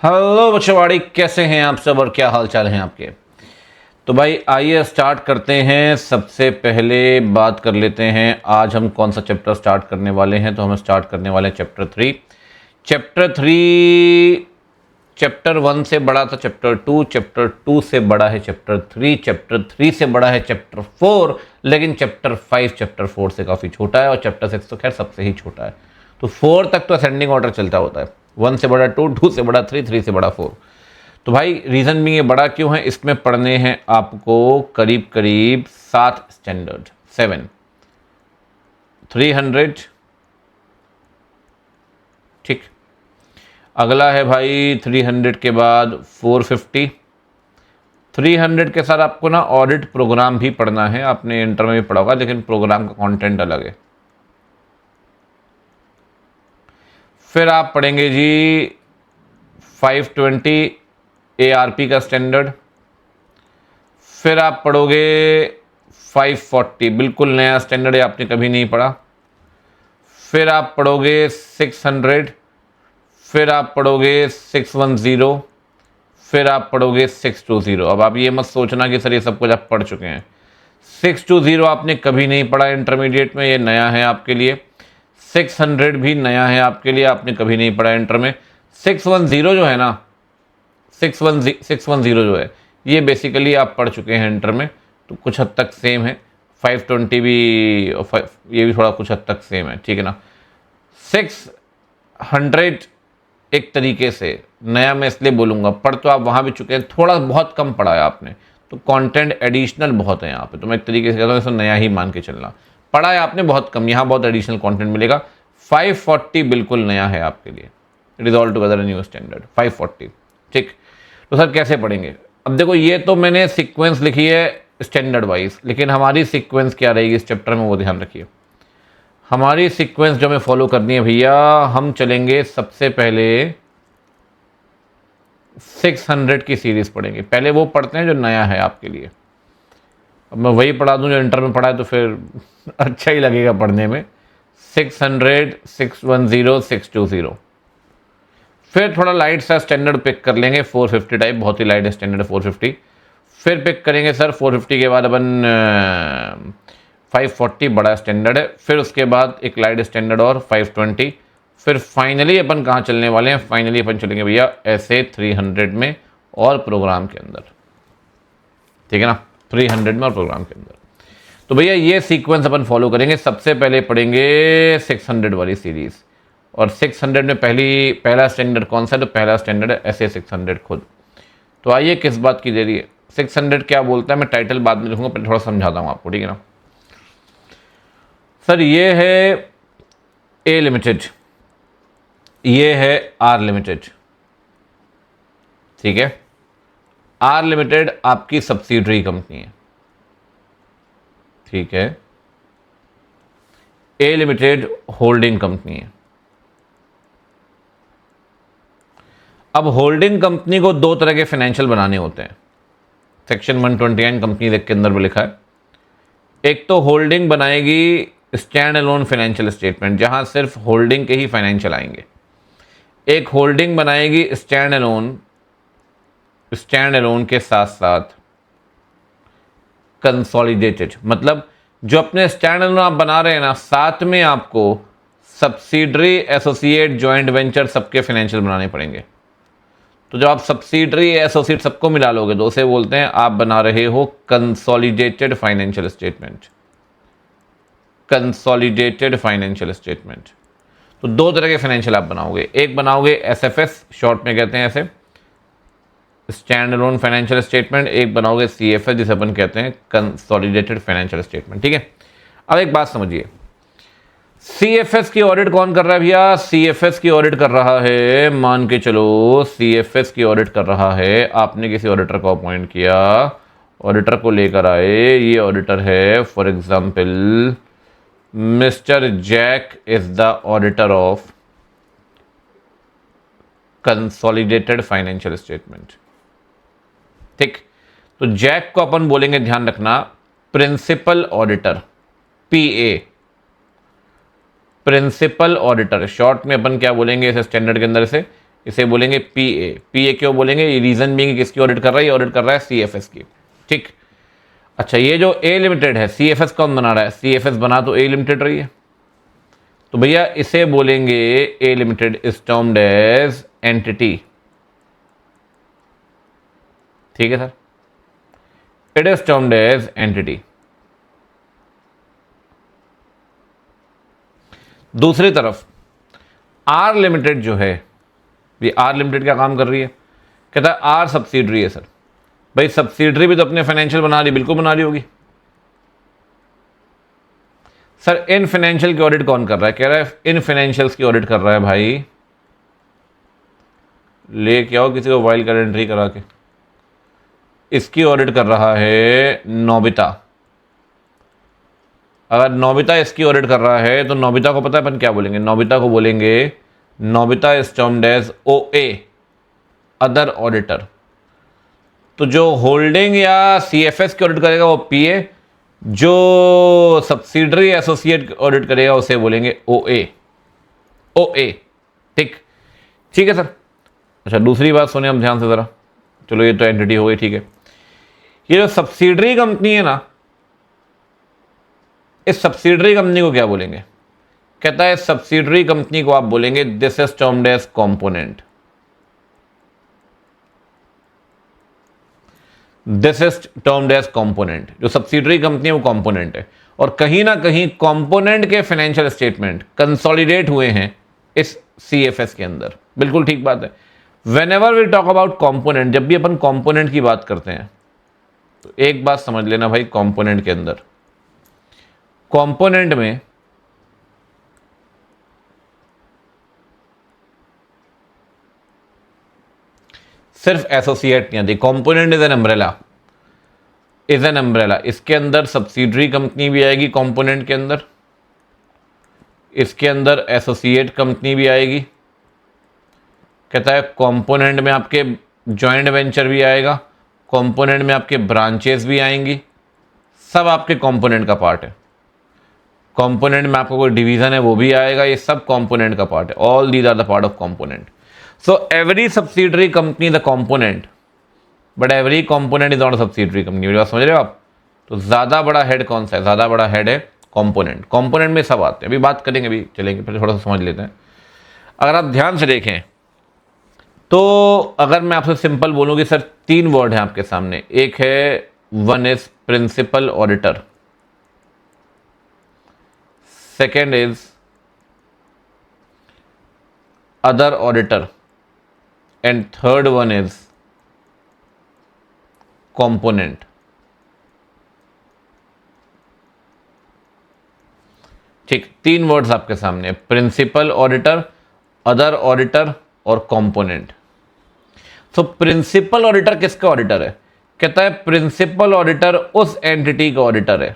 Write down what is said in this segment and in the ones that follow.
Hello बच्चोवाड़ी, कैसे हैं आप सब और क्या हाल चाल हैं आपके। तो भाई आइए स्टार्ट करते हैं। सबसे पहले बात कर लेते हैं आज हम कौन सा चैप्टर स्टार्ट करने वाले हैं। तो हम स्टार्ट करने वाले हैं चैप्टर 3। चैप्टर 1 से बड़ा था चैप्टर 2, चैप्टर 2 से बड़ा है चैप्टर 3, चैप्टर 3 से बड़ा है चैप्टर 4, लेकिन चैप्टर 5 चैप्टर 4 से काफ़ी छोटा है और चैप्टर 6 तो खैर सबसे ही छोटा है। तो 4 तक तो असेंडिंग ऑर्डर चलता होता है। 1 से बड़ा 2, 2 से बड़ा 3, 3 से बड़ा 4। तो भाई रीज़न भी ये बड़ा क्यों है, इसमें पढ़ने हैं आपको करीब करीब 7 स्टैंडर्ड, 7 300। ठीक, अगला है भाई 300 के बाद 450। 300 के साथ आपको ना ऑडिट प्रोग्राम भी पढ़ना है। आपने इंटर में भी पढ़ा होगा, लेकिन प्रोग्राम का कंटेंट अलग है। फिर आप पढ़ेंगे जी 520 ARP का स्टैंडर्ड। फिर आप पढ़ोगे 540, बिल्कुल नया स्टैंडर्ड है, आपने कभी नहीं पढ़ा। फिर आप पढ़ोगे 600। फिर आप पढ़ोगे 610। फिर आप पढ़ोगे 620। अब आप ये मत सोचना कि सर ये सब कुछ आप पढ़ चुके हैं। 620 आपने कभी नहीं पढ़ा इंटरमीडिएट में, ये नया है आपके लिए। 600 भी नया है आपके लिए, आपने कभी नहीं पढ़ा इंटर में। 610 जो है ना, 610 जो है, ये बेसिकली आप पढ़ चुके हैं इंटर में, तो कुछ हद तक सेम है। 520 भी, ये भी थोड़ा कुछ हद तक सेम है, ठीक है ना। 600 एक तरीके से नया मैं इसलिए बोलूँगा, पढ़ तो आप वहाँ भी चुके हैं, थोड़ा बहुत कम पढ़ा है आपने, तो कंटेंट एडिशनल बहुत है यहाँ पे। तो मैं एक तरीके से कहता हूँ इसको नया ही मान के चलना। पढ़ा है आपने बहुत कम, यहाँ बहुत एडिशनल कंटेंट मिलेगा। 540 बिल्कुल नया है आपके लिए, it is all together new standard 540। ठीक, तो सर कैसे पढ़ेंगे। अब देखो, ये तो मैंने सीक्वेंस लिखी है स्टैंडर्ड वाइज, लेकिन हमारी सीक्वेंस क्या रहेगी इस चैप्टर में, वो ध्यान रखिए। हमारी सीक्वेंस जो हमें फॉलो करनी है भैया, हम चलेंगे सबसे पहले 600 की सीरीज़ पढ़ेंगे। पहले वो पढ़ते हैं जो नया है आपके लिए। अब मैं वही पढ़ा दूं जो इंटर में पढ़ा है, तो फिर अच्छा ही लगेगा पढ़ने में। 600, 610, 620। फिर थोड़ा लाइट सा स्टैंडर्ड पिक कर लेंगे 450 टाइप, बहुत ही लाइट स्टैंडर्ड 450। फिर पिक करेंगे सर 450 के बाद अपन 540 बड़ा स्टैंडर्ड है। फिर उसके बाद एक लाइट स्टैंडर्ड और 520। फिर फाइनली अपन कहाँ चलने वाले हैं, फाइनली अपन चलेंगे भैया ऐसे 300 में और प्रोग्राम के अंदर, ठीक है ना, 300 में और प्रोग्राम के अंदर। तो भैया ये सीक्वेंस अपन फॉलो करेंगे। सबसे पहले पढ़ेंगे 600 वाली सीरीज़, और 600 में पहला स्टैंडर्ड कौन सा है, तो पहला स्टैंडर्ड है ऐसे 600 खुद। तो आइए किस बात की देरी है, 600 क्या बोलता है, मैं टाइटल बाद में लिखूंगा, पहले थोड़ा समझाता हूँ आपको, ठीक है ना। सर ये है ए लिमिटेड, ये है आर लिमिटेड, ठीक है। आर लिमिटेड आपकी सब्सिडरी कंपनी है, ठीक है। ए लिमिटेड होल्डिंग कंपनी है। अब होल्डिंग कंपनी को दो तरह के फाइनेंशियल बनाने होते हैं, सेक्शन 129 कंपनी एक्ट के अंदर भी लिखा है। एक तो होल्डिंग बनाएगी स्टैंड अलोन फाइनेंशियल स्टेटमेंट, जहां सिर्फ होल्डिंग के ही फाइनेंशियल आएंगे। एक होल्डिंग बनाएगी स्टैंड अलोन के साथ साथ कंसोलिडेटेड, मतलब जो अपने स्टैंड अलोन आप बना रहे हैं ना, साथ में आपको सब्सिडरी, एसोसिएट, जॉइंट वेंचर सबके फाइनेंशियल बनाने पड़ेंगे। तो जब आप सब्सिडरी, एसोसिएट सबको मिला लोगे तो उसे बोलते हैं आप बना रहे हो consolidated financial statement. Consolidated financial statement. तो दो तरह के फाइनेंशियल आप बनाओगे, एक बनाओगे एसएफएस, शॉर्ट में कहते हैं ऐसे, स्टैंड अलोन फाइनेंशियल स्टेटमेंट। एक बनाओगे सीएफएस, जिसे अपन कहते हैं कंसोलिडेटेड फाइनेंशियल स्टेटमेंट, ठीक है। अब एक बात समझिए, सीएफएस की ऑडिट कौन कर रहा है भैया, सीएफएस की ऑडिट कर रहा है, मान के चलो सीएफएस की ऑडिट कर रहा है, आपने किसी ऑडिटर को अपॉइंट किया, ऑडिटर को लेकर आए, ये ऑडिटर है for example Mister Jack is the auditor of consolidated financial statement, ठीक। तो जैक को अपन बोलेंगे, ध्यान रखना, principal auditor, PA, principal auditor. Short में अपन क्या बोलेंगे इस स्टैंडर्ड के अंदर से, इसे बोलेंगे पीए। पीए क्यों बोलेंगे? रीजन भी किसकी ऑडिट कर रहा है? ये ऑडिट कर रहा है सीएफएस की। ठीक। अच्छा, ये जो ए लिमिटेड है, सीएफएस कौन बना रहा है? सीएफएस बना तो ए लिमिटेड रही है, तो भैया इसे बोलेंगे a limited is termed as entity. ठीक है sir, it is termed as entity. दूसरी तरफ आर लिमिटेड जो है, ये आर लिमिटेड क्या काम कर रही है? कहता है आर सब्सिडरी है। सर भाई सब्सिडरी भी तो अपने फाइनेंशियल बना रही, बिल्कुल बना रही होगी। सर इन फाइनेंशियल की ऑडिट कौन कर रहा है? कह रहा है इन फाइनेंशियल्स की ऑडिट कर रहा है भाई, लेके आओ किसी को वाइल्ड कार्ड एंट्री करा के। इसकी ऑडिट कर रहा है नोबिता। अगर नोबिता इसकी ऑडिट कर रहा है तो नोबिता को पता है अपन क्या बोलेंगे? नोबिता को बोलेंगे नोबिता इज टर्म्ड एज ओए, अदर ऑडिटर। तो जो होल्डिंग या सीएफएस की ऑडिट करेगा वो पीए, जो सब्सिडरी एसोसिएट ऑडिट करेगा उसे बोलेंगे ओए। ओए, ठीक। ठीक है सर। अच्छा, दूसरी बात सुने हम ध्यान से ज़रा। चलो ये तो एंटिटी हो गई, ठीक है। ये जो सब्सिडरी कंपनी है ना, इस सब्सिडरी कंपनी को क्या बोलेंगे? कहता है सब्सिडरी कंपनी को आप बोलेंगे this is termed as component. This is termed as component. जो सब्सिडरी कंपनी है वो कंपोनेंट है, और कहीं ना कहीं कंपोनेंट के फाइनेंशियल स्टेटमेंट कंसोलिडेट हुए हैं इस सीएफएस के अंदर। बिल्कुल ठीक बात है। Whenever we talk about component, जब भी अपन कंपोनेंट की बात करते हैं तो एक बात समझ लेना भाई, कंपोनेंट के अंदर, कंपोनेंट में सिर्फ एसोसिएट नहीं आती। Component is an umbrella, is an umbrella. इसके अंदर सब्सिडरी कंपनी भी आएगी कंपोनेंट के अंदर, इसके अंदर एसोसिएट कंपनी भी आएगी। कहता है कंपोनेंट में आपके जॉइंट वेंचर भी आएगा, कंपोनेंट में आपके ब्रांचेस भी आएंगी, सब आपके कंपोनेंट का पार्ट है। कंपोनेंट में आपको कोई डिवीजन है वो भी आएगा, ये सब कंपोनेंट का पार्ट है। All these are the part of component. So every subsidiary company the component, but every component is not a subsidiary company. मेरी बात समझ रहे हो आप? तो ज़्यादा बड़ा हेड कौन सा है? ज़्यादा बड़ा हेड है कंपोनेंट। कंपोनेंट में सब आते हैं, अभी बात करेंगे, अभी चलेंगे, पहले थोड़ा सा समझ लेते हैं। अगर आप ध्यान से देखें तो अगर मैं आपसे सिंपल बोलूँ कि सर 3 वर्ड हैं आपके सामने, एक है one is principal auditor, second is other auditor, and third one is component. ठीक, 3 वर्ड्स आपके सामने, प्रिंसिपल ऑडिटर, अदर ऑडिटर और कंपोनेंट। तो प्रिंसिपल ऑडिटर किसका ऑडिटर है? कहता है प्रिंसिपल ऑडिटर उस एंटिटी का ऑडिटर है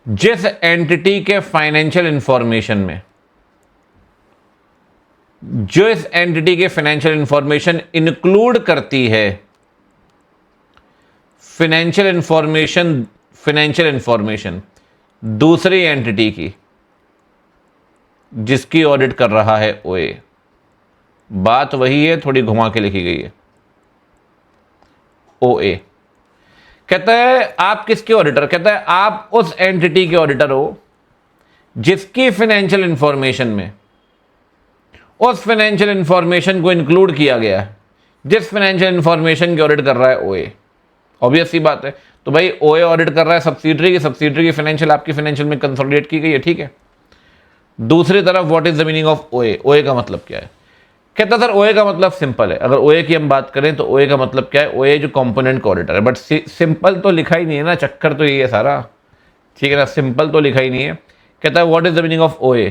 जिस एंटिटी के फाइनेंशियल इंफॉर्मेशन में, जो इस एंटिटी के फाइनेंशियल इंफॉर्मेशन इंक्लूड करती है फाइनेंशियल इंफॉर्मेशन दूसरी एंटिटी की, जिसकी ऑडिट कर रहा है ओए। बात वही है, थोड़ी घुमा के लिखी गई है। ओए कहता है आप किसके ऑडिटर? कहता है आप उस एंटिटी के ऑडिटर हो जिसकी फाइनेंशियल इंफॉर्मेशन में उस फाइनेंशियल इंफॉर्मेशन को इंक्लूड किया गया है, जिस फाइनेंशियल इंफॉर्मेशन की ऑडिट कर रहा है ओए। ऑब्वियस सी बात है। तो भाई ओए ऑडिट कर रहा है सब्सिडरी की फाइनेंशियल आपकी फाइनेंशियल में कंसोलिडेट की गई है, ठीक है। दूसरी तरफ what is the meaning of ओए? ओए का मतलब क्या है? कहता सर ओए का मतलब सिंपल है। अगर ओए की हम बात करें तो ओए का मतलब क्या है? ओए जो कंपोनेंट का ऑडिटर है, बट सिंपल तो लिखा ही नहीं है ना, चक्कर तो ये है सारा, ठीक है ना, सिंपल तो लिखा ही नहीं है। कहता है what is the meaning of ओए?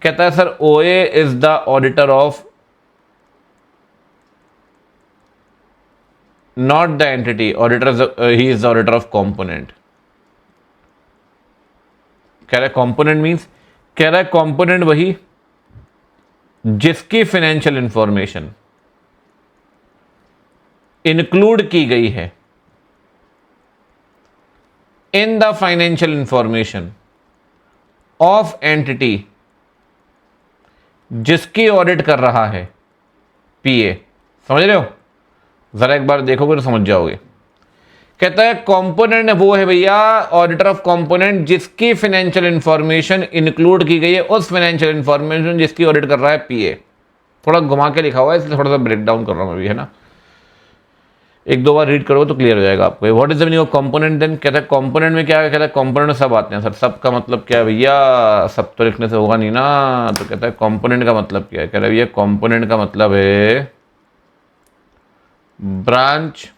कहता है सर ओए is the auditor of not the entity, auditor he is the auditor of component. कह रहा है कंपोनेंट मींस, कह रहा है कंपोनेंट वही जिसकी फाइनेंशियल इंफॉर्मेशन इंक्लूड की गई है इन the financial information of entity जिसकी ऑडिट कर रहा है पीए। समझ रहे हो? जरा एक बार देखोगे तो समझ जाओगे। कहता है कंपोनेंट वो है भैया ऑडिटर ऑफ कंपोनेंट जिसकी फाइनेंशियल इंफॉर्मेशन इंक्लूड की गई है उस फाइनेंशियल इंफॉर्मेशन जिसकी ऑडिट कर रहा है पीए। थोड़ा घुमा के लिखा हुआ है इसलिए थोड़ा सा ब्रेक डाउन कर रहा हूं अभी, है ना। एक दो बार रीड करोगे तो क्लियर हो जाएगा आपको। What is the meaning of component then? कहता है कंपोनेंट में क्या है? कहता है कंपोनेंट में सब आते हैं सर। सब का मतलब क्या है भैया? सब तो लिखने से होगा नहीं ना। तो कहता है कंपोनेंट का मतलब क्या है? कह रहा है भैया कंपोनेंट का मतलब है ब्रांच,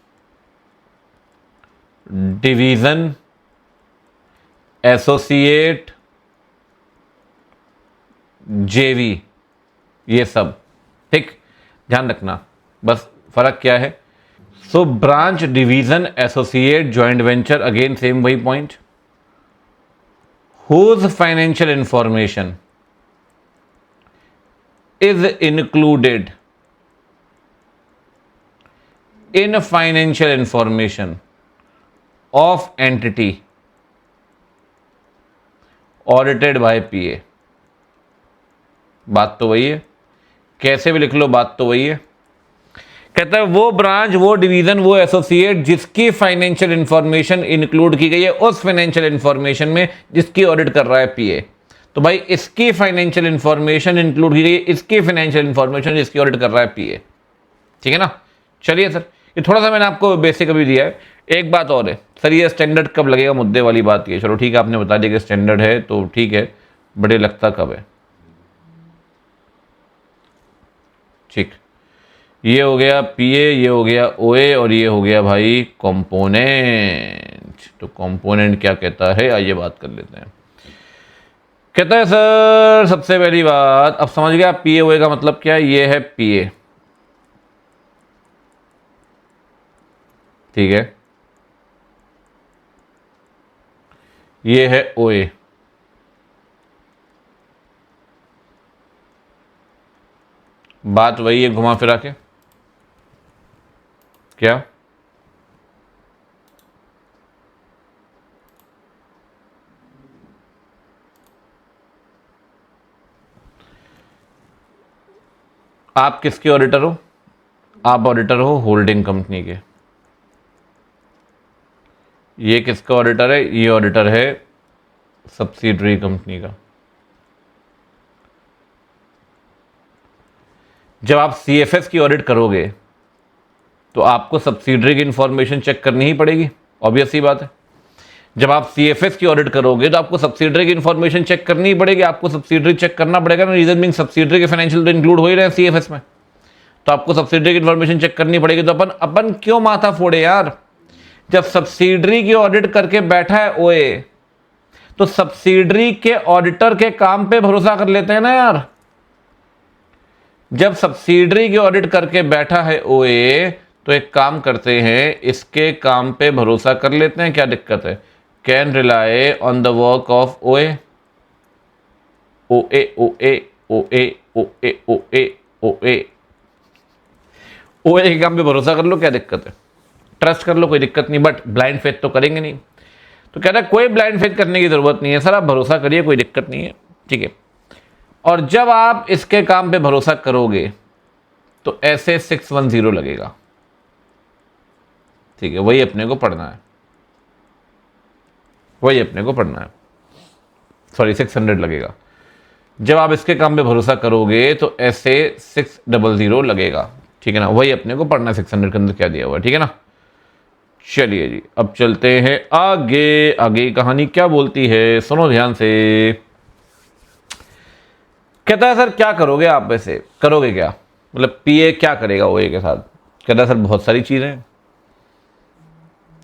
डिवीजन, एसोसिएट, जेवी, ये सब। ठीक, ध्यान रखना। बस फर्क क्या है? So branch, division, associate, joint venture, again same वही point. Whose financial information is included in financial information of entity audited by P A. बात तो वही है, कैसे भी लिख लो बात तो वही है। कहता है वो ब्रांच, वो डिवीजन, वो एसोसिएट जिसकी फाइनेंशियल इंफॉर्मेशन इंक्लूड की गई है उस फाइनेंशियल इंफॉर्मेशन में जिसकी ऑडिट कर रहा है पीए। तो भाई इसकी फाइनेंशियल इंफॉर्मेशन इंक्लूड की गई है, इसकी फाइनेंशियल इंफॉर्मेशन जिसकी ऑडिट कर रहा है पीए। ठीक है ना। चलिए सर, ये थोड़ा सा मैंने आपको बेसिक अभी दिया है। एक बात और है सर, ये स्टैंडर्ड कब लगेगा? मुद्दे वाली बात ये। चलो ठीक है, आपने बता दिया कि स्टैंडर्ड है तो ठीक है, बड़े लगता कब है? ठीक, ये हो गया पीए, ये हो गया ओए, और ये हो गया भाई कंपोनेंट। तो कंपोनेंट क्या कहता है, आइए बात कर लेते हैं। कहता है सर सबसे पहली बात, अब समझ गया पीए ओए का मतलब क्या है? ये है पीए, ठीक है। ये है ओए, बात वही है घुमा फिरा के। क्या? आप किसके ऑडिटर हो? आप ऑडिटर हो होल्डिंग कंपनी के। ये किसका ऑडिटर है? ये ऑडिटर है सब्सिडरी कंपनी का। जब आप सीएफएस की ऑडिट करोगे तो आपको सब्सिडरी की इंफॉर्मेशन चेक करनी ही पड़ेगी, ऑब्वियस सी बात है। जब आप सीएफएस की ऑडिट करोगे तो आपको सब्सिडरी की इंफॉर्मेशन चेक करनी ही पड़ेगी। आपको सब्सिडरी चेक करना पड़ेगा ना, रीजन मीन सब्सिडरी के फाइनेंशियल तो इंक्लूड हो ही रहे हैं सीएफएस में, तो आपको सब्सिडरी की इंफॉर्मेशन चेक करनी पड़ेगी। तो अपन क्यों माथा फोड़े यार? जब सब्सिडरी की ऑडिट करके बैठा है ओए, तो सब्सिडरी के ऑडिटर के काम पे भरोसा कर लेते हैं ना यार। जब सब्सिडरी की ऑडिट करके बैठा है ओए, तो एक काम करते हैं, इसके काम पे भरोसा कर लेते हैं। क्या दिक्कत है? Can rely on the work of ओए। ओए ओए ओए ओए ओए ओए ओए के काम पे भरोसा कर लो, क्या दिक्कत है? ट्रस्ट कर लो, कोई दिक्कत नहीं, बट ब्लाइंड फेथ तो करेंगे नहीं। तो कह रहा है कोई ब्लाइंड फेथ करने की जरूरत नहीं है सर, आप भरोसा करिए, कोई दिक्कत नहीं है, ठीक है। और जब आप इसके काम पे भरोसा करोगे तो ऐसे 610 लगेगा, ठीक है। वही अपने को पढ़ना है, वही अपने को पढ़ना है, सॉरी 600 लगेगा। जब आप इसके काम पे भरोसा करोगे तो ऐसे 600 लगेगा, ठीक है ना। वही अपने को पढ़ना है, 600 के अंदर क्या दिया हुआ है, ठीक है ना। चलिए जी, अब चलते हैं आगे। आगे कहानी क्या बोलती है, सुनो ध्यान से। कहता है सर क्या करोगे आप? वैसे करोगे क्या, मतलब पीए क्या करेगा ओए के साथ? कहता है सर बहुत सारी चीजें।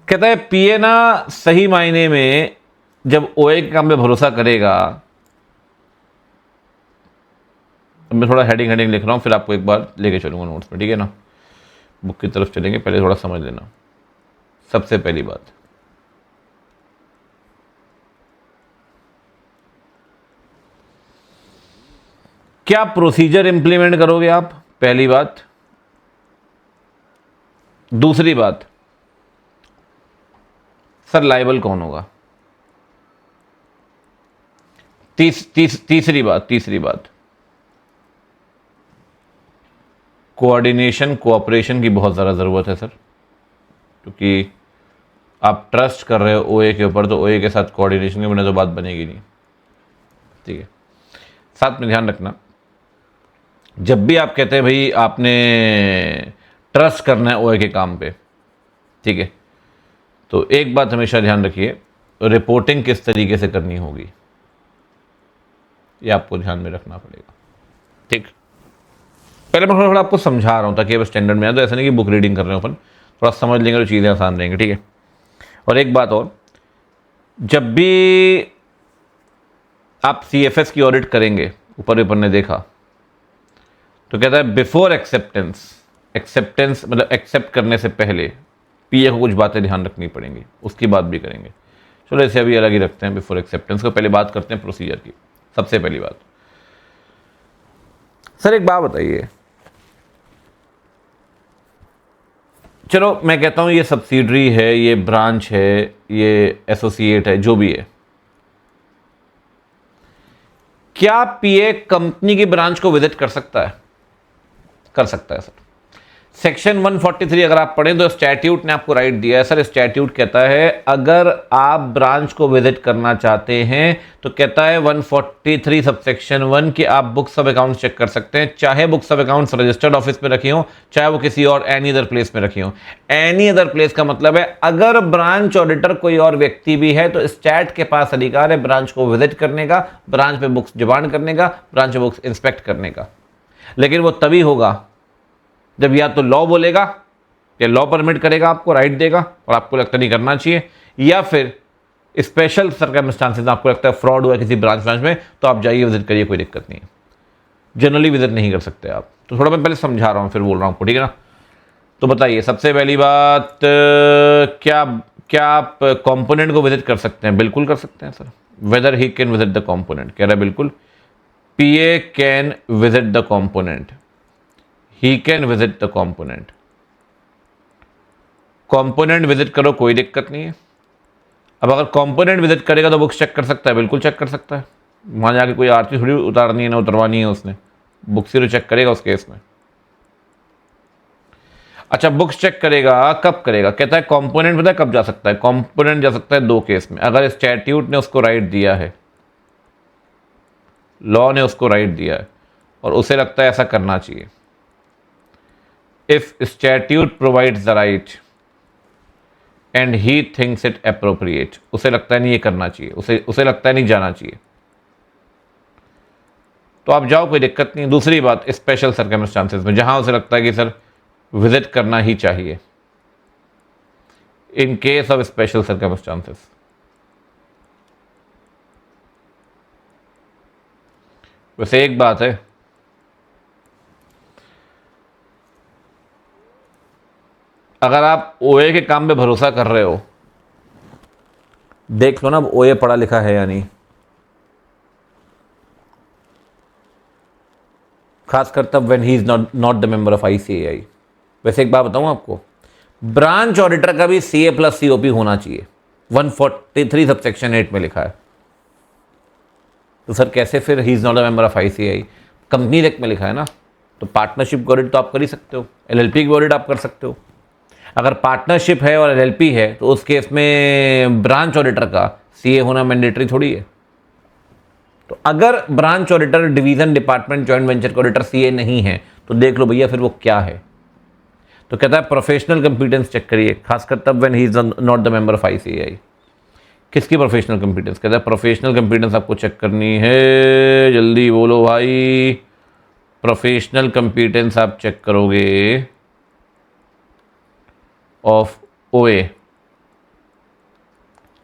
कहता है पीए ना सही मायने में जब ओए के काम पे भरोसा करेगा, मैं थोड़ा हेडिंग हेडिंग लिख रहा हूं, फिर आपको एक बार लेके चलूंगा नोट्स में, ठीक है ना। बुक की तरफ चलेंगे, पहले थोड़ा समझ लेना। सबसे पहली बात, क्या प्रोसीजर इंप्लीमेंट करोगे आप? पहली बात। दूसरी बात, सर लायबल कौन होगा? तीसरी बात कोऑर्डिनेशन कोऑपरेशन की बहुत ज़्यादा ज़रूरत है सर, क्योंकि आप ट्रस्ट कर रहे हो ओए के ऊपर, तो ओए के साथ कोऑर्डिनेशन के बिना तो बात बनेगी नहीं। ठीक है, साथ में ध्यान रखना, जब भी आप कहते हैं भाई आपने ट्रस्ट करना है ओए के काम पे, ठीक है, तो एक बात हमेशा ध्यान रखिए, रिपोर्टिंग किस तरीके से करनी होगी ये आपको ध्यान में रखना पड़ेगा। ठीक, पहले मैं थोड़ा आपको समझा रहा हूँ ताकि अब स्टैंडर्ड में आए, तो ऐसा नहीं कि बुक रीडिंग कर रहे हो अपन, थोड़ा समझ लेंगे तो चीज़ें आसान रहेंगी। ठीक है, और एक बात और, जब भी आप CFS की ऑडिट करेंगे, ऊपर ने देखा तो कहता है बिफोर एक्सेप्टेंस मतलब एक्सेप्ट करने से पहले PA को कुछ बातें ध्यान रखनी पड़ेंगी, उसकी बात भी करेंगे। चलो इसे अभी अलग ही रखते हैं, बिफोर एक्सेप्टेंस को पहले बात करते हैं प्रोसीजर की। सबसे पहली बात, सर एक बात बताइए, चलो मैं कहता हूं ये सब्सिडरी है, ये ब्रांच है, ये एसोसिएट है, जो भी है, क्या PA कंपनी की ब्रांच को विजिट कर सकता है? कर सकता है सर। सेक्शन 143 अगर आप पढ़ें तो स्टैट्यूट ने आपको राइट दिया है सर। स्टैट्यूट कहता है अगर आप ब्रांच को विजिट करना चाहते हैं तो कहता है 143 सबसेक्शन 1 कि आप बुक्स ऑफ अकाउंट्स चेक कर सकते हैं, चाहे books of accounts registered office में रखी हो, चाहे वो किसी और एनी अदर प्लेस में रखी हो। एनी अदर प्लेस का मतलब है अगर ब्रांच ऑडिटर कोई और व्यक्ति भी है तो स्टैट के पास अधिकार है ब्रांच को विजिट करने का, ब्रांच पे बुक्स डिमांड करने का, ब्रांच पे बुक्स इंस्पेक्ट करने का। लेकिन वो तभी होगा जब या तो लॉ बोलेगा या लॉ परमिट करेगा, आपको राइट देगा और आपको लगता नहीं करना चाहिए, या फिर स्पेशल सर्कमस्टांसेस आपको लगता है फ्रॉड हुआ किसी ब्रांच में, तो आप जाइए विजिट करिए, कोई दिक्कत नहीं है। जनरली विजिट नहीं कर सकते आप। तो थोड़ा मैं पहले समझा रहा हूँ फिर बोल रहा हूँ आपको, ठीक है ना। तो बताइए सबसे पहली बात, क्या आप कंपोनेंट को विजिट कर सकते हैं? बिल्कुल कर सकते हैं sir. Weather he can visit the component, कह रहा है बिल्कुल, PA can visit the component, he can visit the component। Component visit करो, कोई दिक्कत नहीं है। अब अगर कंपोनेंट विजिट करेगा तो बुक्स चेक कर सकता है, बिल्कुल चेक कर सकता है। वहां जाके कोई आरती थोड़ी उतारनी है, ना उतरवानी है उसने, बुक्स ही तो चेक करेगा उस केस में। अच्छा, बुक्स चेक करेगा, कब करेगा? कहता है कंपोनेंट पता है कब जा सकता है? कंपोनेंट जा सकता है दो केस में, अगर स्टैट्यूट ने उसको राइट दिया है, लॉ ने उसको राइट दिया है और उसे लगता है ऐसा करना चाहिए। If statute provides the right and he thinks it appropriate, उसे लगता है नहीं ये करना चाहिए, उसे लगता है नहीं जाना चाहिए, तो आप जाओ, कोई दिक्कत नहीं। दूसरी बात, स्पेशल सर्कमस्टांसेस में जहां उसे लगता है कि सर विजिट करना ही चाहिए, in case of special circumstances. वैसे एक बात है, अगर आप OA के काम पे भरोसा कर रहे हो, देख लो ना अब OA पढ़ा लिखा है या नहीं, खासकर तब when he is not the member of ICAI। वैसे एक बात बताऊं आपको, ब्रांच ऑडिटर का भी CA+COP होना चाहिए, 143 सबसेक्शन 8 में लिखा है। तो सर कैसे फिर he is not the member of ICAI? Company act में लिखा है ना, तो पार्टनरशिप की ऑडिट तो आप कर ही सकते हो, LLP की ऑडिट आप कर सकते हो। अगर पार्टनरशिप है और LLP है तो उस केस में ब्रांच ऑडिटर का CA होना मैंडेटरी थोड़ी है। तो अगर branch auditor, division, department, joint venture का ऑडिटर CA नहीं है तो देख लो भैया फिर वो क्या है। तो कहता है प्रोफेशनल कंपीटेंस चेक करिए, खासकर तब when he is not the member of ICAI। किसकी प्रोफेशनल कंपीटेंस? कहता है प्रोफेशनल कंपीटेंस आपको चेक करनी है, जल्दी बोलो भाई। प्रोफेशनल कंपीटेंस आप चेक करोगे ऑफ OA।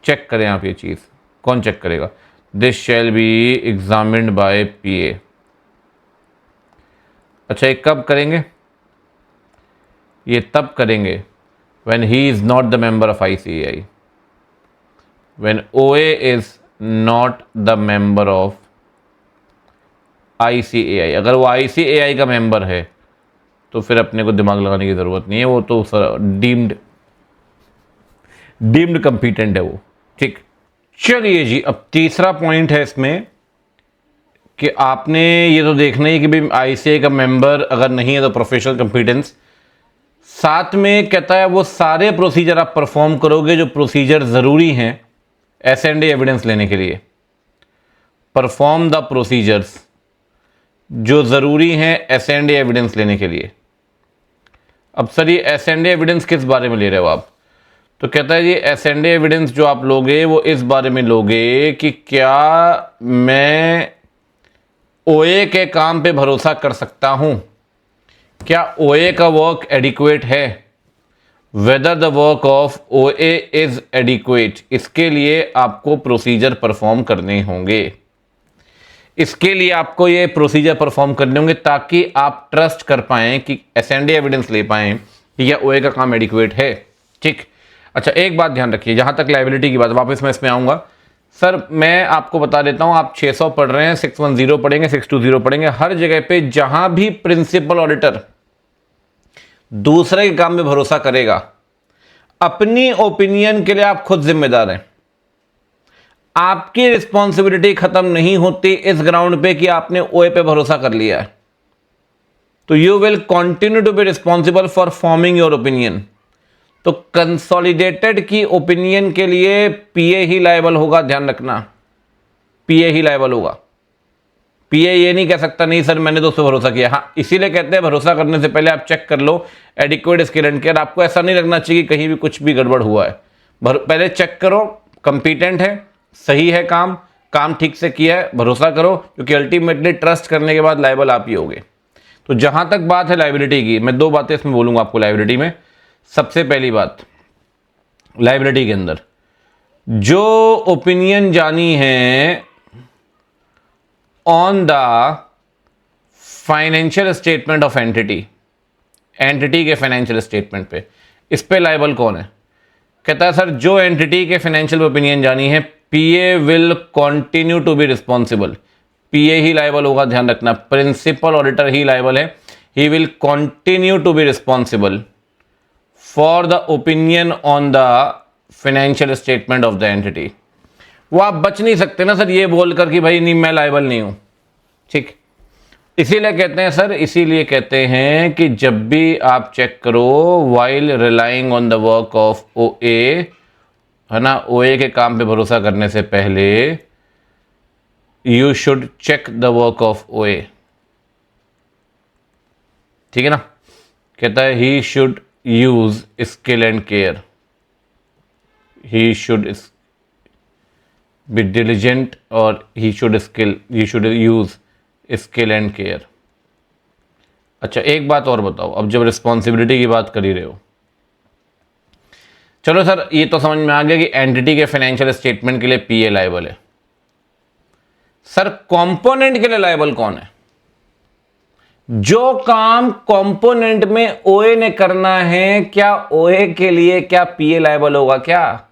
चेक करें आप ये चीज, कौन चेक करेगा? This shall be examined bye PA। अच्छा, ये कब करेंगे? ये तब करेंगे when he is not the member of ICAI, when OA is not the member of ICAI। अगर वो ICAI का मेंबर है तो फिर अपने को दिमाग लगाने की जरूरत नहीं है, वो तो डीम्ड कंपीटेंट है वो। ठीक, चलिए जी, अब तीसरा पॉइंट है इसमें कि आपने ये तो देखना ही कि भाई आईसीए का मेंबर अगर नहीं है तो प्रोफेशनल कंपिटेंस, साथ में कहता है वो सारे प्रोसीजर आप परफॉर्म करोगे जो प्रोसीजर ज़रूरी हैं एस&ए एविडेंस लेने के लिए। परफॉर्म द प्रोसीजर्स जो ज़रूरी हैं एस&ए एविडेंस लेने के लिए। अब सर ये एस&ए एविडेंस किस बारे में ले रहे हो आप? तो कहता है ये एस&ए एविडेंस जो आप लोगे वो इस बारे में लोगे कि क्या मैं ओए के काम पे भरोसा कर सकता हूं, क्या ओए का वर्क एडिक्वेट है, वेदर द वर्क ऑफ ओए इज एडिक्वेट। इसके लिए आपको प्रोसीजर परफॉर्म करने होंगे, इसके लिए आपको ये प्रोसीजर परफॉर्म करने होंगे ताकि आप ट्रस्ट कर पाएं कि एस&ए एविडेंस ले पाएं कि यह ओए का काम एडिक्वेट है। ठीक। अच्छा एक बात ध्यान रखिए, जहां तक लायबिलिटी की बात, वापस मैं इसमें आऊंगा। सर मैं आपको बता देता हूं, आप 600 पढ़ रहे हैं, 610 पढ़ेंगे, 620 पढ़ेंगे, हर जगह पे जहां भी प्रिंसिपल ऑडिटर दूसरे के काम में भरोसा करेगा, अपनी ओपिनियन के लिए आप खुद जिम्मेदार हैं। आपकी रिस्पॉन्सिबिलिटी खत्म नहीं होती इस ग्राउंड पे कि आपने ओए पे भरोसा कर लिया है, तो you will continue to be responsible for forming your opinion. तो कंसोलिडेटेड की ओपिनियन के लिए पीए ही लायबल होगा, ध्यान रखना, पीए ही लायबल होगा। पीए ये नहीं कह सकता नहीं सर मैंने तो उस पर भरोसा किया। हाँ, इसीलिए कहते हैं भरोसा करने से पहले आप चेक कर लो एडिक्वेट स्किल एंड केयर। आपको ऐसा नहीं लगना चाहिए कि कहीं भी कुछ भी गड़बड़ हुआ है। पहले चेक करो कंपिटेंट है, सही है, काम ठीक से किया है, भरोसा करो, क्योंकि अल्टीमेटली ट्रस्ट करने के बाद लायबल आप ही होगे। तो जहां तक बात है लायबिलिटी की, मैं दो बातें इसमें बोलूंगा आपको लायबिलिटी में। सबसे पहली बात, लायबिलिटी के अंदर जो ओपिनियन जानी है on the financial statement of entity के फाइनेंशियल स्टेटमेंट पे, इस पे लायबल कौन है? कहता है सर जो एंटिटी के फाइनेंशियल ओपिनियन जानी है, P A will continue to be responsible. P A ही लायबल होगा, ध्यान रखना, प्रिंसिपल ऑडिटर ही लायबल है। He will continue to be responsible for the opinion on the financial statement of the entity. वो आप बच नहीं सकते ना सर ये बोलकर कि भाई नहीं मैं लायबल नहीं हूं। ठीक, इसीलिए कहते हैं सर, इसीलिए कहते हैं कि जब भी आप चेक करो while relying on the work of ओए, है ना, ओए के काम पे भरोसा करने से पहले you should check the work of ओए। ठीक है ना। कहता है he should use skill and care, he should be diligent और he should use skill and care. अच्छा एक बात और बताओ, अब जब रिस्पॉन्सिबिलिटी की बात कर ही रहे हो, चलो सर ये तो समझ में आ गया कि एंटिटी के फाइनेंशियल स्टेटमेंट के लिए पीए लायबल है। सर कंपोनेंट के लिए लायबल कौन है? जो काम कंपोनेंट में ओए ने करना है, क्या ओए के लिए क्या पीए लायबल होगा क्या?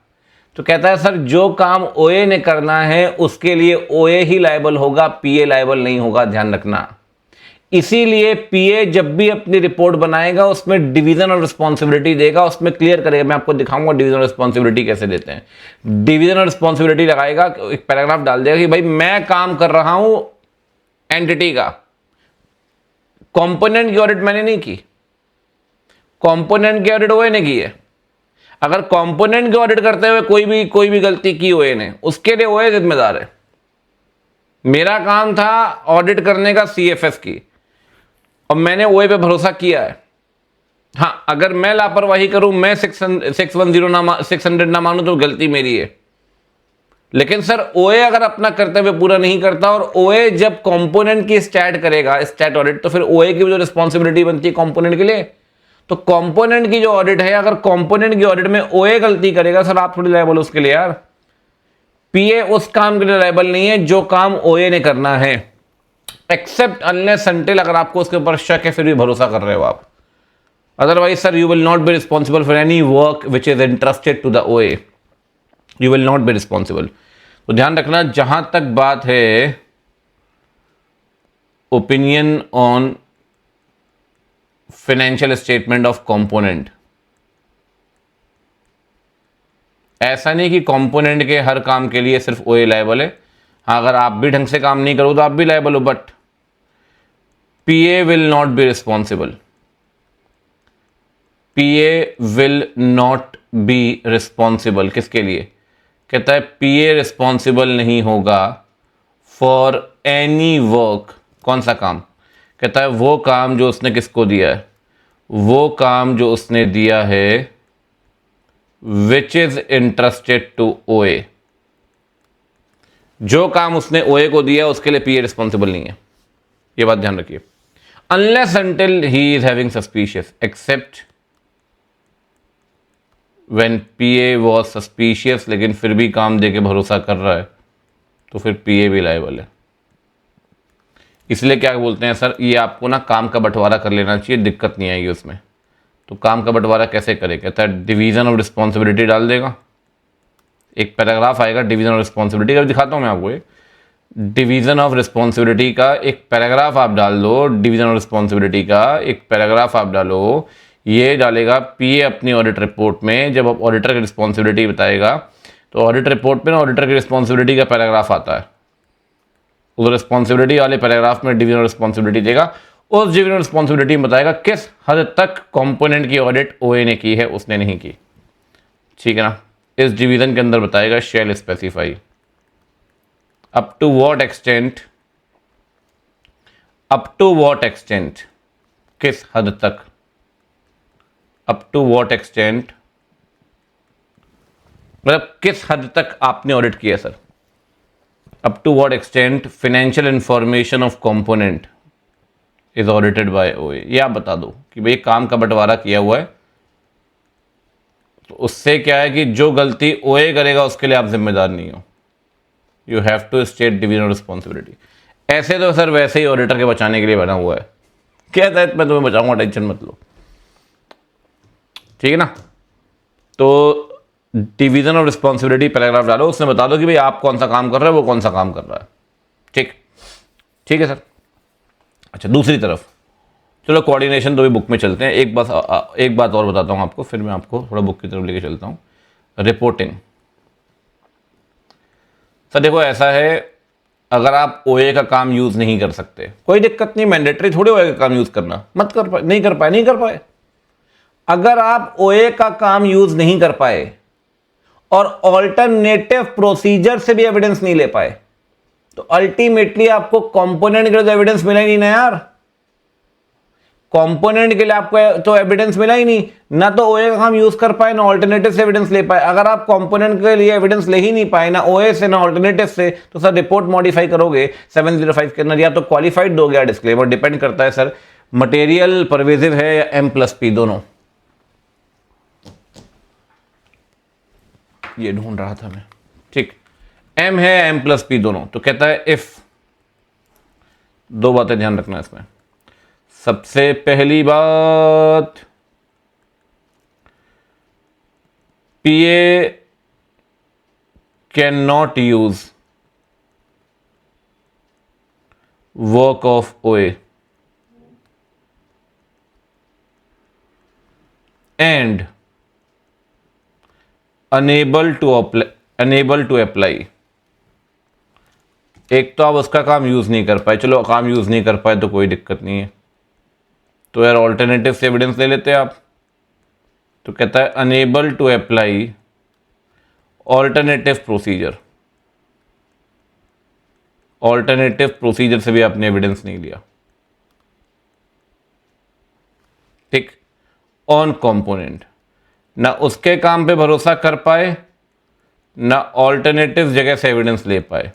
तो कहता है सर जो काम ओए ने करना है उसके लिए ओए ही लायबल होगा, पीए लायबल नहीं होगा, ध्यान रखना। इसीलिए पीए जब भी अपनी रिपोर्ट बनाएगा उसमें डिवीजन और रिस्पॉन्सिबिलिटी देगा, उसमें क्लियर करेगा। मैं आपको दिखाऊंगा डिवीजन और रिस्पॉन्सिबिलिटी कैसे देते हैं। डिवीजन और रिस्पॉन्सिबिलिटी लगाएगा, एक पैराग्राफ डाल देगा कि भाई मैं काम कर रहा हूं एंटिटी का, कंपोनेंट की ऑडिट मैंने नहीं की, कंपोनेंट की ऑडिट ओए ने की है। अगर कंपोनेंट की ऑडिट करते हुए कोई भी गलती की ओए ने, उसके लिए ओए जिम्मेदार है। मेरा काम था ऑडिट करने का सीएफएस की, और मैंने ओए पे भरोसा किया है। हां, अगर मैं लापरवाही करूं, मैं 600 ना मानूं तो गलती मेरी है। लेकिन सर ओए अगर अपना कर्तव्य पूरा नहीं करता, और ओए जब कंपोनेंट की स्टैट करेगा, स्टैट ऑडिट, तो फिर ओए की जो रिस्पॉन्सिबिलिटी बनती है कंपोनेंट के लिए, तो कंपोनेंट की जो ऑडिट है, अगर कंपोनेंट की ऑडिट में ओए गलती करेगा, सर आप थोड़ी लायबल उसके लिए यार। पीए उस काम के लिए लायबल नहीं है जो काम ओए ने करना है, एक्सेप्ट अनलेस अनटिल अगर आपको उसके ऊपर शक है फिर भी भरोसा कर रहे हो आप। Otherwise sir you will not be responsible for any work which is interested to the O A, you will not be responsible. तो ध्यान रखना, जहां तक बात है opinion on financial statement of component, ऐसा नहीं कि कंपोनेंट के हर काम के लिए सिर्फ ओए लायबल है। हाँ, अगर आप भी ढंग से काम नहीं करो तो आप भी लायबल हो, but PA will not be responsible. PA will not be responsible किसके लिए? कहता है पीए रिस्पॉन्सिबल नहीं होगा फॉर एनी वर्क। कौन सा काम? कहता है वो काम जो उसने किसको दिया है, वो काम जो उसने दिया है विच इज इंटरेस्टेड टू ओए। जो काम उसने ओए को दिया उसके लिए पीए रिस्पॉन्सिबल नहीं है, ये बात ध्यान रखिए। Unless until he is having suspicious, except when P A was suspicious, लेकिन फिर भी काम देके भरोसा कर रहा है तो फिर पीए भी लायबल है। इसलिए क्या बोलते हैं सर, ये आपको ना काम का बंटवारा कर लेना चाहिए, दिक्कत नहीं आएगी उसमें। तो काम का बंटवारा कैसे करे? कहता है डिवीजन ऑफ रिस्पॉन्सिबिलिटी डाल देगा, एक पैराग्राफ आएगा डिवीजन ऑफ रिस्पॉन्सिबिलिटी का, दिखाता हूँ मैं आपको। ये डिवीजन ऑफ रिस्पॉन्सिबिलिटी का एक पैराग्राफ आप डाल दो, डिवीजन ऑफ रिस्पॉन्सिबिलिटी का एक पैराग्राफ आप डालो, ये डालेगा पीए अपनी ऑडिट रिपोर्ट में। जब आप ऑडिटर की रिस्पॉन्सिबिलिटी बताएगा तो ऑडिट रिपोर्ट में ना ऑडिटर की रिस्पॉन्सिबिलिटी का पैराग्राफ आता है, उस रिस्पॉन्सिबिलिटी वाले पैराग्राफ में डिवीजन ऑफ रिस्पॉन्सिबिलिटी देगा। उस डिवीजन ऑफ रिस्पॉन्सिबिलिटी में बताएगा किस हद तक कंपोनेंट की ऑडिट ओए ने की है, उसने नहीं की, ठीक है ना। इस डिवीजन के अंदर बताएगा shall specify up to what extent, up to what extent, किस हद तक, अप टू व्हाट एक्सटेंट मतलब किस हद तक आपने ऑडिट किया sir. Up to what extent financial information of component is audited by OA. ये आप बता दो कि भाई काम का बंटवारा किया हुआ है, तो उससे क्या है कि जो गलती ओए करेगा उसके लिए आप जिम्मेदार नहीं हो। You have to state division responsibility. ऐसे तो सर वैसे ही ऑडिटर के बचाने के लिए बना हुआ है, कहता है मैं तुम्हें बचाऊंगा, टेंशन मत लो, ठीक है ना। तो डिवीजन ऑफ रिस्पॉन्सिबिलिटी पैराग्राफ डालो, उसमें बता दो कि भाई आप कौन सा काम कर रहे हो, वो कौन सा काम कर रहा है, ठीक, ठीक है सर। अच्छा, दूसरी तरफ चलो कोऑर्डिनेशन तो भी बुक में चलते हैं। एक बात और बताता हूँ आपको, फिर मैं आपको थोड़ा बुक की तरफ लेके चलता हूँ। रिपोर्टिंग सर देखो ऐसा है, अगर आप ओए का काम यूज नहीं कर सकते कोई दिक्कत नहीं, मैंडेटरी थोड़ी ओए का काम यूज करना, मत कर पाए, नहीं कर पाए। अगर आप ओए का काम यूज नहीं कर पाए और ऑल्टरनेटिव प्रोसीजर से भी एविडेंस नहीं ले पाए तो अल्टीमेटली आपको कंपोनेंट के लिए एविडेंस मिला ही नहीं ना यार। कंपोनेंट के लिए आपको तो एविडेंस मिला ही नहीं, ना तो ओए का काम यूज कर पाए ना ऑल्टरनेटिव से एविडेंस ले पाए। अगर आप कंपोनेंट के लिए एविडेंस ले ही नहीं पाए, ना ओए से ना ऑल्टरनेटिव से, तो सर रिपोर्ट मॉडिफाई करोगे 705 के अंदर, या तो क्वालिफाइड दोगे या डिस्क्लेमर, डिपेंड करता है सर मटेरियल परवेजिव है या M+P दोनों। ये ढूंढ रहा था मैं, ठीक, M है M+P दोनों। तो कहता है इफ, दो बातें ध्यान रखना इसमें। सबसे पहली बात, P A can not use work of O A and enable to apply. एक तो आप उसका काम यूज नहीं कर पाए, चलो काम यूज नहीं कर पाए तो कोई दिक्कत नहीं है, तो यार ऑल्टरनेटिव से एविडेंस ले लेते हैं आप। तो कहता है unable to apply alternative procedure, alternative procedure से भी आपने एविडेंस नहीं लिया, ठीक। ऑन कंपोनेंट, ना उसके काम पे भरोसा कर पाए ना ऑल्टरनेटिव जगह से एविडेंस ले पाए।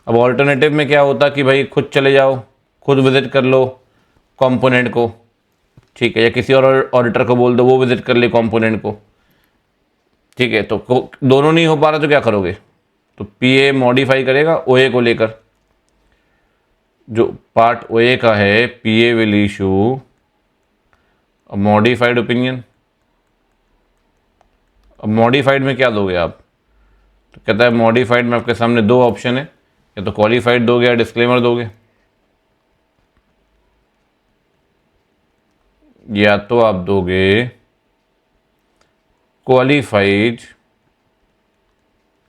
अब ऑल्टरनेटिव में क्या होता कि भाई खुद चले जाओ, खुद विजिट कर लो कंपोनेंट को, ठीक है, या किसी और ऑडिटर को बोल दो वो विजिट कर ले कंपोनेंट को, ठीक है। तो दोनों नहीं हो पा रहा तो क्या करोगे? तो पीए मॉडिफाई करेगा ओए को लेकर, जो पार्ट ओए का है P A will issue modified opinion. अब मॉडिफाइड में क्या दोगे आप? तो कहता है मॉडिफाइड में आपके सामने दो ऑप्शन है, या तो क्वालिफाइड दोगे या डिस्क्लेमर दोगे। या तो आप दोगे क्वालिफाइड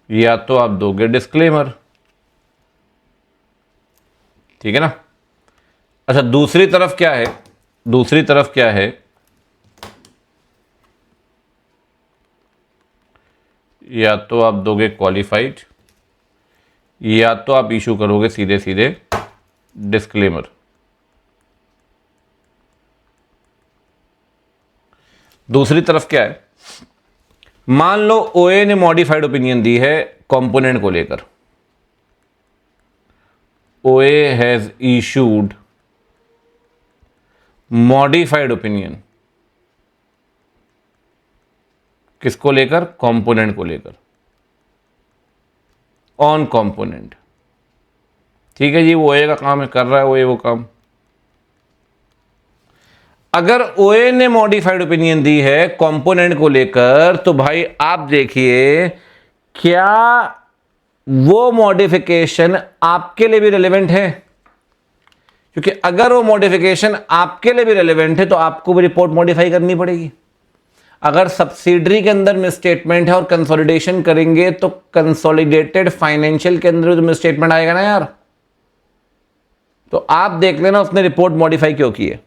या तो आप दोगे डिस्क्लेमर। ठीक है ना। अच्छा, दूसरी तरफ क्या है, दूसरी तरफ क्या है, या तो आप दोगे क्वालिफाइड या तो आप इशू करोगे सीधे सीधे डिस्क्लेमर। दूसरी तरफ क्या है, मान लो ओए ने मॉडिफाइड ओपिनियन दी है कंपोनेंट को लेकर, ओए हैज इशूड मॉडिफाइड ओपिनियन, किसको लेकर, कंपोनेंट को लेकर, ऑन कंपोनेंट। ठीक है जी, वो ओए का काम है, कर रहा है ओए वो काम। अगर ओए ने मॉडिफाइड ओपिनियन दी है कंपोनेंट को लेकर, तो भाई आप देखिए क्या वो मॉडिफिकेशन आपके लिए भी रेलेवेंट है, क्योंकि अगर वो मॉडिफिकेशन आपके लिए भी रेलेवेंट है तो आपको भी रिपोर्ट मॉडिफाई करनी पड़ेगी। अगर सब्सिडरी के अंदर मिसस्टेटमेंट है और कंसोलिडेशन करेंगे तो कंसोलिडेटेड फाइनेंशियल के अंदर भी तो मिसस्टेटमेंट आएगा ना यार। तो आप देख लेना उसने रिपोर्ट मॉडिफाई क्यों की है।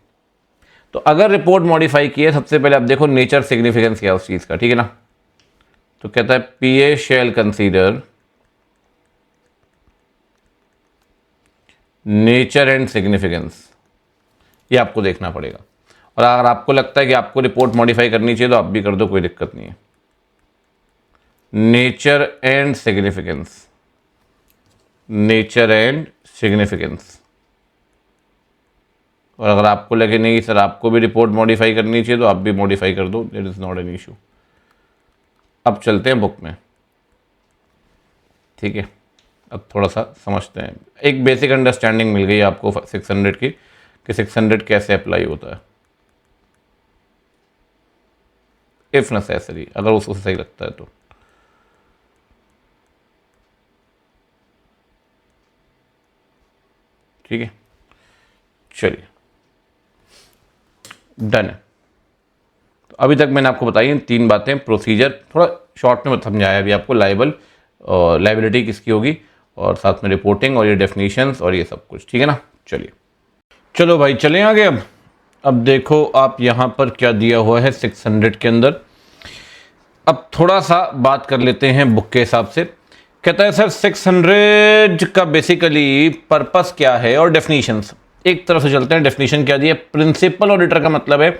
तो अगर रिपोर्ट मॉडिफाई की है, सबसे पहले आप देखो नेचर सिग्निफिकेंस क्या है उस चीज का, ठीक है ना। तो कहता है पीए शैल कंसीडर नेचर एंड सिग्निफिकेंस, ये आपको देखना पड़ेगा। और अगर आपको लगता है कि आपको रिपोर्ट मॉडिफाई करनी चाहिए तो आप भी कर दो, कोई दिक्कत नहीं है। Nature and significance, nature and significance. और अगर आपको लगे नहीं सर आपको भी रिपोर्ट मॉडिफाई करनी चाहिए तो आप भी मॉडिफाई कर दो, that is not an issue. अब चलते हैं बुक में, ठीक है। अब थोड़ा सा समझते हैं, एक बेसिक अंडरस्टैंडिंग मिल गई आपको 600 की कि 600 कैसे अप्लाई होता है, इफ नेसेसरी, अगर उसको सही लगता है तो। ठीक है, चलिए डन है। तो अभी तक मैंने आपको बताई 3 बातें, प्रोसीजर थोड़ा शॉर्ट में समझाया अभी आपको, लाइबल और लाइबिलिटी किसकी होगी, और साथ में रिपोर्टिंग और ये डेफिनेशंस और ये सब कुछ, ठीक है ना। चलिए चलो भाई चलें आगे। अब देखो आप यहाँ पर क्या दिया हुआ है 600 के अंदर। अब थोड़ा सा बात कर लेते हैं बुक के हिसाब से। कहता है सर 600 का बेसिकली पर्पस क्या है और डेफिनेशंस। एक तरफ से चलते हैं, डेफिनेशन क्या दी है। प्रिंसिपल ऑडिटर का मतलब है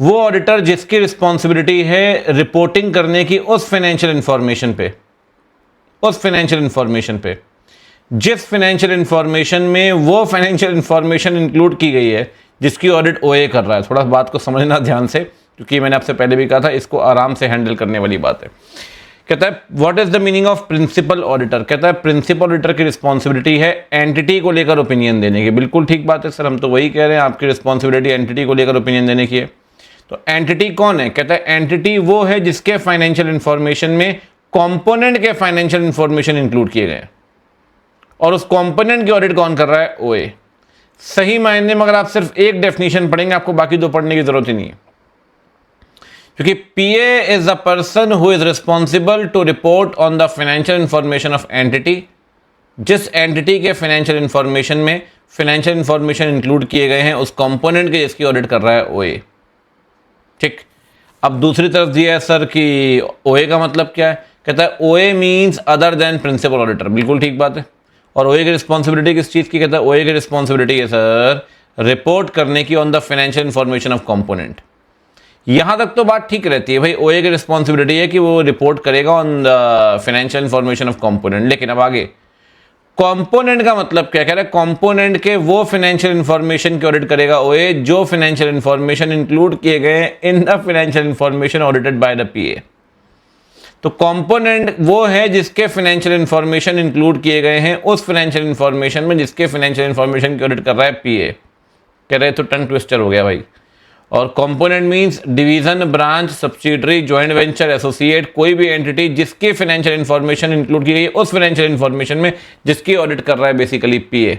वो ऑडिटर जिसकी रिस्पॉन्सिबिलिटी है रिपोर्टिंग करने की उस फाइनेंशियल इंफॉर्मेशन पे, उस फाइनेंशियल इंफॉर्मेशन पे जिस फाइनेंशियल इंफॉर्मेशन में वो फाइनेंशियल इंफॉर्मेशन इंक्लूड की गई है जिसकी ऑडिट ओए कर रहा है। थोड़ा बात को समझना ध्यान से, क्योंकि मैंने आपसे पहले भी कहा था इसको आराम से हैंडल करने वाली बात है। कहता है what is the meaning of principal auditor. कहता है प्रिंसिपल ऑडिटर की रिस्पॉन्सिबिलिटी है एंटिटी को लेकर ओपिनियन देने की। बिल्कुल ठीक बात है सर, हम तो वही कह रहे हैं, आपकी रिस्पॉन्सिबिलिटी एंटिटी को लेकर ओपिनियन देने की है। तो एंटिटी कौन है। कहता है एंटिटी वो है जिसके फाइनेंशियल इंफॉर्मेशन में कंपोनेंट के फाइनेंशियल इंफॉर्मेशन इंक्लूड किए गए, और उस कंपोनेंट की ऑडिट कौन कर रहा है, ओए। सही मायने में अगर आप सिर्फ एक डेफिनेशन पढ़ेंगे आपको बाकी 2 पढ़ने की जरूरत ही नहीं है, क्योंकि P A is the person who is responsible to report on the financial information of entity. जिस एंटिटी के फाइनेंशियल इंफॉर्मेशन में फाइनेंशियल इंफॉर्मेशन इंक्लूड किए गए हैं उस कंपोनेंट के जिसकी ऑडिट कर रहा है ओए। ठीक, अब दूसरी तरफ दिया है सर कि ओए का मतलब क्या है। कहता है OA means other than principal auditor. बिल्कुल ठीक बात है। और ओए की रिस्पॉन्सिबिलिटी किस चीज़ की। कहता है ओए की रिस्पॉन्सिबिलिटी है सर रिपोर्ट करने की on the financial information of component. यहां तक तो बात ठीक रहती है भाई, ओए की रिस्पॉन्सिबिलिटी है कि वो रिपोर्ट करेगा on the financial information of component. लेकिन अब आगे कंपोनेंट का मतलब क्या कह रहा है। कंपोनेंट के वो फाइनेंशियल इंफॉर्मेशन की ऑडिट करेगा ओए जो फाइनेंशियल इंफॉर्मेशन इंक्लूड किए गए in the financial information audited by the P A. तो कंपोनेंट वो है जिसके फाइनेंशियल इंफॉर्मेशन इंक्लूड किए गए हैं उस फाइनेंशियल इंफॉर्मेशन में जिसके फाइनेंशियल इंफॉर्मेशन की ऑडिट कर रहा है पीए। कह रहे तो टंग ट्विस्टर हो गया भाई। और component means division, branch, subsidiary, joint venture, associate, कोई भी एंटिटी जिसकी फाइनेंशियल इंफॉर्मेशन इंक्लूड की गई है उस फाइनेंशियल इंफॉर्मेशन में जिसकी ऑडिट कर रहा है बेसिकली पीए।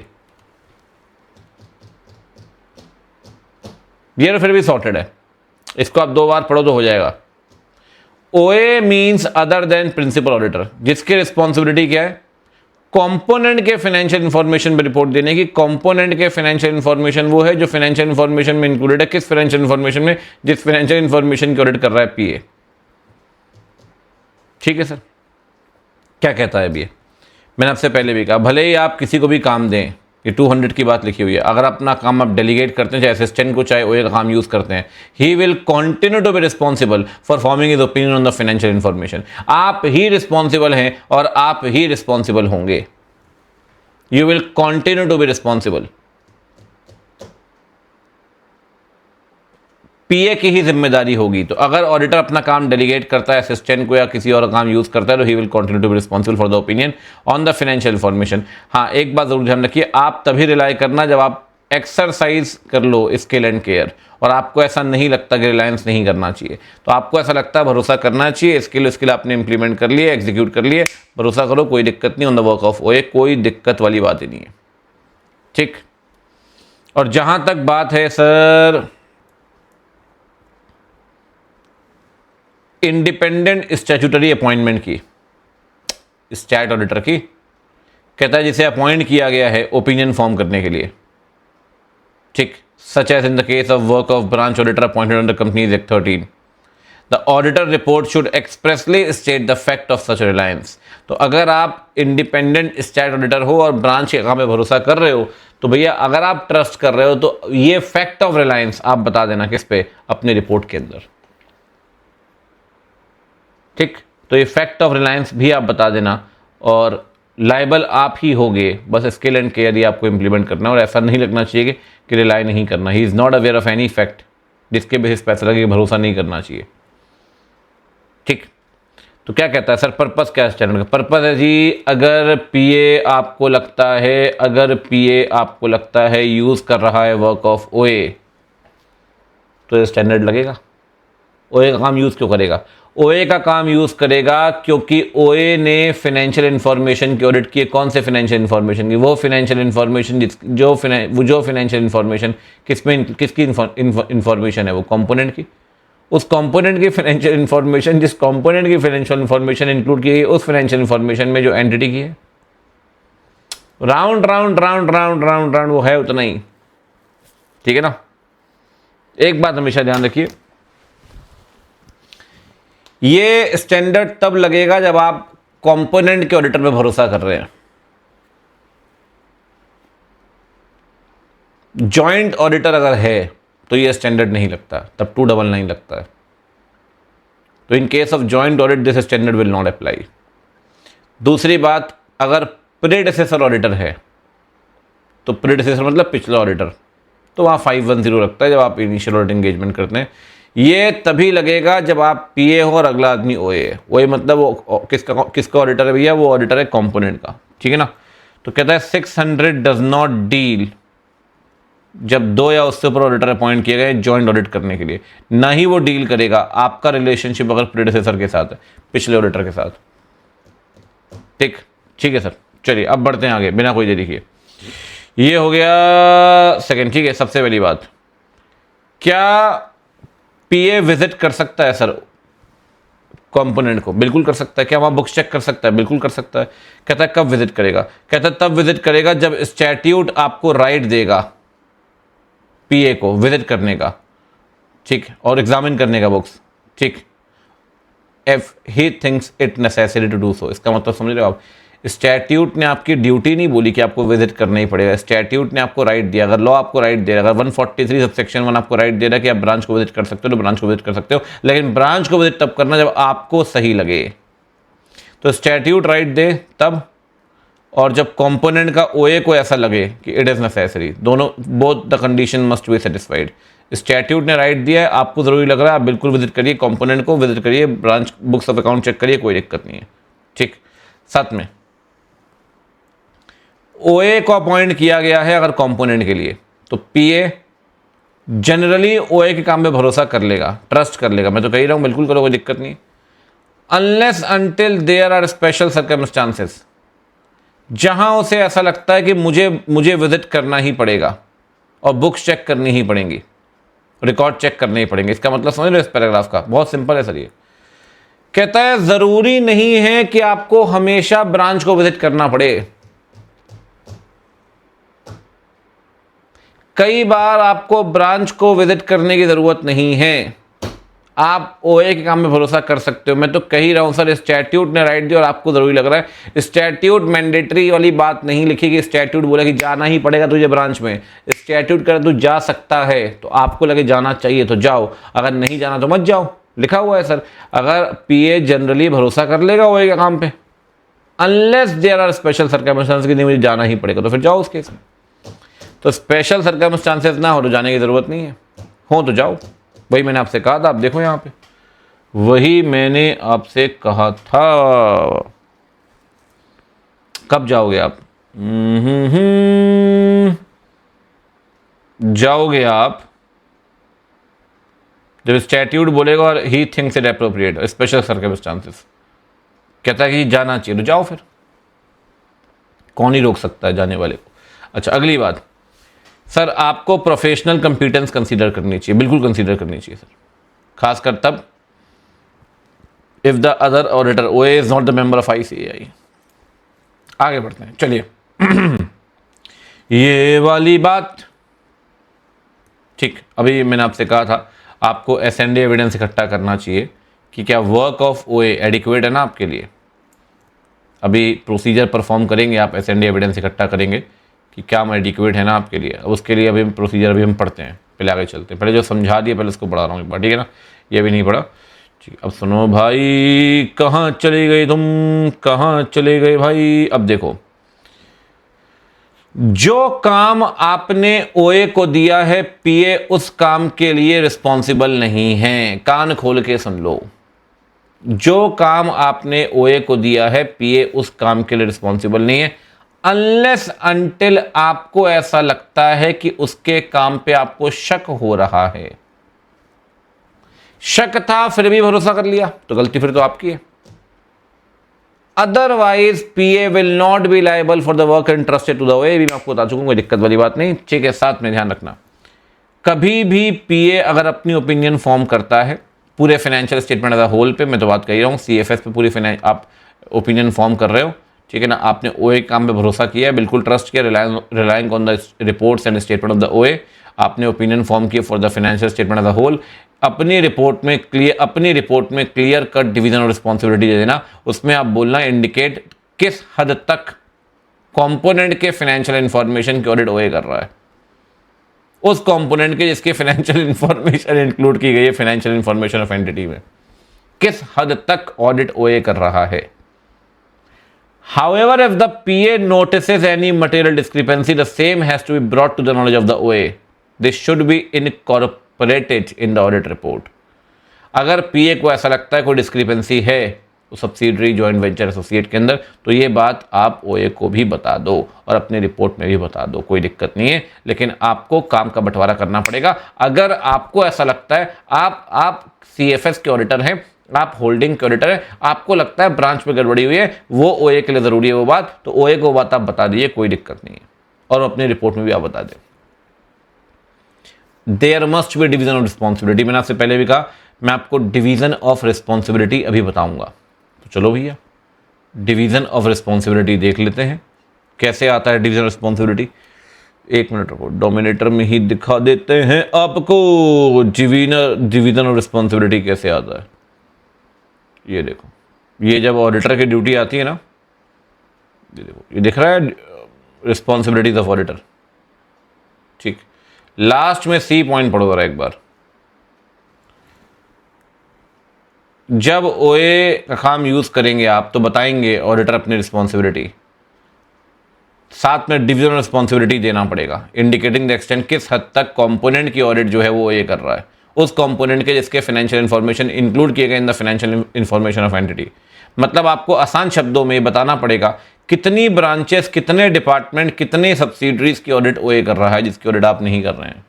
ये तो फिर भी सॉर्टेड है, इसको आप 2 बार पढ़ो तो हो जाएगा। OA means other than principal auditor, जिसकी रिस्पॉन्सिबिलिटी क्या है कंपोनेंट के फाइनेंशियल इंफॉर्मेशन में रिपोर्ट देने की। कंपोनेंट के फाइनेंशियल इंफॉर्मेशन वो है जो फाइनेंशियल इंफॉर्मेशन में इंक्लूडेड है। किस फाइनेंशियल इंफॉर्मेशन में? जिस फाइनेंशियल इंफॉर्मेशन की ऑडिट कर रहा है पीए। ठीक है सर, क्या कहता है अभी? मैंने आपसे पहले भी कहा, भले ही आप किसी को भी काम दें, ये 200 की बात लिखी हुई है, अगर अपना काम आप डेलीगेट करते हैं, चाहे असिस्टेंट को चाहे ओए का काम यूज करते हैं, he will continue to be responsible for forming his opinion on the financial information. आप ही रिस्पॉन्सिबल हैं और आप ही रिस्पॉन्सिबल होंगे। You will continue to be responsible. P A की ही जिम्मेदारी होगी। तो अगर ऑडिटर अपना काम डेलीगेट करता है असिस्टेंट को या किसी और काम यूज करता है, तो he will continue to be responsible for the opinion on the financial information. हाँ, एक बात जरूर ध्यान रखिए, आप तभी रिलाई करना जब आप एक्सरसाइज कर लो स्किल एंड केयर, और आपको ऐसा नहीं लगता कि रिलायंस नहीं करना चाहिए, तो आपको ऐसा लगता है भरोसा करना चाहिए। स्किल आपने इंप्लीमेंट कर लिए, एग्जीक्यूट कर लिए, भरोसा करो, कोई दिक्कत नहीं ऑन द वर्क ऑफ ओए, कोई दिक्कत वाली बात ही नहीं है। ठीक। और जहां तक बात है सर इंडिपेंडेंट स्टैट्यूटरी अपॉइंटमेंट की, स्टैट ऑडिटर की, कहता है जिसे अपॉइंट किया गया है ओपिनियन फॉर्म करने के लिए। ठीक। Such as in the case of work of branch auditor appointed under Companies Act 13, the auditor report should expressly state the fact of such reliance. तो अगर आप इंडिपेंडेंट स्टैट ऑडिटर हो और ब्रांच के काम पे भरोसा कर रहे हो, तो भैया अगर आप ट्रस्ट कर रहे हो तो ये फैक्ट ऑफ रिलायंस आप बता देना किस पे? अपनी रिपोर्ट के अंदर। ठीक। तो ये फैक्ट ऑफ रिलायंस भी आप बता देना, और लाइबल आप ही होगे। बस स्किल एंड केयर ही आपको इंप्लीमेंट करना है, और ऐसा नहीं लगना चाहिए कि रिलाई नहीं करना। He is not aware of any fact जिसके बेसिस पे ऐसा लगे कि भरोसा नहीं करना चाहिए। ठीक। तो क्या कहता है सर, पर्पस क्या है स्टैंडर्ड का? पर्पस है जी, अगर पीए आपको लगता है यूज कर रहा है वर्क ऑफ ओए, तो ये स्टैंडर्ड लगेगा। ओए का काम यूज क्यों करेगा? ओए का काम यूज करेगा क्योंकि ओए ने फाइनेंशियल इंफॉर्मेशन की ऑडिट की है। कौन से फाइनेंशियल इंफॉर्मेशन की? वो फाइनेंशियल इंफॉर्मेशन जो फाइनेंशियल इंफॉर्मेशन किसकी इंफॉर्मेशन है? वो कंपोनेंट की। उस कंपोनेंट की फाइनेंशियल इंफॉर्मेशन, जिस कंपोनेंट की फाइनेंशियल इंफॉर्मेशन इंक्लूड की गई उस फाइनेंशियल इंफॉर्मेशन में जो एंटिटी की है। Round round round round round round वो है उतना ही। ठीक है ना? एक बात हमेशा ध्यान रखिए, ये स्टैंडर्ड तब लगेगा जब आप कंपोनेंट के ऑडिटर पे भरोसा कर रहे हैं। जॉइंट ऑडिटर अगर है तो ये स्टैंडर्ड नहीं लगता, तब 299 लगता है। तो in case of joint audit this standard will not apply. दूसरी बात, अगर प्रेडेसेसर ऑडिटर है, तो प्रेडेसेसर मतलब पिछला ऑडिटर, तो वहाँ 510 लगता है जब आप इनिशियल ऑडिट एंगेजमेंट करते हैं। ये तभी लगेगा जब आप पीए हो और अगला आदमी ओए है। ओए मतलब वो किसका ऑडिटर है भैया? वो ऑडिटर है कंपोनेंट का। ठीक है ना? तो कहता है 600 डज नॉट डील, जब 2 या उससे ऊपर ऑडिटर अपॉइंट किए गए जॉइंट ऑडिट करने के लिए, ना ही वो डील करेगा आपका रिलेशनशिप अगर प्रेडेसेसर के साथ है, पिछले ऑडिटर के साथ। ठीक है सर, चलिए अब बढ़ते हैं आगे बिना कोई देरी किए। ये हो गया सेकंड। ठीक है, सबसे पहली बात, क्या पीए विजिट कर सकता है सर कंपोनेंट को? बिल्कुल कर सकता है। क्या वहां बुक्स चेक कर सकता है? बिल्कुल कर सकता है। कहता है कब विजिट करेगा? कहता है तब विजिट करेगा जब स्टैट्यूट आपको राइट देगा पीए को विजिट करने का। ठीक, और एग्जामिन करने का बुक्स। ठीक, if he thinks it necessary to do so. इसका मतलब समझ रहे हो आप? स्टैट्यूट ने आपकी ड्यूटी नहीं बोली कि आपको विजिट करना ही पड़ेगा। स्टैट्यूट ने आपको राइट दिया। अगर लॉ आपको राइट दे रहा है, अगर 143 सबसेक्शन 1 आपको राइट दे रहा है कि आप ब्रांच को विजिट कर सकते हो, तो ब्रांच को विजिट कर सकते हो, लेकिन ब्रांच को विजिट तब करना जब आपको सही लगे। तो स्टैट्यूट राइट दे तब, और जब कंपोनेंट का ओए को ऐसा लगे कि इट इज नेसेसरी। दोनों, both the condition must be satisfied. Statute ने राइट दिया है, आपको जरूरी लग रहा है, आप बिल्कुल विजिट करिए, कंपोनेंट को विजिट करिए, branch books of account check करिए, कोई दिक्कत नहीं है। ठीक, साथ में ओए को अपॉइंट किया गया है अगर कंपोनेंट के लिए, तो पीए जनरली ओए के काम में भरोसा कर लेगा, ट्रस्ट कर लेगा। मैं तो कह ही रहा हूं बिल्कुल करो, कोई दिक्कत नहीं। Unless until there are special circumstances, जहां उसे ऐसा लगता है कि मुझे विजिट करना ही पड़ेगा और बुक्स चेक करनी ही पड़ेंगी, रिकॉर्ड चेक करने ही पड़ेंगे। इसका मतलब समझ लो इस पैराग्राफ का, बहुत सिंपल है सर। ये कहता है जरूरी नहीं है कि आपको हमेशा ब्रांच को विजिट करना पड़े। कई बार आपको ब्रांच को विजिट करने की जरूरत नहीं है, आप ओए के काम में भरोसा कर सकते हो। मैं तो कह ही रहा हूं सर, स्टैट्यूट ने राइट दिया और आपको जरूरी लग रहा है। स्टैट्यूट मैंडेटरी वाली बात नहीं लिखी कि स्टैट्यूट बोला कि जाना ही पड़ेगा तुझे ब्रांच में। स्टैट्यूट कर तू जा सकता है, तो आपको लगे जाना चाहिए तो जाओ, अगर नहीं जाना तो मत जाओ, लिखा हुआ है सर। अगर पीए जनरली भरोसा कर लेगा ओए के काम पे, unless there are special circumstances कि नहीं मुझे जाना ही पड़ेगा, तो फिर जाओ उस केस में। तो स्पेशल सर्कमस्टांसेस ना हो तो जाने की जरूरत नहीं है, हो तो जाओ। वही मैंने आपसे कहा था, आप देखो यहां पे, वही मैंने आपसे कहा था। कब जाओगे आप? जाओगे आप जब स्टैट्यूट बोलेगा और ही thinks it appropriate, special circumstances कहता है कि जाना चाहिए तो जाओ, फिर कौन ही रोक सकता है जाने वाले को। अच्छा, अगली बात सर, आपको प्रोफेशनल कंपिटेंस कंसीडर करनी चाहिए, बिल्कुल कंसीडर करनी चाहिए सर, खासकर तब इफ द अदर ऑडिटर ओए is not the member of ICAI. आगे बढ़ते हैं, चलिए। ये वाली बात ठीक, अभी मैंने आपसे कहा था आपको एसएनडी एविडेंस इकट्ठा करना चाहिए कि क्या वर्क ऑफ ओए एडिक्वेट है ना आपके लिए। अभी प्रोसीजर परफॉर्म करेंगे आप, एसएनडी एविडेंस इकट्ठा करेंगे कि क्या एडिक्वेट है ना आपके लिए। उसके लिए अभी प्रोसीजर अभी हम पढ़ते हैं, पहले आगे चलते हैं। पहले जो समझा दिया पहले उसको पढ़ा रहा हूँ एक बार, ठीक है ना, ये भी नहीं पढ़ा, ठीक। अब सुनो भाई, कहाँ चले गए तुम, कहाँ चले गए भाई। अब देखो, जो काम आपने ओए को दिया है, पीए उस काम के लिए रिस्पॉन्सिबल नहीं है। कान खोल के सुन लो, जो काम आपने ओए को दिया है, पीए उस काम के लिए रिस्पॉन्सिबल नहीं है, अनलेस अनटिल आपको ऐसा लगता है कि उसके काम पे आपको शक हो रहा है। शक था फिर भी भरोसा कर लिया तो गलती फिर तो आपकी है। Otherwise PA will not be liable for the work entrusted to the OA. भी मैं आपको बता चुका हूं, कोई दिक्कत वाली बात नहीं, ठीक है। साथ में ध्यान रखना, कभी भी पीए अगर अपनी ओपिनियन फॉर्म करता है पूरे financial statement as a whole पे, मैं तो बात कर रहा हूँ सीएफएस पे, पूरी आप ओपिनियन फॉर्म कर रहे हो, ठीक है ना, आपने ओए काम पे भरोसा किया है, बिल्कुल ट्रस्ट किया, relying on the reports and statement of the OA, आपने ओपिनियन फॉर्म किया for the financial statement as a whole. अपनी रिपोर्ट में क्लियर कट डिवीजन और रिस्पॉन्सिबिलिटी दे देना। उसमें आप बोलना इंडिकेट किस हद तक कंपोनेंट के फाइनेंशियल इंफॉर्मेशन की ऑडिट ओए कर रहा है, उस कंपोनेंट के जिसके फाइनेंशियल इंफॉर्मेशन इंक्लूड की गई है फाइनेंशियल इंफॉर्मेशन ऑफ एंटिटी में, किस हद तक ऑडिट ओए कर रहा है। However, if the PA notices any material discrepancy, the same has to be brought to the knowledge of the OA. This should be incorporated in the audit report. अगर PA को ऐसा लगता है कोई डिस्क्रिपेंसी है सब्सिडरी जॉइंट वेंचर एसोसिएट के अंदर, तो ये बात आप ओए को भी बता दो और अपने रिपोर्ट में भी बता दो, कोई दिक्कत नहीं है। लेकिन आपको काम का बंटवारा करना पड़ेगा। अगर आपको ऐसा लगता है, आप सीएफएस के ऑडिटर हैं, आप होल्डिंग के ऑडिटर हैं, आपको लगता है ब्रांच में गड़बड़ी हुई है, वो ओए के लिए जरूरी है वो बात, तो ओए को बात आप बता दीजिए, कोई दिक्कत नहीं है, और अपनी रिपोर्ट में भी आप बता दें। There must be division of responsibility. मैंने आपसे पहले भी कहा, मैं आपको डिवीजन ऑफ रिस्पॉन्सिबिलिटी अभी बताऊंगा। तो चलो भैया, डिवीजन ऑफ रिस्पॉन्सिबिलिटी देख लेते हैं कैसे आता है डिवीजन ऑफ रिस्पॉन्सिबिलिटी। एक मिनट रुको, डोमिनेटर में ही दिखा देते हैं आपको डिवीजन ऑफ रिस्पॉन्सिबिलिटी कैसे आता है। ये देखो, ये जब ऑडिटर की ड्यूटी आती है ना, ये देखो, ये दिख रहा है रिस्पॉन्सिबिलिटीज ऑफ ऑडिटर, ठीक। लास्ट में सी पॉइंट पढ़ो जरा एक बार। जब ओए का काम यूज करेंगे आप तो बताएंगे ऑडिटर अपनी रिस्पॉन्सिबिलिटी, साथ में डिवीजन रिस्पॉन्सिबिलिटी देना पड़ेगा, इंडिकेटिंग द एक्सटेंट किस हद तक कंपोनेंट की ऑडिट जो है वो ओए कर रहा है, उस कंपोनेंट के जिसके फाइनेंशियल इंफॉर्मेशन इंक्लूड किए गए in the financial information of entity. मतलब आपको आसान शब्दों में बताना पड़ेगा कितनी ब्रांचेस, कितने डिपार्टमेंट, कितने सब्सिडरीज की ऑडिट ओए कर रहा है जिसकी ऑडिट आप नहीं कर रहे हैं।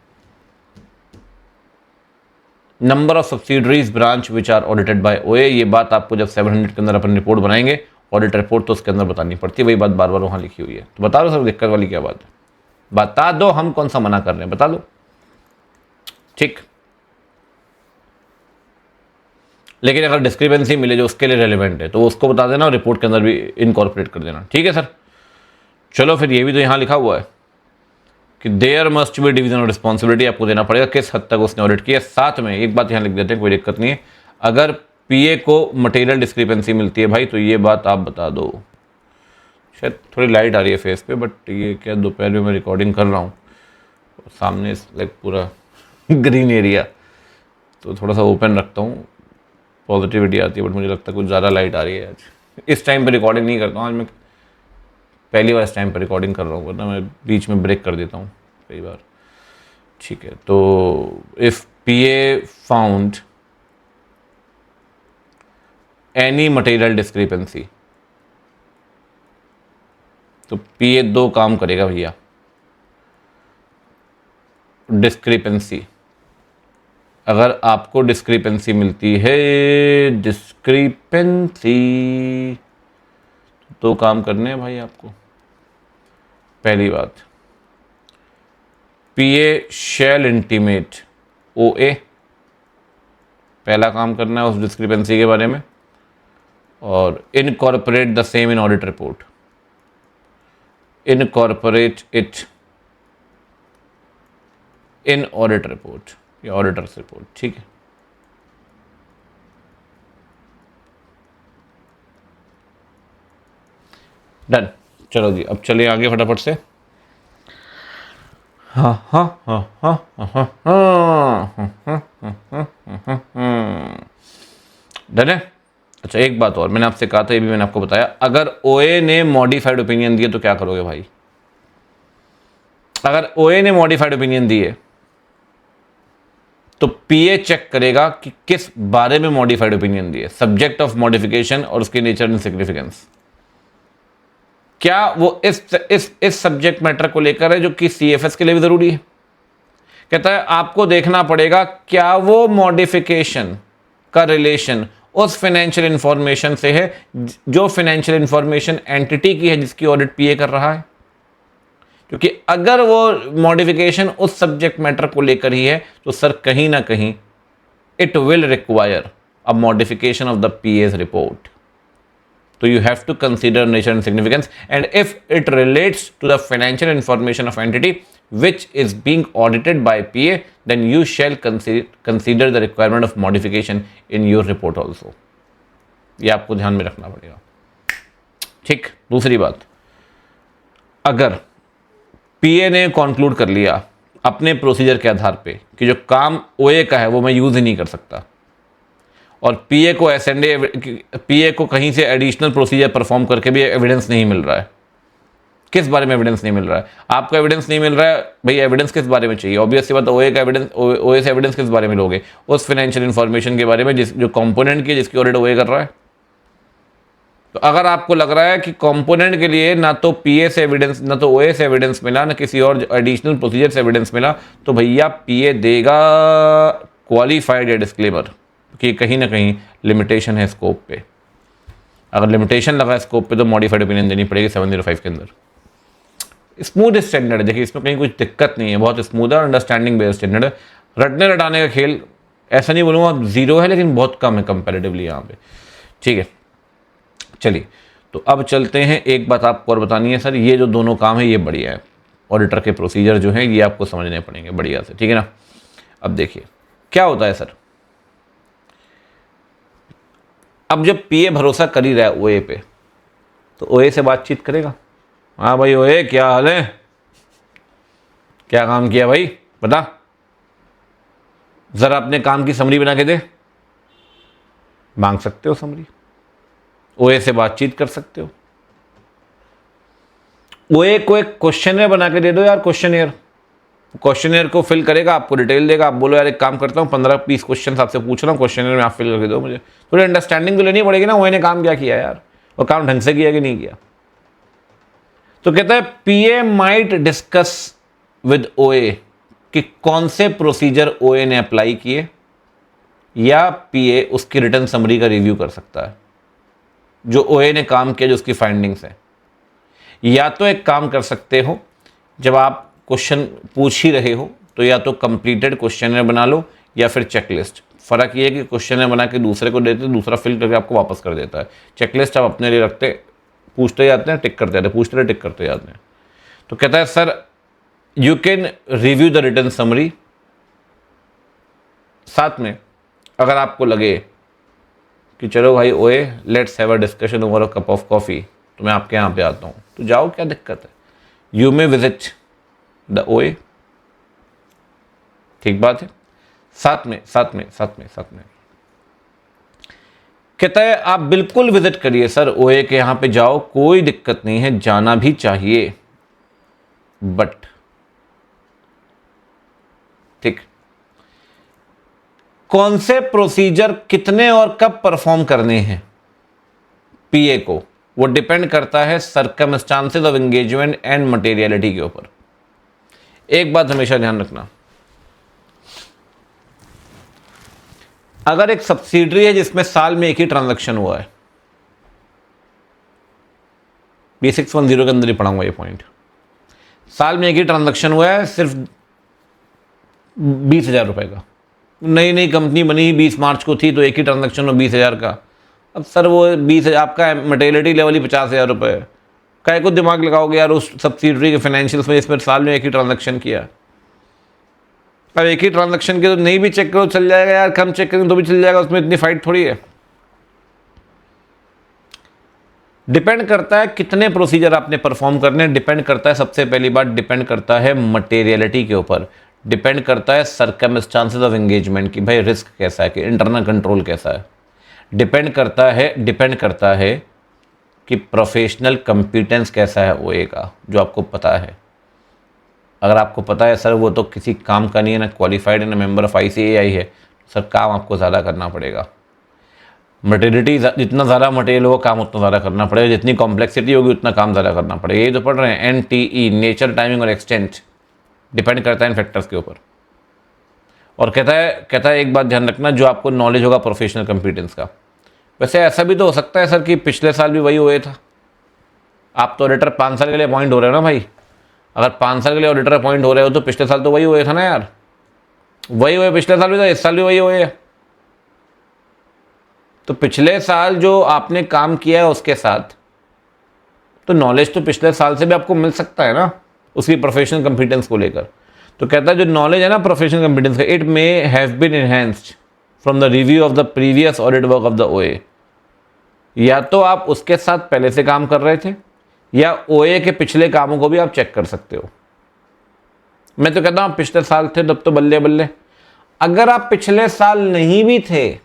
Number of subsidiaries branch which are audited by OA, ये बात आपको जब 700 के अंदर अपन रिपोर्ट बनाएंगे ऑडिट रिपोर्ट, तो उसके अंदर बतानी पड़ती है। वही बात बार बार वहां लिखी हुई है। तो बता दो सर, दिक्कत वाली क्या बात है, बता दो, हम कौन सा मना कर रहे हैं, बता दो, ठीक। लेकिन अगर डिस्क्रिपेंसी मिले जो उसके लिए रेलिवेंट है तो वो उसको बता देना और रिपोर्ट के अंदर भी इनकॉर्पोरेट कर देना। ठीक है सर, चलो फिर ये भी तो यहाँ लिखा हुआ है कि there must be division of responsibility, आपको देना पड़ेगा किस हद तक उसने ऑडिट किया। साथ में एक बात यहाँ लिख देते हैं, कोई दिक्कत नहीं है, अगर पीए को मटेरियल डिस्क्रिपेंसी मिलती है भाई तो ये बात आप बता दो। शायद थोड़ी लाइट आ रही है फेस पे, बट ये क्या दोपहर में मैं रिकॉर्डिंग कर रहा हूँ, सामने लाइक पूरा ग्रीन एरिया, तो थोड़ा सा ओपन रखता हूँ, पॉजिटिविटी आती है, बट मुझे लगता है कुछ ज़्यादा लाइट आ रही है आज। इस टाइम पे रिकॉर्डिंग नहीं करता हूँ आज, मैं पहली बार इस टाइम पे रिकॉर्डिंग कर रहा हूँ, वरना मैं बीच में ब्रेक कर देता हूँ कई बार। ठीक है, तो if PA found any material discrepancy, तो पीए दो काम करेगा भैया। डिस्क्रिपेंसी, अगर आपको डिस्क्रिपेंसी मिलती है, डिस्क्रिपेंसी, तो काम करने हैं भाई आपको। पहली बात, पीए शैल इंटीमेट ओए, पहला काम करना है उस डिस्क्रिपेंसी के बारे में, और incorporate the same in audit report, incorporate it in audit report या ऑडिटर्स रिपोर्ट। ठीक है, डन। चलो जी, अब चलिए आगे फटाफट से। हाँ हाँ हाँ हाँ हाँ हाँ, डन है। अच्छा एक बात और, मैंने आपसे कहा था, ये भी मैंने आपको बताया, अगर ओए ने मॉडिफाइड ओपिनियन दिए तो क्या करोगे भाई। अगर ओए ने मॉडिफाइड ओपिनियन दिए तो पीए चेक करेगा कि किस बारे में मॉडिफाइड ओपिनियन दिए, सब्जेक्ट ऑफ मॉडिफिकेशन और उसकी नेचर एंड सिग्निफिकेंस। क्या वो इस सब्जेक्ट मैटर को लेकर है जो कि सीएफएस के लिए भी जरूरी है। कहता है आपको देखना पड़ेगा क्या वो मॉडिफिकेशन का रिलेशन उस फाइनेंशियल इंफॉर्मेशन से है जो फाइनेंशियल इंफॉर्मेशन एंटिटी की है जिसकी ऑडिट पीए कर रहा है। क्योंकि अगर वो मॉडिफिकेशन उस सब्जेक्ट मैटर को लेकर ही है तो सर कहीं ना कहीं it will require a modification of the P A's report. तो you have to consider nature and significance, and if it relates to the financial information of entity which is being audited by PA, then you shall consider the requirement of modification in your report also। ये आपको ध्यान में रखना पड़ेगा। ठीक, दूसरी बात, अगर PA ने कंक्लूड कर लिया अपने प्रोसीजर के आधार पे कि जो काम OA का है वो मैं यूज ही नहीं कर सकता, और पीए को पीए को कहीं से एडिशनल प्रोसीजर परफॉर्म करके भी एविडेंस नहीं मिल रहा है। किस बारे में एविडेंस नहीं मिल रहा है आपको? एविडेंस नहीं मिल रहा है भाई, एविडेंस किस बारे में चाहिए? ऑब्वियस सी बात, ओए का एविडेंस, ओए से एविडेंस किस बारे में लोगे? उस फाइनेंशियल इंफॉर्मेशन के बारे में जो कंपोनेंट की जिसकी ऑडिट ओए कर रहा है। तो अगर आपको लग रहा है कि कंपोनेंट के लिए ना तो पीए से एविडेंस, ना तो ओए से एविडेंस मिला, ना किसी और एडिशनल प्रोसीजर से एविडेंस मिला, तो भैया पीए देगा क्वालिफाइड या डिस्क्लेमर कि कहीं ना कहीं लिमिटेशन है स्कोप पे। अगर लिमिटेशन लगा है स्कोप पे तो मॉडिफाइड ओपिनियन देनी पड़ेगी 705 के अंदर। स्मूथ स्टैंडर्ड है, देखिए इसमें कहीं कुछ दिक्कत नहीं है, बहुत स्मूथ है और अंडरस्टैंडिंग बेस्ड स्टैंडर्ड है। रटने रटाने का खेल ऐसा नहीं बोलूँगा जीरो है, लेकिन बहुत कम है कंपैरेटिवली यहाँ पे। ठीक है, चलिए तो अब चलते हैं। एक बात आपको और बतानी है सर, ये जो दोनों काम है ये बढ़िया है, ऑडिटर के प्रोसीजर जो है ये आपको समझने पड़ेंगे बढ़िया से, ठीक है ना। अब देखिए क्या होता है सर, अब जब पीए भरोसा कर ही रहा है ओए पे, तो ओए से बातचीत करेगा। हाँ भाई ओए क्या हाल है, क्या काम किया भाई बता, जरा अपने काम की समरी बना के दे। मांग सकते हो समरी, ओए से बातचीत कर सकते हो। ओए को एक क्वेश्चनर बना के दे दो यार, क्वेश्चनर को फिल करेगा, आपको डिटेल देगा। आप बोलो यार एक काम करता हूँ 15-20 क्वेश्चन आपसे पूछ रहा हूँ, क्वेश्चनर में आप फिल करके दो मुझे। थोड़ी अंडरस्टैंडिंग तो लेनी पड़ेगी ना, ओए ने काम क्या किया यार, वो काम ढंग से किया कि नहीं किया। तो कहता है पीए माइट डिस्कस विद ओए कि कौन से प्रोसीजर ओए ने अप्लाई किए, या पीए उसकी रिटर्न समरी का रिव्यू कर सकता है जो ओए ने काम किया, जो उसकी फाइंडिंग्स है। या तो एक काम कर सकते हो, जब आप क्वेश्चन पूछ ही रहे हो तो या तो कंप्लीटेड क्वेश्चनर बना लो या फिर चेकलिस्ट। फ़र्क ये है कि क्वेश्चन बना के दूसरे को देते, दूसरा फिल करके आपको वापस कर देता है। चेकलिस्ट आप अपने लिए रखते, पूछते जाते हैं, टिक करते जाते हैं, पूछते रहे, टिक करते जाते हैं। तो कहता है sir you can review the written summary, साथ में अगर आपको लगे कि चलो भाई OA let's have a discussion over a cup of coffee, तो मैं आपके यहाँ पे आता हूँ, तो जाओ, क्या दिक्कत है। यू मे विजिट द ओए, ठीक बात है। साथ में कहता है आप बिल्कुल विजिट करिए सर ओए के यहाँ पे जाओ, कोई दिक्कत नहीं है, जाना भी चाहिए, बट ठीक कौन से प्रोसीजर कितने और कब परफॉर्म करने हैं पीए को, वो डिपेंड करता है circumstances of engagement and materiality के ऊपर। एक बात हमेशा ध्यान रखना, अगर एक सब्सिडरी है जिसमें साल में एक ही ट्रांजैक्शन हुआ है, B610 के अंदर ही पढ़ाऊंगा ये पॉइंट, साल में एक ही ट्रांजैक्शन हुआ है सिर्फ 20,000 रुपए का, नई नई कंपनी बनी 20 मार्च को थी, तो एक ही ट्रांजैक्शन हो 20,000 का। अब सर वो 20,000 आपका मटेरियलिटी लेवल ही 50,000 रुपये है, काय को दिमाग लगाओगे यार उस सब्सिडरी के फाइनेंशियल्स में, इसमें साल में एक ही ट्रांजैक्शन किया। अब एक ही ट्रांजैक्शन के तो नहीं भी चेक करो चल जाएगा यार, कम चेक करेंगे तो भी चल जाएगा, उसमें इतनी फाइट थोड़ी है। डिपेंड करता है कितने प्रोसीजर आपने परफॉर्म करने, डिपेंड करता है, सबसे पहली बात डिपेंड करता है मटेरियलिटी के ऊपर, डिपेंड करता है सर्कमस्टांसेस ऑफ एंगेजमेंट की, भाई रिस्क कैसा है, कि इंटरनल कंट्रोल कैसा है, डिपेंड करता है कि प्रोफेशनल कंपिटेंस कैसा है ओए का, जो आपको पता है। अगर आपको पता है सर वो तो किसी काम का नहीं है, ना क्वालिफाइड है, ना मेंबर ऑफ ICAI है, सर काम आपको ज़्यादा करना पड़ेगा। मटेरियलिटी जितना ज़्यादा मटेरियल होगा काम उतना ज़्यादा करना पड़ेगा, जितनी कॉम्प्लेक्सिटी होगी उतना काम ज़्यादा करना पड़ेगा। ये तो पढ़ रहे हैं NTE, नेचर, टाइमिंग और एक्सटेंट, डिपेंड करता है इन फैक्टर्स के ऊपर। और कहता है एक बात ध्यान रखना, जो आपको नॉलेज होगा प्रोफेशनल कंपिटेंस का। वैसे ऐसा भी तो हो सकता है सर कि पिछले साल भी वही हुए था, आप तो ऑडिटर 5 साल के लिए अपॉइंट हो रहे हो ना भाई, अगर 5 साल के लिए ऑडिटर अपॉइंट हो रहे हो तो पिछले साल तो वही हुए था ना यार, वही हुए पिछले साल भी, तो इस साल भी वही हुए है। तो पिछले साल जो आपने काम किया है उसके साथ तो नॉलेज तो पिछले साल से भी आपको मिल सकता है ना, उसकी प्रोफेशनल कंपिटेंस को लेकर। तो कहता है जो नॉलेज है ना प्रोफेशनल कंपिटेंस का, it may have been enhanced from the review of the previous audit work of the OA. या तो आप उसके साथ पहले से काम कर रहे थे, या ओए के पिछले कामों को भी आप चेक कर सकते हो। मैं तो कहता हूँ पिछले साल थे तब तो बल्ले बल्ले, अगर आप पिछले साल नहीं भी थे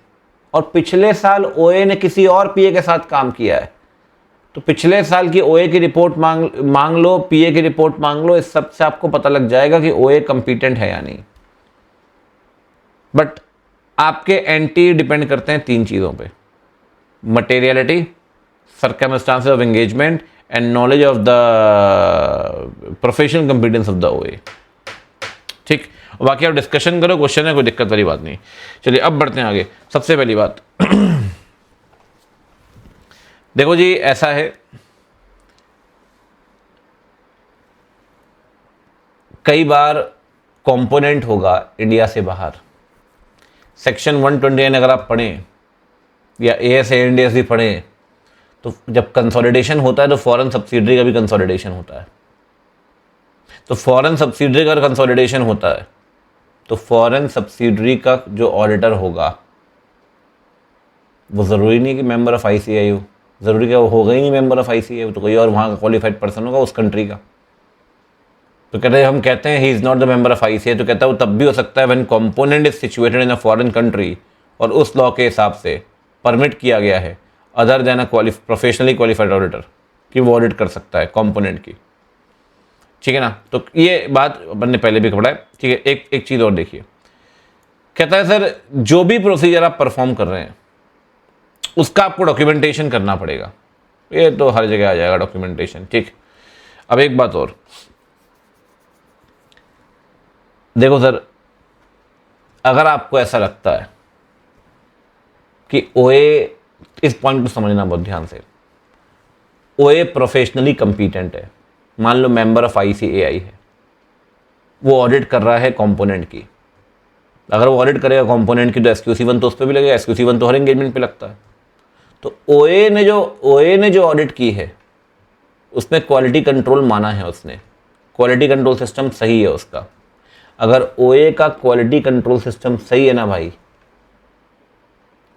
और पिछले साल ओए ने किसी और पीए के साथ काम किया है, तो पिछले साल की ओए की रिपोर्ट मांग लो, पीए की रिपोर्ट मांग लो, इस सब से आपको पता लग जाएगा कि ओए कंपिटेंट है या नहीं। बट आपके एंटी डिपेंड करते हैं 3 चीज़ों पे, materiality, circumstances of engagement and knowledge of the professional competence of the ओए। ठीक, बाकी आप डिस्कशन करो, क्वेश्चन है, कोई दिक्कत वाली बात नहीं। चलिए अब बढ़ते हैं आगे। सबसे पहली बात देखो जी, ऐसा है कई बार कंपोनेंट होगा इंडिया से बाहर, सेक्शन 129 अगर आप पढ़ें या AS/ANDS भी पढ़ें, तो जब कंसोलिडेशन होता है तो फॉरेन सब्सिडरी का भी कंसोलिडेशन होता है। तो फॉरेन सब्सिडरी का कंसोलिडेशन होता है तो फॉरेन सब्सिडरी का जो ऑडिटर होगा वो ज़रूरी नहीं कि मेंबर ऑफ ICAI हो, ज़रूरी क्या वो होगा ही नहीं मेंबर ऑफ ICAI हो, तो कोई और वहाँ का क्वालिफाइड पर्सन होगा उस कंट्री का। तो कहते हैं, हम कहते हैं he is not the member of ICAI, तो कहता है वो तब भी हो सकता है when component is situated in a foreign country और उस लॉ के हिसाब से परमिट किया गया है other than a professionally qualified auditor कि वो ऑडिट कर सकता है कंपोनेंट की। ठीक है ना, तो ये बात अपन ने पहले भी पढ़ा है। ठीक है, एक चीज़ और देखिए, कहता है सर जो भी प्रोसीजर आप परफॉर्म कर रहे हैं उसका आपको डॉक्यूमेंटेशन करना पड़ेगा। ये तो हर जगह आ जाएगा डॉक्यूमेंटेशन। ठीक, अब एक बात और देखो सर, अगर आपको ऐसा लगता है कि ओए, इस पॉइंट को समझना बहुत ध्यान से, ओए प्रोफेशनली कंपिटेंट है, मान लो मेंबर ऑफ ICAI है, वो ऑडिट कर रहा है कंपोनेंट की, अगर वो ऑडिट करेगा कंपोनेंट की तो SQC1 तो उस पर भी लगेगा, SQC1 तो हर एंगेजमेंट पे लगता है। तो ओए ने जो ऑडिट की है उसमें क्वालिटी कंट्रोल माना है, उसने क्वालिटी कंट्रोल सिस्टम सही है उसका। अगर ओए का क्वालिटी कंट्रोल सिस्टम सही है ना भाई,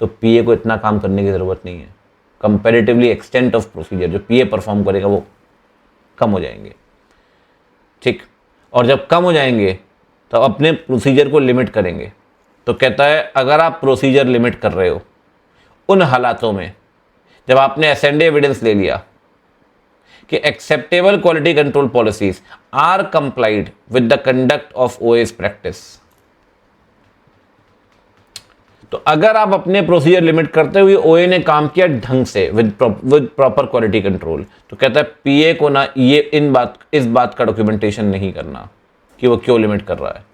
तो पीए को इतना काम करने की ज़रूरत नहीं है। कंपैरेटिवली एक्सटेंट ऑफ प्रोसीजर जो पीए परफॉर्म करेगा वो कम हो जाएंगे, ठीक। और जब कम हो जाएंगे तो अपने प्रोसीजर को लिमिट करेंगे। तो कहता है अगर आप प्रोसीजर लिमिट कर रहे हो उन हालातों में जब आपने एसेंडे एविडेंस ले लिया कि acceptable quality control policies are complied with the conduct of OS practice, तो अगर आप अपने प्रोसीजर लिमिट करते हुए ओए ने काम किया ढंग से विद प्रॉपर क्वालिटी कंट्रोल, तो कहता है पीए को ना ये इस बात का डॉक्यूमेंटेशन नहीं करना कि वो क्यों लिमिट कर रहा है।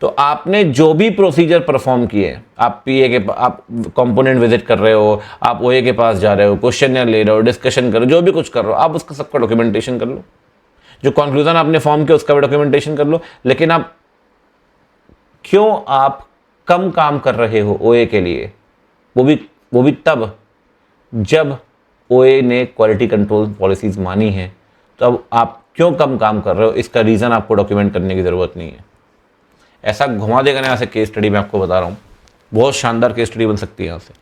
तो आपने जो भी प्रोसीजर परफॉर्म किए, आप पीए के आप कंपोनेंट विजिट कर रहे हो, आप ओए के पास जा रहे हो, क्वेश्चन ले रहे हो, डिस्कशन कर रहे हो, जो भी कुछ कर रहे हो, आप उसका सबका डॉक्यूमेंटेशन कर लो। जो कंक्लूजन आपने फॉर्म किया उसका भी डॉक्यूमेंटेशन कर लो। लेकिन आप क्यों आप कम काम कर रहे हो ओए के लिए, वो भी तब जब ओए ने क्वालिटी कंट्रोल पॉलिसीज मानी है, तो अब आप क्यों कम काम कर रहे हो, इसका रीज़न आपको डॉक्यूमेंट करने की ज़रूरत नहीं है। ऐसा घुमा देगा ना ऐसे केस स्टडी, मैं आपको बता रहा हूँ बहुत शानदार केस स्टडी बन सकती है यहाँ से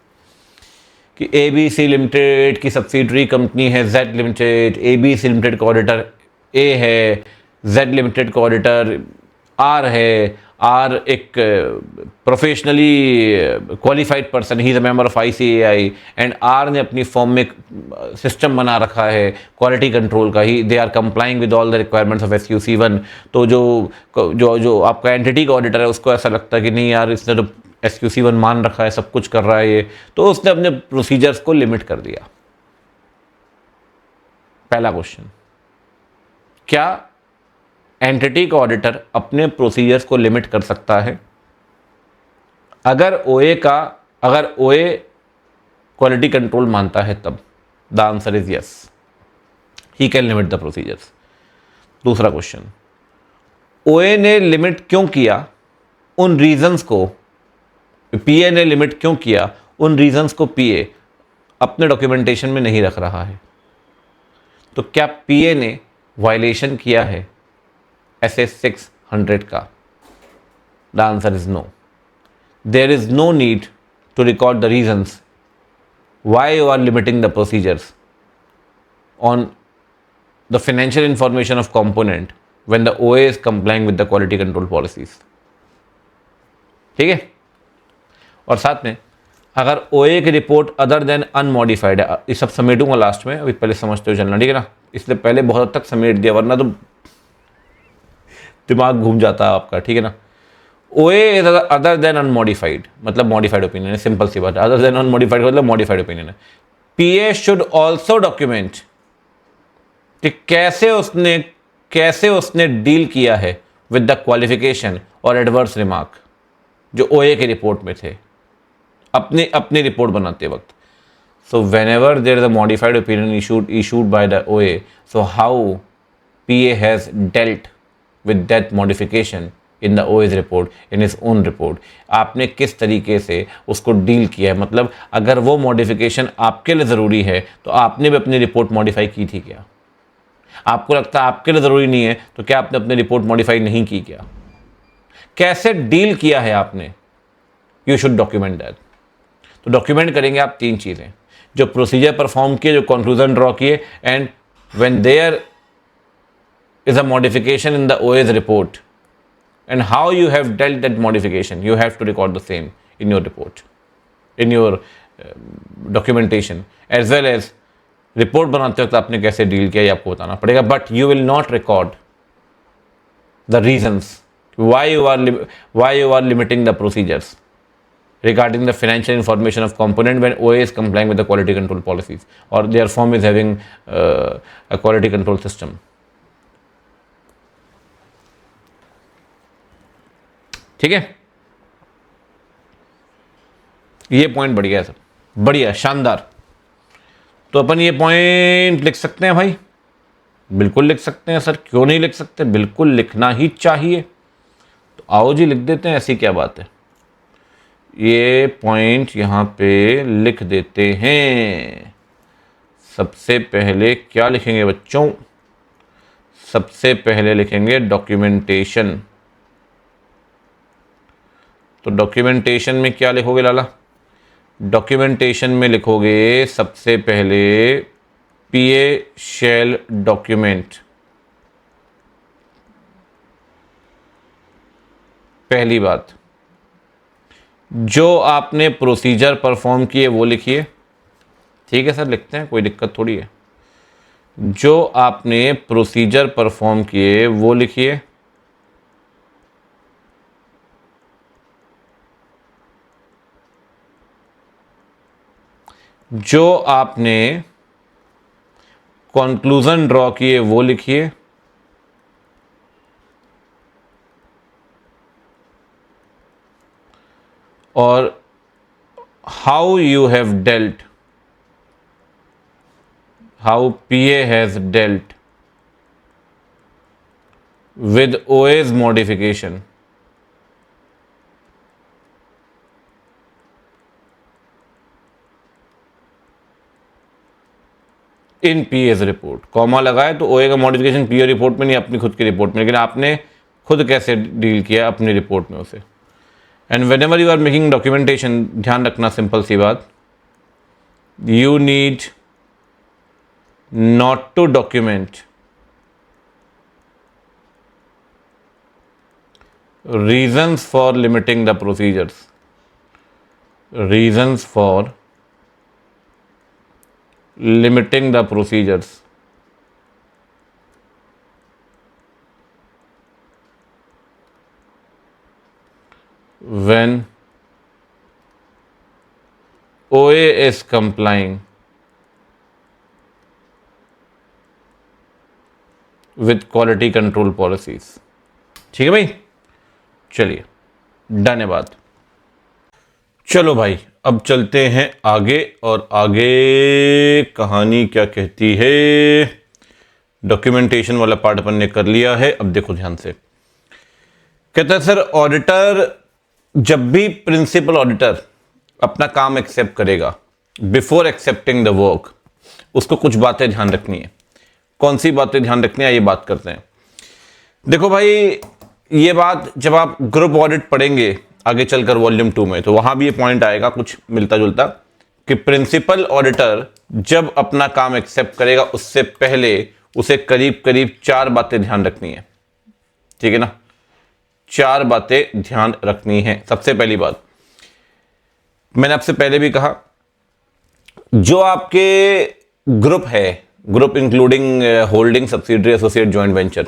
कि ABC लिमिटेड की सब्सिडरी कंपनी है Z लिमिटेड, ABC लिमिटेड का ऑडिटर A है, Z लिमिटेड का ऑडिटर R है, R एक professionally qualified person, he is a member of ICAI, and R ने अपनी फॉर्म में सिस्टम बना रखा है क्वालिटी कंट्रोल का, he they are complying with all the requirements of SQC1। तो जो आपका एंटिटी का ऑडिटर है उसको ऐसा लगता है कि नहीं यार इसने तो SQC1 मान रखा है, सब कुछ कर रहा है ये, तो उसने अपने प्रोसीजर्स को लिमिट कर दिया। पहला क्वेश्चन, क्या एंटिटी का ऑडिटर अपने प्रोसीजर्स को लिमिट कर सकता है? अगर ओए क्वालिटी कंट्रोल मानता है तब the answer is yes, he can limit the procedures. दूसरा क्वेश्चन, ओए ने लिमिट क्यों किया उन रीजंस को, पीए ने लिमिट क्यों किया उन रीजंस को पीए अपने डॉक्यूमेंटेशन में नहीं रख रहा है? तो क्या पीए ने वायलेशन किया है SS 600 का? The answer is no. There is no need to record the reasons why you are limiting the procedures on the financial information of component when the OA is complying with the quality control policies. ठीक है। और साथ में अगर OA की report other than unmodified है, ये सब समेटूंगा लास्ट में, अभी पहले समझते हो चलना, ठीक है ना, इसलिए पहले बहुत हद तक समेट दिया वरना तो दिमाग घूम जाता है आपका, ठीक है ना। OA is other than unmodified मतलब मॉडिफाइड ओपिनियन है, सिंपल सी बात है। अदर देन अनमॉडिफाइड मतलब मॉडिफाइड ओपिनियन है। PA शुड ऑल्सो डॉक्यूमेंट कि कैसे उसने डील किया है विद द क्वालिफिकेशन और एडवर्स रिमार्क जो OA की रिपोर्ट में थे अपनी रिपोर्ट बनाते वक्त। So when ever there is a modified opinion issued by the OA, so how PA has dealt with that modification in the OA's report, in his own report, आपने किस तरीके से उसको डील किया है। मतलब अगर वो मॉडिफिकेशन आपके लिए ज़रूरी है तो आपने भी अपनी रिपोर्ट मॉडिफाई की थी क्या? आपको लगता है आपके लिए ज़रूरी नहीं है तो क्या आपने अपनी रिपोर्ट मॉडिफाई नहीं की क्या? कैसे डील किया है आपने? You should document that. तो डॉक्यूमेंट करेंगे आप तीन चीज़ें, जो प्रोसीजर परफॉर्म किए, जो कंक्लूजन ड्रॉ किए, and when there is a modification in the OA's report and how you have dealt that modification, you have to record the same in your report, in your documentation, as well as report बनाते वक्त आपने कैसे deal किया ये आपको बताना पड़ेगा। But you will not record the reasons why you are limiting the procedures regarding the financial information of component when OA is complying with the quality control policies or their firm is having a quality control system। ठीक है, ये point बढ़िया है sir, बढ़िया शानदार। तो अपन ये point लिख सकते हैं भाई, बिल्कुल लिख सकते हैं सर, क्यों नहीं लिख सकते, बिल्कुल लिखना ही चाहिए। तो आओ जी लिख देते हैं, ऐसी क्या बात है। ये पॉइंट यहाँ पे लिख देते हैं। सबसे पहले क्या लिखेंगे बच्चों? सबसे पहले लिखेंगे डॉक्यूमेंटेशन। तो डॉक्यूमेंटेशन में क्या लिखोगे लाला? डॉक्यूमेंटेशन में लिखोगे सबसे पहले पीए शेल डॉक्यूमेंट। पहली बात, जो आपने प्रोसीजर परफॉर्म किए वो लिखिए। ठीक है सर, लिखते हैं, कोई दिक्कत थोड़ी है। जो आपने प्रोसीजर परफॉर्म किए वो लिखिए। जो आपने कंक्लूजन ड्रॉ किए वो लिखिए। और how you have dealt, how P A has dealt with OA's modification। In P A's report, comma लगाए तो ओए का मॉडिफिकेशन पीए रिपोर्ट में नहीं, अपनी खुद की रिपोर्ट में, लेकिन आपने खुद कैसे डील किया अपनी रिपोर्ट में उसे। And whenever you are making documentation, ध्यान रखना सिंपल सी बात, you need not to document reasons for limiting the procedures, reasons for limiting the procedures when OA is complying with quality control policies। ठीक है भाई, चलिए done है बात। चलो भाई अब चलते हैं आगे, और आगे कहानी क्या कहती है। डॉक्यूमेंटेशन वाला पार्ट अपन ने कर लिया है। अब देखो ध्यान से, कहता है सर ऑडिटर, जब भी प्रिंसिपल ऑडिटर अपना काम एक्सेप्ट करेगा, बिफोर एक्सेप्टिंग द वर्क, उसको कुछ बातें ध्यान रखनी है। कौन सी बातें ध्यान रखनी है, ये बात करते हैं। देखो भाई, ये बात जब आप ग्रुप ऑडिट पढ़ेंगे आगे चलकर वॉल्यूम 2 में, तो वहां भी ये पॉइंट आएगा कुछ मिलता जुलता, कि प्रिंसिपल ऑडिटर जब अपना काम एक्सेप्ट करेगा उससे पहले उसे करीब करीब 4 बातें ध्यान रखनी है। ठीक है ना, 4 बातें ध्यान रखनी है। सबसे पहली बात, मैंने आपसे पहले भी कहा, जो आपके ग्रुप है, group including holding, subsidiary, associate, joint venture,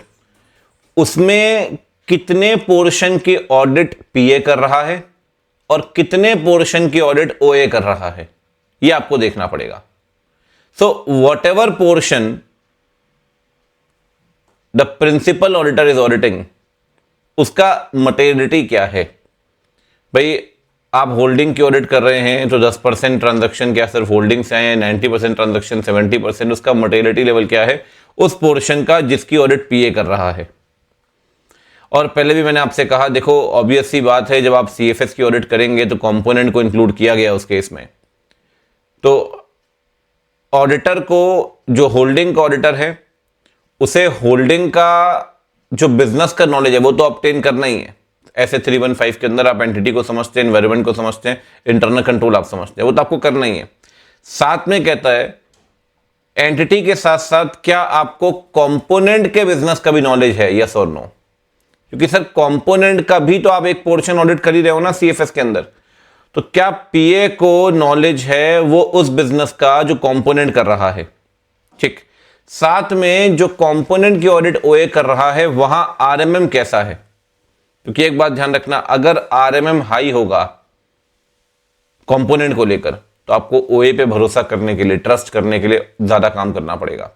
उसमें कितने पोर्शन की ऑडिट पीए कर रहा है और कितने पोर्शन की ऑडिट ओए कर रहा है, यह आपको देखना पड़ेगा। So whatever portion the principal auditor is auditing, उसका मटेरियलिटी क्या है। भाई आप होल्डिंग की ऑडिट कर रहे हैं तो 10% ट्रांजैक्शन क्या सिर्फ होल्डिंग से आए हैं, 90% ट्रांजैक्शन, 70%, उसका मटेरियलिटी लेवल क्या है उस पोर्शन का जिसकी ऑडिट पीए कर रहा है। और पहले भी मैंने आपसे कहा, देखो ऑब्वियस सी बात है, जब आप सीएफएस की ऑडिट करेंगे तो कंपोनेंट को इंक्लूड किया गया उस केस में, तो ऑडिटर को, जो होल्डिंग का ऑडिटर है, उसे होल्डिंग का जो बिजनेस का नॉलेज है वो तो ऑब्टेन करना ही है। ऐसे 315 के अंदर आप एंटिटी को समझते हैं, एनवायरमेंट को समझते हैं, इंटरनल कंट्रोल आप समझते हैं, वो तो आपको करना ही है। साथ में कहता है एंटिटी के साथ साथ क्या आपको कंपोनेंट के बिजनेस का भी नॉलेज है, यस और नो। क्योंकि सर कंपोनेंट का भी तो आप एक पोर्शन ऑडिट कर ही रहे हो ना सीएफएस के अंदर, तो क्या पीए को नॉलेज है वो उस बिजनेस का जो कंपोनेंट कर रहा है। ठीक, साथ में जो कंपोनेंट की ऑडिट ओए कर रहा है वहां आरएमएम कैसा है, क्योंकि एक बात ध्यान रखना, अगर आरएमएम हाई होगा कंपोनेंट को लेकर तो आपको ओए पे भरोसा करने के लिए, ट्रस्ट करने के लिए ज्यादा काम करना पड़ेगा।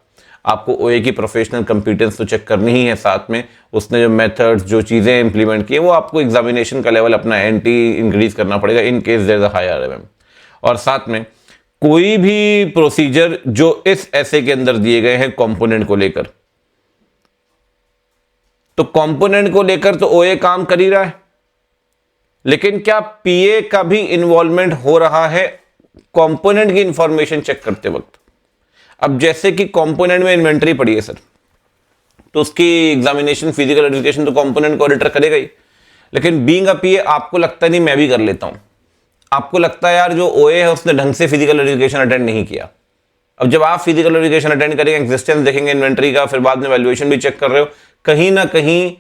आपको ओए की प्रोफेशनल कंपिटेंस तो चेक करनी ही है, साथ में उसने जो मेथड्स, जो चीजें इंप्लीमेंट की वो आपको एग्जामिनेशन का लेवल अपना एंटी इंक्रीज करना पड़ेगा in case there is a high RMM. और साथ में कोई भी प्रोसीजर जो इस ऐसे के अंदर दिए गए हैं कंपोनेंट को लेकर, तो कंपोनेंट को लेकर तो ओए काम कर ही रहा है, लेकिन क्या पीए का भी इन्वॉल्वमेंट हो रहा है कंपोनेंट की इंफॉर्मेशन चेक करते वक्त? अब जैसे कि कंपोनेंट में इन्वेंट्री पड़ी है सर, तो उसकी एग्जामिनेशन फिजिकल एजुकेशन तो कंपोनेंट को ऑडिटर करेगा ही, लेकिन बीइंग अ पीए आपको लगता नहीं मैं भी कर लेता हूं, आपको लगता है यार जो ओए है उसने ढंग से फिजिकल एजुकेशन अटेंड नहीं किया। अब जब आप फिजिकल एजुकेशन अटेंड करेंगे, एग्जिस्टेंस देखेंगे इन्वेंट्री का, फिर बाद में वैल्यूएशन भी चेक कर रहे हो, कहीं ना कहीं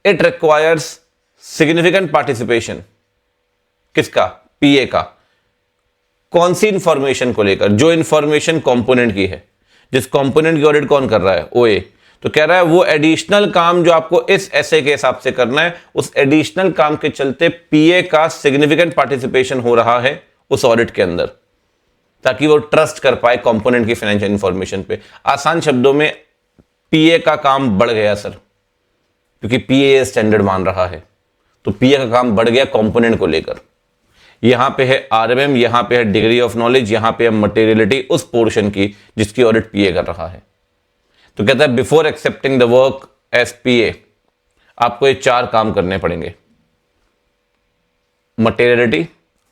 इट रिक्वायर्स सिग्निफिकेंट पार्टिसिपेशन किसका? पीए का। कौन सी इंफॉर्मेशन को लेकर? जो इंफॉर्मेशन कंपोनेंट की है, जिस कंपोनेंट की ऑडिट कौन कर रहा है? ओए। तो कह रहा है वो एडिशनल काम जो आपको इस एसए के हिसाब से करना है, उस एडिशनल काम के चलते पीए का सिग्निफिकेंट पार्टिसिपेशन हो रहा है उस ऑडिट के अंदर, ताकि वो ट्रस्ट कर पाए कंपोनेंट की फाइनेंशियल इंफॉर्मेशन पे। आसान शब्दों में पीए का काम बढ़ गया सर, क्योंकि पीए स्टैंडर्ड मान रहा है, तो पीए का काम बढ़ गया कंपोनेंट को लेकर। यहां पे है आरएमएम, यहां पे है डिग्री ऑफ नॉलेज, यहां पे है मटेरियलिटी उस पोर्शन की जिसकी ऑडिट पीए कर रहा है। तो कहता है before accepting the work as P A आपको ये 4 काम करने पड़ेंगे। मटेरियलिटी,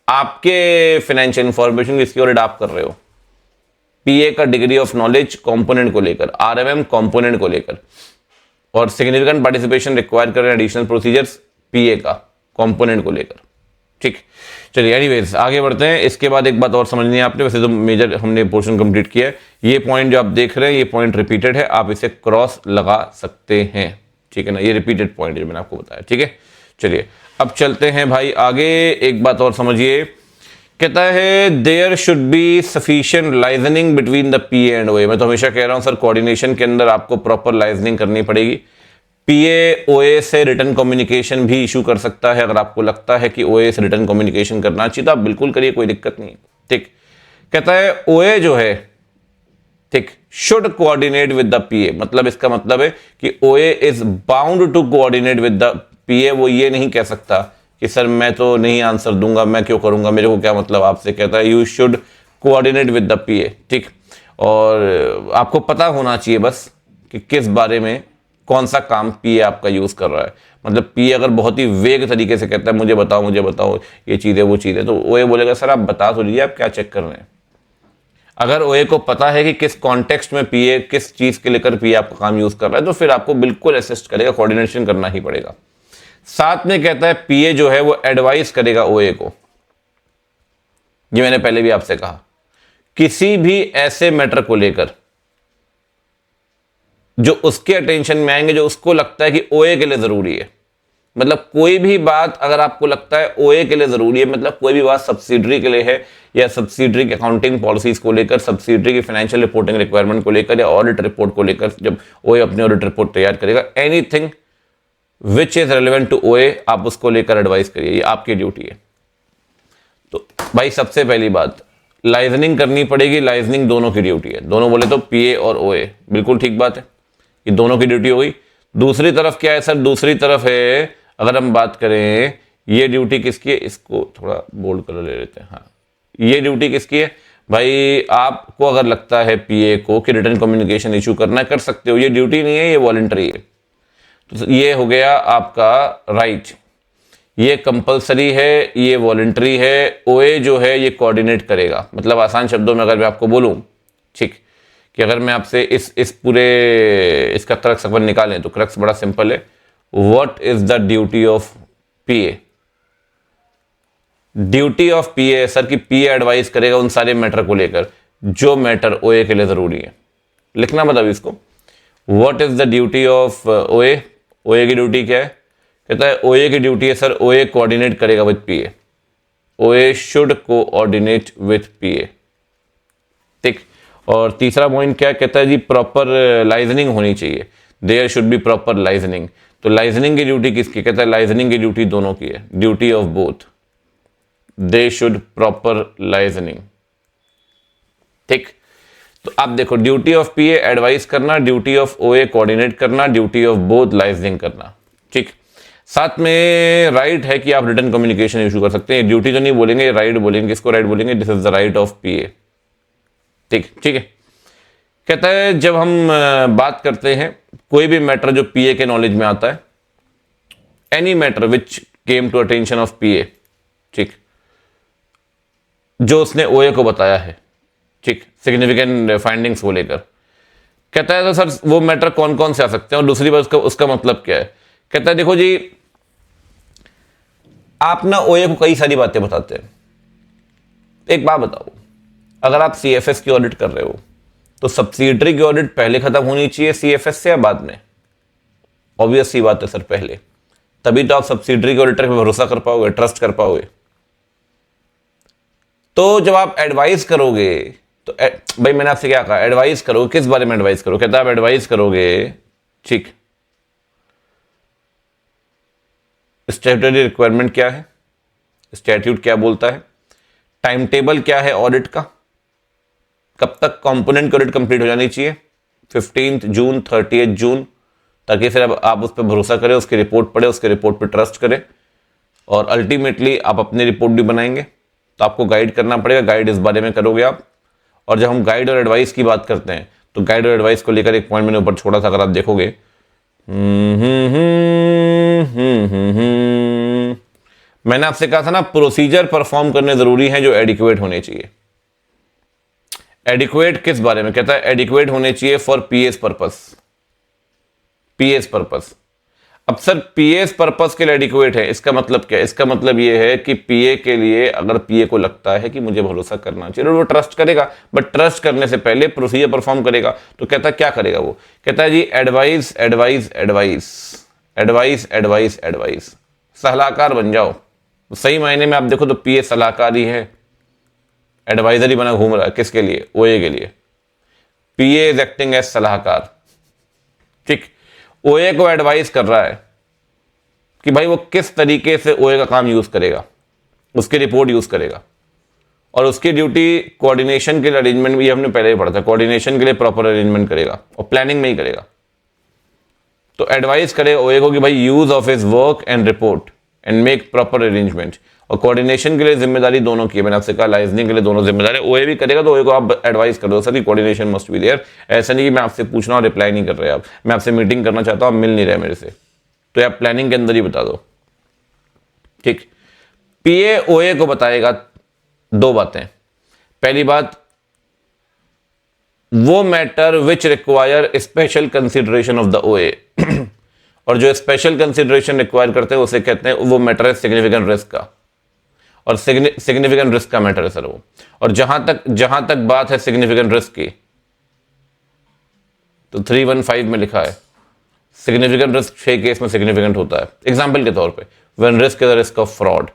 आपके फाइनेंशियल इंफॉर्मेशन जिसकी ऑडिट आप कर रहे हो, पीए का डिग्री ऑफ नॉलेज कंपोनेंट को लेकर, आरएमएम कंपोनेंट को लेकर, और सिग्निफिकेंट पार्टिसिपेशन रिक्वायर कर रहे हैं एडिशनल प्रोसीजर्स पीए का कंपोनेंट को लेकर। ठीक, चलिए एनीवेज आगे बढ़ते हैं। इसके बाद एक बात और समझनी है आपने, वैसे तो मेजर हमने पोर्शन कंप्लीट किया है, ये पॉइंट जो आप देख रहे हैं ये पॉइंट रिपीटेड है, आप इसे क्रॉस लगा सकते हैं, ठीक है ना, ये रिपीटेड पॉइंट जो मैंने आपको बताया, ठीक है। चलिए अब चलते हैं भाई आगे। एक बात और समझिए, कहता है there should be sufficient liaisoning between the PA and OA. मैं तो हमेशा कह रहा हूं सर, कोऑर्डिनेशन के अंदर आपको प्रॉपर लाइजनिंग करनी पड़ेगी। पीए ओए से रिटर्न कम्युनिकेशन भी इशू कर सकता है, अगर आपको लगता है कि ओए से रिटर्न कम्युनिकेशन करना चाहिए तो आप बिल्कुल करिए, कोई दिक्कत नहीं है। ठीक, कहता है ओए जो है, ठीक, should coordinate with the P A, मतलब इसका मतलब है कि O A is bound to coordinate with the P A. वो ये नहीं कह सकता कि सर मैं तो नहीं आंसर दूंगा, मैं क्यों करूंगा, मेरे को क्या मतलब आपसे। कहता है you should coordinate with the P A. ठीक, और आपको पता होना चाहिए बस कि किस बारे में कौन सा काम पीए आपका यूज कर रहा है। मतलब पीए अगर बहुत ही वेग तरीके से कहता है मुझे बताओ ये चीज है वो चीज है, तो ओए बोलेगा सर आप बता तो दीजिए आप क्या चेक कर रहे हैं। अगर ओए को पता है कि किस कॉन्टेक्स्ट में पीए किस चीज के लेकर पीए आपका काम यूज कर रहा है, तो फिर आपको बिल्कुल असिस्ट करेगा, कोऑर्डिनेशन करना ही पड़ेगा। साथ में कहता है पीए जो है वो एडवाइस करेगा ओए को, ये मैंने पहले भी आपसे कहा, किसी भी ऐसे मैटर को लेकर जो उसके अटेंशन में आएंगे, जो उसको लगता है कि ओए के लिए जरूरी है। मतलब कोई भी बात अगर आपको लगता है ओए के लिए जरूरी है, मतलब कोई भी बात सब्सिडरी के लिए है, या सब्सिडरी की अकाउंटिंग पॉलिसीज को लेकर, सब्सिडरी की फाइनेंशियल रिपोर्टिंग रिक्वायरमेंट को लेकर, या ऑडिट रिपोर्ट को लेकर, जब ओए अपनी ऑडिट रिपोर्ट तैयार करेगा, anything which is relevant to OA आप उसको लेकर एडवाइस करिए, ये आपकी ड्यूटी है। तो भाई सबसे पहली बात लाइजनिंग करनी पड़ेगी, लाइजनिंग दोनों की ड्यूटी है। दोनों बोले तो पीए और ओए, बिल्कुल ठीक बात है, ये दोनों की ड्यूटी हो गई। दूसरी तरफ क्या है सर? दूसरी तरफ है, अगर हम बात करें ये ड्यूटी किसकी है, इसको थोड़ा बोल्ड कलर ले लेते हैं, हाँ, ये ड्यूटी किसकी है भाई? आपको अगर लगता है पीए को कि रिटर्न कम्युनिकेशन इशू करना है, कर सकते हो, ये ड्यूटी नहीं है, ये वॉलंटरी है। तो ये हो गया आपका राइट, ये कंपलसरी है, ये वॉलंटरी है। ओए जो है ये कोऑर्डिनेट करेगा। मतलब आसान शब्दों में अगर मैं आपको बोलूं, ठीक, कि अगर मैं आपसे इस पूरे इसका क्रक्स अपन निकालें तो क्रक्स बड़ा सिंपल है। What is the duty of PA? Duty of PA sir की पीए एडवाइस करेगा उन सारे मैटर को लेकर जो मैटर ओए के लिए जरूरी है। लिखना मतलब इसको, what is the duty of ओए? ओए की ड्यूटी क्या है? कहता है ओए की ड्यूटी है सर, ओए कोऑर्डिनेट करेगा विद पीए। ओए शुड कोऑर्डिनेट विद पीए। ठीक, और तीसरा पॉइंट क्या कहता है जी? प्रॉपर लाइजनिंग होनी चाहिए, there should be proper liaisoning. तो लाइजनिंग की ड्यूटी किसकी? कहता है लाइजनिंग की ड्यूटी दोनों की है, duty of both, they should proper liaisoning. ठीक, तो आप देखो ड्यूटी ऑफ पीए एडवाइस करना, ड्यूटी ऑफ ओए कोऑर्डिनेट करना, ड्यूटी ऑफ बोथ लाइजनिंग करना। ठीक, साथ में राइट है कि आप रिटर्न कम्युनिकेशन इशू कर सकते हैं। ड्यूटी तो नहीं बोलेंगे, राइट बोलेंगे। किसको राइट बोलेंगे? This is the right of P A. ठीक, ठीक है। कहता है जब हम बात करते हैं कोई भी मैटर जो पीए के नॉलेज में आता है, any matter which came to attention of P A, ठीक, जो उसने ओए को बताया है, ठीक, सिग्निफिकेंट फाइंडिंग्स को लेकर। कहता है तो सर वो मैटर कौन कौन से आ सकते हैं और दूसरी बात उसका मतलब क्या है। कहता है देखो जी, आप ना ओए को कई सारी बातें बताते हैं। एक बात बताओ, अगर आप सीएफएस की ऑडिट कर रहे हो तो सब्सिडरी की ऑडिट पहले खत्म होनी चाहिए सीएफएस से या बाद में? ऑब्वियस सी बात है सर, पहले। तभी तो आप सब्सिडरी के ऑडिटर पे भरोसा कर पाओगे, ट्रस्ट कर पाओगे। तो जब आप एडवाइस करोगे तो भाई मैंने आपसे क्या कहा, एडवाइस करो, किस बारे में एडवाइस करो? कहता है आप एडवाइस करोगे, ठीक, स्टैट्यूटरी रिक्वायरमेंट क्या है, स्टैट्यूट क्या बोलता है, टाइम टेबल क्या है ऑडिट का, कब तक कंपोनेंट की ऑडिट कंप्लीट हो जानी चाहिए, 15 जून, 30 जून, ताकि फिर अब आप उस पर भरोसा करें, उसकी रिपोर्ट पढ़े, उसके रिपोर्ट पर ट्रस्ट करें और अल्टीमेटली आप अपनी रिपोर्ट भी बनाएंगे। तो आपको गाइड करना पड़ेगा, गाइड इस बारे में करोगे आप। और जब हम गाइड और एडवाइस की बात करते हैं तो गाइड और एडवाइस को लेकर एक पॉइंट मैंने ऊपर छोड़ा था, अगर आप देखोगे, मैंने आपसे कहा था ना, प्रोसीजर परफॉर्म करने जरूरी है जो एडिक्वेट होने चाहिए। एडिक्वेट किस बारे में? कहता है एडिक्वेट होने चाहिए for PS purpose. PS purpose, अब सर पीएस पर्पस के लिए एडिक्वेट है, इसका मतलब क्या है? इसका मतलब ये है कि पीए के लिए, अगर पीए को लगता है कि मुझे भरोसा करना चाहिए, वो ट्रस्ट करेगा, बट ट्रस्ट करने से पहले प्रोसीजर परफॉर्म करेगा। तो कहता है क्या करेगा वो? कहता है जी advice advice advice advice advice advice, सलाहकार बन जाओ। तो सही मायने में आप देखो तो पीए सलाहकार ही है, एडवाइजरी बना घूम रहा है, किसके लिए? ओए के लिए। पीए इज एक्टिंग एज सलाहकार, ठीक। ओए को एडवाइस कर रहा है कि भाई वो किस तरीके से ओए का काम यूज करेगा, उसकी रिपोर्ट यूज करेगा। और उसकी ड्यूटी कोऑर्डिनेशन के लिए, अरेंजमेंट भी हमने पहले ही पढ़ा था, कोऑर्डिनेशन के लिए प्रॉपर अरेंजमेंट करेगा और प्लानिंग में ही करेगा। तो एडवाइस करे ओए को कि भाई use of his work and report and make proper arrangement. और कोऑर्डिनेशन के लिए जिम्मेदारी दोनों की है, मैंने आपसे कहा लाइजनिंग के लिए दोनों जिम्मेदारी। ओए भी करेगा तो ओए को आप एडवाइस कर दो sir, coordination must be there. ऐसा नहीं कि मैं आपसे पूछना और रिप्लाई नहीं कर रहे आप, मैं आपसे मीटिंग करना चाहता हूं, आप मिल नहीं रहे मेरे से, तो आप प्लानिंग के अंदर ही बता दो, ठीक। पीए ओए को बताएगा दो बातें। पहली बात, वो matter which require special consideration of the ओए, और जो स्पेशल कंसिडरेशन रिक्वायर करते हैं उसे कहते हैं, वो मैटर है सिग्निफिकेंट रिस्क का, और सिग्निफिकेंट रिस्क का मैटर है सर वो। और जहां तक बात है सिग्निफिकेंट रिस्क की, तो 315 में लिखा है सिग्निफिकेंट रिस्क 6 केस में सिग्निफिकेंट होता है। एग्जांपल के तौर पे, when risk is the risk of fraud,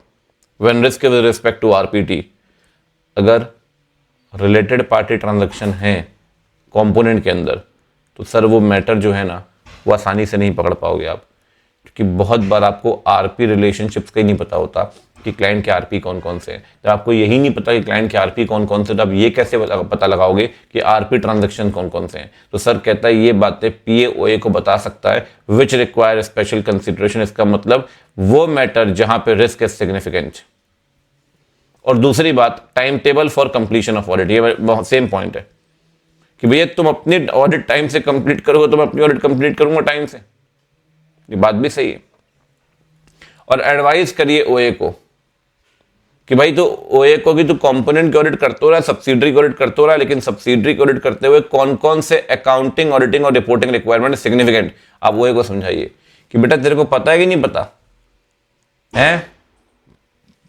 when risk with respect to RPT, अगर रिलेटेड पार्टी ट्रांजैक्शन है कंपोनेंट के अंदर, तो सर वो मैटर जो है ना, वो आसानी से नहीं पकड़ पाओगे आप, क्योंकि बहुत बार आपको आरपी रिलेशनशिप्स का ही नहीं पता होता कि क्लाइंट के आरपी कौन कौन से हैं। जब आपको यही नहीं पता कि क्लाइंट के आरपी कौन कौन से, तो आप ये कैसे पता लगाओगे कि आरपी ट्रांजैक्शन कौन कौन से हैं? तो सर कहता है ये बातें पीएओए को बता सकता है, विच रिक्वायर स्पेशल कंसिडरेशन। इसका मतलब वो मैटर जहां पे रिस्क इज सिग्निफिकेंट। और दूसरी बात, time table for completion of audit, ये सेम पॉइंट है कि भैया तुम अपनी ऑडिट टाइम से कंप्लीट करोगे तो मैं अपनी ऑडिट कंप्लीट करूंगा टाइम से, ये बात भी सही है। और एडवाइस करिए ओए को कि भाई तो ओए को कि तू कंपोनेंट की ऑडिट करते हो रहा है, सब्सिडरी की ऑडिट करते हो रहा है, लेकिन सब्सिडरी की ऑडिट करते हुए कौन कौन से अकाउंटिंग, ऑडिटिंग और रिपोर्टिंग रिक्वायरमेंट सिग्निफिकेंट, आप ओए को समझाइए कि बेटा तेरे को पता है कि नहीं पता है,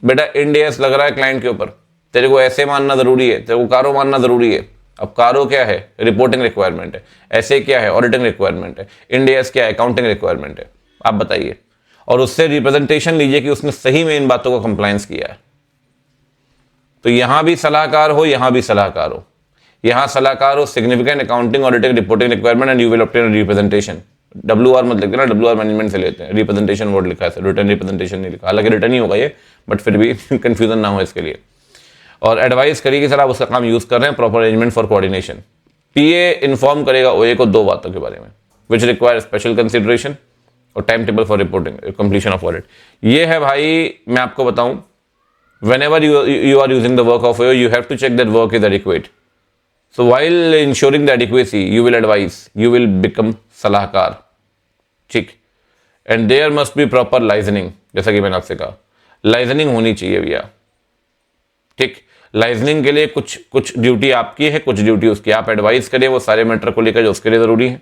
बेटा इंडियस लग रहा है क्लाइंट के ऊपर, तेरे को ऐसे मानना जरूरी है, तेरे को कारो मानना जरूरी है। अब कारो क्या है? रिपोर्टिंग रिक्वायरमेंट है। ऐसे क्या है? ऑडिटिंग रिक्वायरमेंट है। इंडियस क्या है? अकाउंटिंग रिक्वायरमेंट है। आप बताइए, और उससे रिप्रेजेंटेशन लीजिए कि उसने सही में इन बातों को कंप्लायंस किया है। तो यहां भी सलाहकार हो, यहां भी सलाहकार हो, यहां सलाहकार हो, significant accounting, auditing, reporting requirement and you will obtain representation. WR मत लिख देना, WR मैनेजमेंट से लेते हैं, रिप्रेजेंटेशन वर्ड लिखा है, रिटर्न रिप्रेजेंटेशन नहीं लिखा, हालांकि रिटर्न ही होगा ये, बट फिर भी कंफ्यूजन ना हो इसके लिए। और एडवाइस करिए कि सर आप उसका काम यूज कर रहे हैं, proper arrangement for coordination. PA inform करेगा ओए को दो बातों के बारे में, विच रिक्वायर स्पेशल कंसिडरेशन और time table for reporting completion of audit. ये है भाई, मैं आपको बताऊं, whenever you are using the work of OA, you have to check that work is adequate. So while ensuring the adequacy, you will advise, you will become सलाहकार, ठीक। And there must be proper licensing, जैसा कि मैंने आपसे कहा, liaisoning होनी चाहिए भैया, ठीक। लाइजनिंग के लिए कुछ कुछ ड्यूटी आपकी है, कुछ ड्यूटी उसकी। आप एडवाइस करें वो सारे मैटर को लेकर जो उसके लिए ज़रूरी है।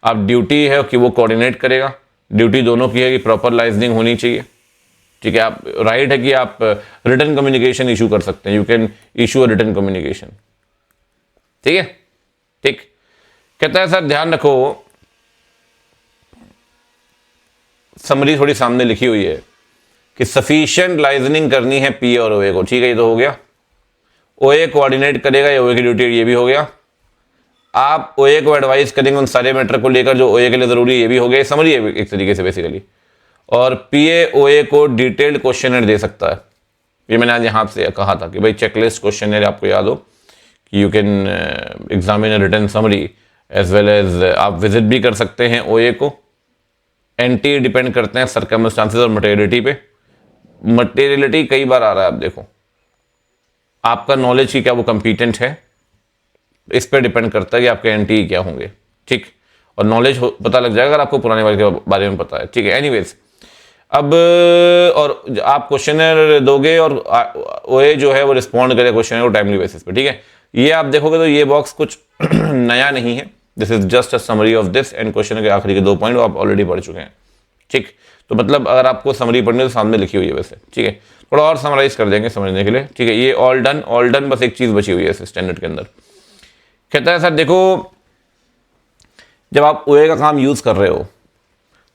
अब ड्यूटी है कि वो कोऑर्डिनेट करेगा, ड्यूटी दोनों की है कि प्रॉपर लाइजनिंग होनी चाहिए, ठीक है। आप राइट है कि आप रिटर्न कम्युनिकेशन इशू कर सकते हैं, you can issue a return communication, ठीक है, ठीक। कहता है सर ध्यान रखो, समरी थोड़ी सामने लिखी हुई है कि सफिशिएंट लाइजनिंग करनी है पीए और ओए को, ठीक है, ये तो हो गया। ओए कोऑर्डिनेट करेगा, या ओए की ड्यूटी, ये भी हो गया। आप ओए को एडवाइस करेंगे उन सारे मैटर को लेकर जो ओए के लिए जरूरी है, ये भी हो गया। समरी है एक तरीके से बेसिकली। और पीए ओए को डिटेल्ड क्वेश्चनर दे सकता है। ये मैंने आज यहाँ से कहा था कि भाई चेकलिस्ट क्वेश्चनर आपको याद हो कि you can examine return summary as well as आप विजिट भी कर सकते हैं ओए को। एंटी डिपेंड करते हैं सर्कमस्टांसेस और मटेरियलिटी पे। मटेरियलिटी कई बार आ रहा है, आप देखो आपका नॉलेज की क्या वो कंपिटेंट है, इस पर डिपेंड करता है कि आपके एंटी क्या होंगे, ठीक। और नॉलेज पता लग जाएगा अगर आपको पुराने बारे के बारे में पता है, ठीक है। एनीवेज अब और आप क्वेश्चनर दोगे और ओए जो है वो रिस्पॉन्ड करे क्वेश्चनर को टाइमली बेसिस पे, ठीक है। ये आप देखोगे तो ये बॉक्स कुछ नया नहीं है, this is just a summary of this and question के आखिरी के 2 पॉइंट आप ऑलरेडी पढ़ चुके हैं, ठीक। तो मतलब अगर आपको समरी पढ़नी है तो सामने लिखी हुई है वैसे, ठीक है। थोड़ा और समराइज कर देंगे समझने के लिए, ठीक है। ये ऑल डन, बस एक चीज बची हुई है स्टैंडर्ड के अंदर। कहता है सर देखो जब आप ओए का काम यूज कर रहे हो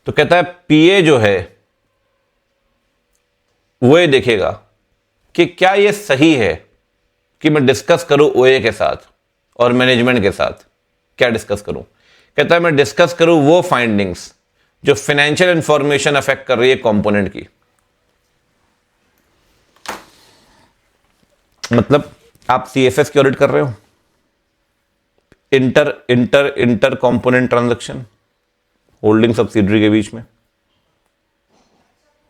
तो कहता है पीए जो है वो ये देखेगा कि क्या ये सही है कि मैं डिस्कस करूं ओए के साथ और मैनेजमेंट के साथ। क्या डिस्कस करूं? कहता है मैं डिस्कस करूं वो फाइंडिंग्स जो फाइनेंशियल इंफॉर्मेशन अफेक्ट कर रही है कंपोनेंट की। मतलब आप सीएफएस की ऑडिट कर रहे हो, inter component transaction holding subsidiary के बीच में।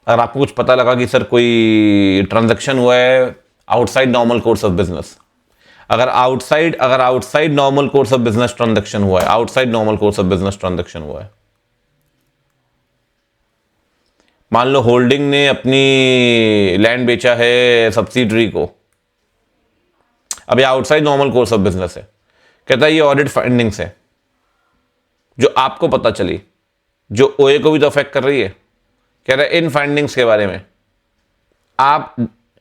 अगर आपको कुछ पता लगा कि सर कोई ट्रांजैक्शन हुआ है outside normal course of business, अगर outside normal course of business transaction हुआ है, outside normal course of business transaction हुआ है, मान लो होल्डिंग ने अपनी लैंड बेचा है सब्सिडरी को, अब ये outside normal course of business है। कहता है ये ऑडिट फाइंडिंग्स है जो आपको पता चली, जो ओए को भी तो अफेक्ट कर रही है। कह रहा है इन फाइंडिंग्स के बारे में आप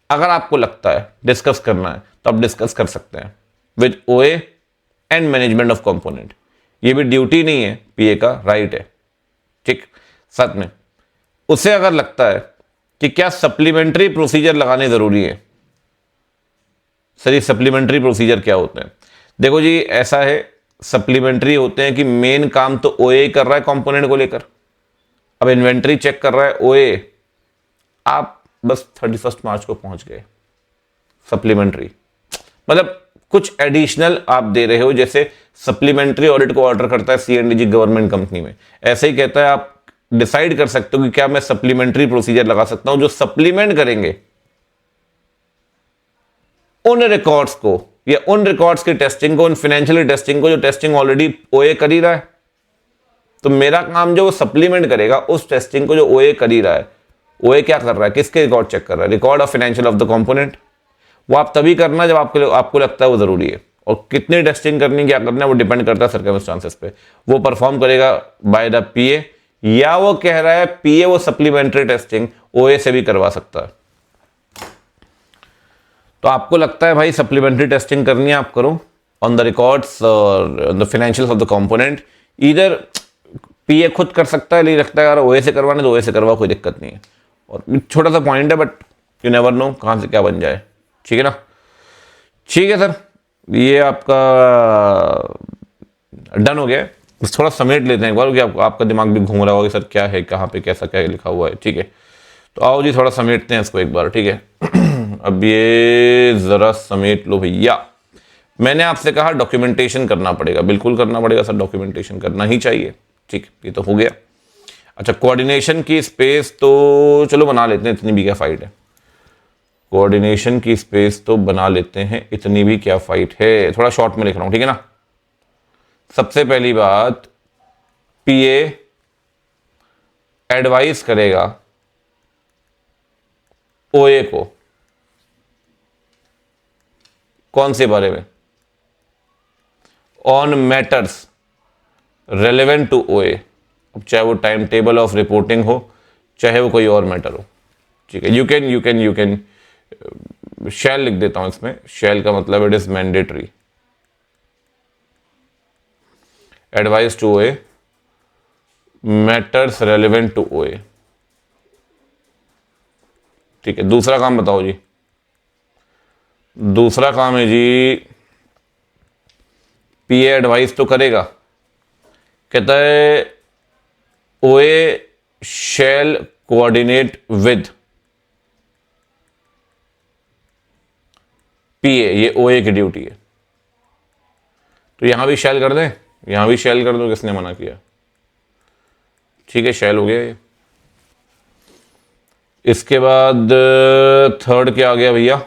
अगर आपको लगता है डिस्कस करना है तो आप डिस्कस कर सकते हैं with OA and management of component. ये भी ड्यूटी नहीं है पीए का, राइट है, ठीक। साथ में उसे अगर लगता है कि क्या सप्लीमेंट्री प्रोसीजर लगाने जरूरी है। सर ये सप्लीमेंट्री प्रोसीजर क्या होते हैं? देखो जी ऐसा है, सप्लीमेंट्री होते हैं कि मेन काम तो ओए कर रहा है कंपोनेंट को लेकर। अब इन्वेंट्री चेक कर रहा है ओए, आप बस 31 मार्च को पहुंच गए। सप्लीमेंट्री मतलब कुछ एडिशनल आप दे रहे हो, जैसे सप्लीमेंट्री ऑडिट को ऑर्डर करता है सीएनडीजी गवर्नमेंट कंपनी में, ऐसे ही कहता है आप डिसाइड कर सकते हो कि क्या मैं सप्लीमेंट्री प्रोसीजर लगा सकता हूं जो सप्लीमेंट करेंगे उन रिकॉर्ड्स को या उन रिकॉर्ड्स की टेस्टिंग को, उन फाइनेंशियल टेस्टिंग को जो टेस्टिंग ऑलरेडी ओए कर ही रहा है। तो मेरा काम जो वो सप्लीमेंट करेगा उस टेस्टिंग को जो ओए कर ही रहा है। ओए क्या कर रहा है, किसके रिकॉर्ड चेक कर रहा है? Record of financial of the component. वो आप तभी करना जब आपको लगता है वो जरूरी है, और कितनी टेस्टिंग करनी, क्या करना है, वो डिपेंड करता है सर्कमस्टांसेस पे। वो परफॉर्म करेगा बाय द पीए, या वो कह रहा है पीए वो सप्लीमेंट्री टेस्टिंग ओए से भी करवा सकता है। तो आपको लगता है भाई सप्लीमेंट्री टेस्टिंग करनी है, आप करो ऑन द रिकॉर्ड्स और the financials of the component. इधर पीए खुद कर सकता है, लेकिन लगता है अगर ओए से करवाने तो ओए से करवा, कोई दिक्कत नहीं है। और छोटा सा पॉइंट है बट यू नेवर नो कहां से क्या बन जाए, ठीक है ना। ठीक है सर, ये आपका डन हो गया। बस थोड़ा समेट लेते हैं एक बार, कि आपका दिमाग भी घूम रहा होगा कि सर क्या है, कहाँ पे कैसा क्या लिखा हुआ है, ठीक है। तो आओ जी थोड़ा समेटते हैं इसको एक बार, ठीक है। अब ये जरा समेट लो भैया। मैंने आपसे कहा डॉक्यूमेंटेशन करना पड़ेगा, बिल्कुल करना पड़ेगा सर, डॉक्यूमेंटेशन करना ही चाहिए, ठीक। ये तो हो गया। अच्छा कोऑर्डिनेशन की स्पेस तो चलो बना लेते हैं, इतनी भी क्या फाइट है। कोऑर्डिनेशन की स्पेस तो बना लेते हैं, इतनी भी क्या फाइट है। थोड़ा शॉर्ट में लिख रहा हूं, ठीक है ना। सबसे पहली बात, पीए एडवाइस करेगा ओए को, कौन से बारे में, ऑन मैटर्स रेलेवेंट टू ओए, अब चाहे वो टाइम टेबल ऑफ रिपोर्टिंग हो, चाहे वो कोई और मैटर हो, ठीक है। यू कैन शैल लिख देता हूं इसमें, शैल का मतलब it is mandatory, advice to OA, matters relevant to OA, ठीक है। दूसरा काम बताओ जी, दूसरा काम है जी, पीए एडवाइस तो करेगा, कहता है ओए शैल कोऑर्डिनेट विद पीए, ये ओए की ड्यूटी है, तो यहां भी शैल कर दें, यहां भी शैल कर दो, किसने मना किया, ठीक है, शैल हो गया ये। इसके बाद थर्ड क्या आ गया भैया,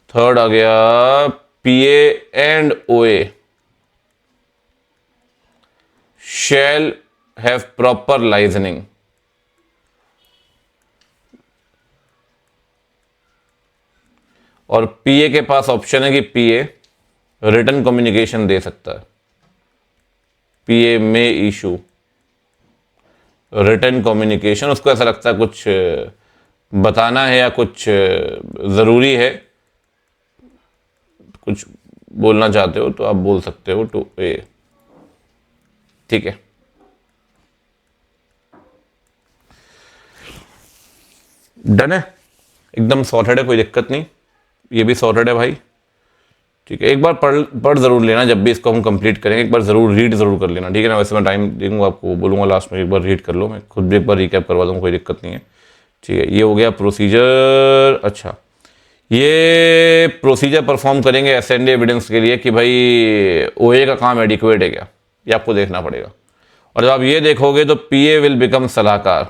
थर्ड आ गया पीए एंड ओए शैल हैव प्रॉपर लाइजनिंग, और पीए के पास ऑप्शन है कि पीए रिटन कम्युनिकेशन दे सकता है, पीए में इशू रिटन कम्युनिकेशन, उसको ऐसा लगता है कुछ बताना है या कुछ ज़रूरी है, कुछ बोलना चाहते हो तो आप बोल सकते हो टू ए, ठीक है। डन है, एकदम सॉर्टेड है, कोई दिक्कत नहीं, ये भी सॉर्टेड है भाई, ठीक है। एक बार पढ़ जरूर लेना, जब भी इसको हम कंप्लीट करेंगे एक बार जरूर रीड जरूर कर लेना, ठीक है ना। वैसे मैं टाइम दूंगा आपको, बोलूंगा लास्ट में एक बार रीड कर लो, मैं खुद भी एक बार रिकैप करवा दूंगा, कोई दिक्कत नहीं है, ठीक है। ये हो गया प्रोसीजर। अच्छा, ये प्रोसीजर परफॉर्म करेंगे एसएनडी एविडेंस के लिए कि भाई ओए का काम एडिक्वेट है क्या, ये आपको देखना पड़ेगा। और जब आप ये देखोगे तो पीए विल बिकम सलाहकार,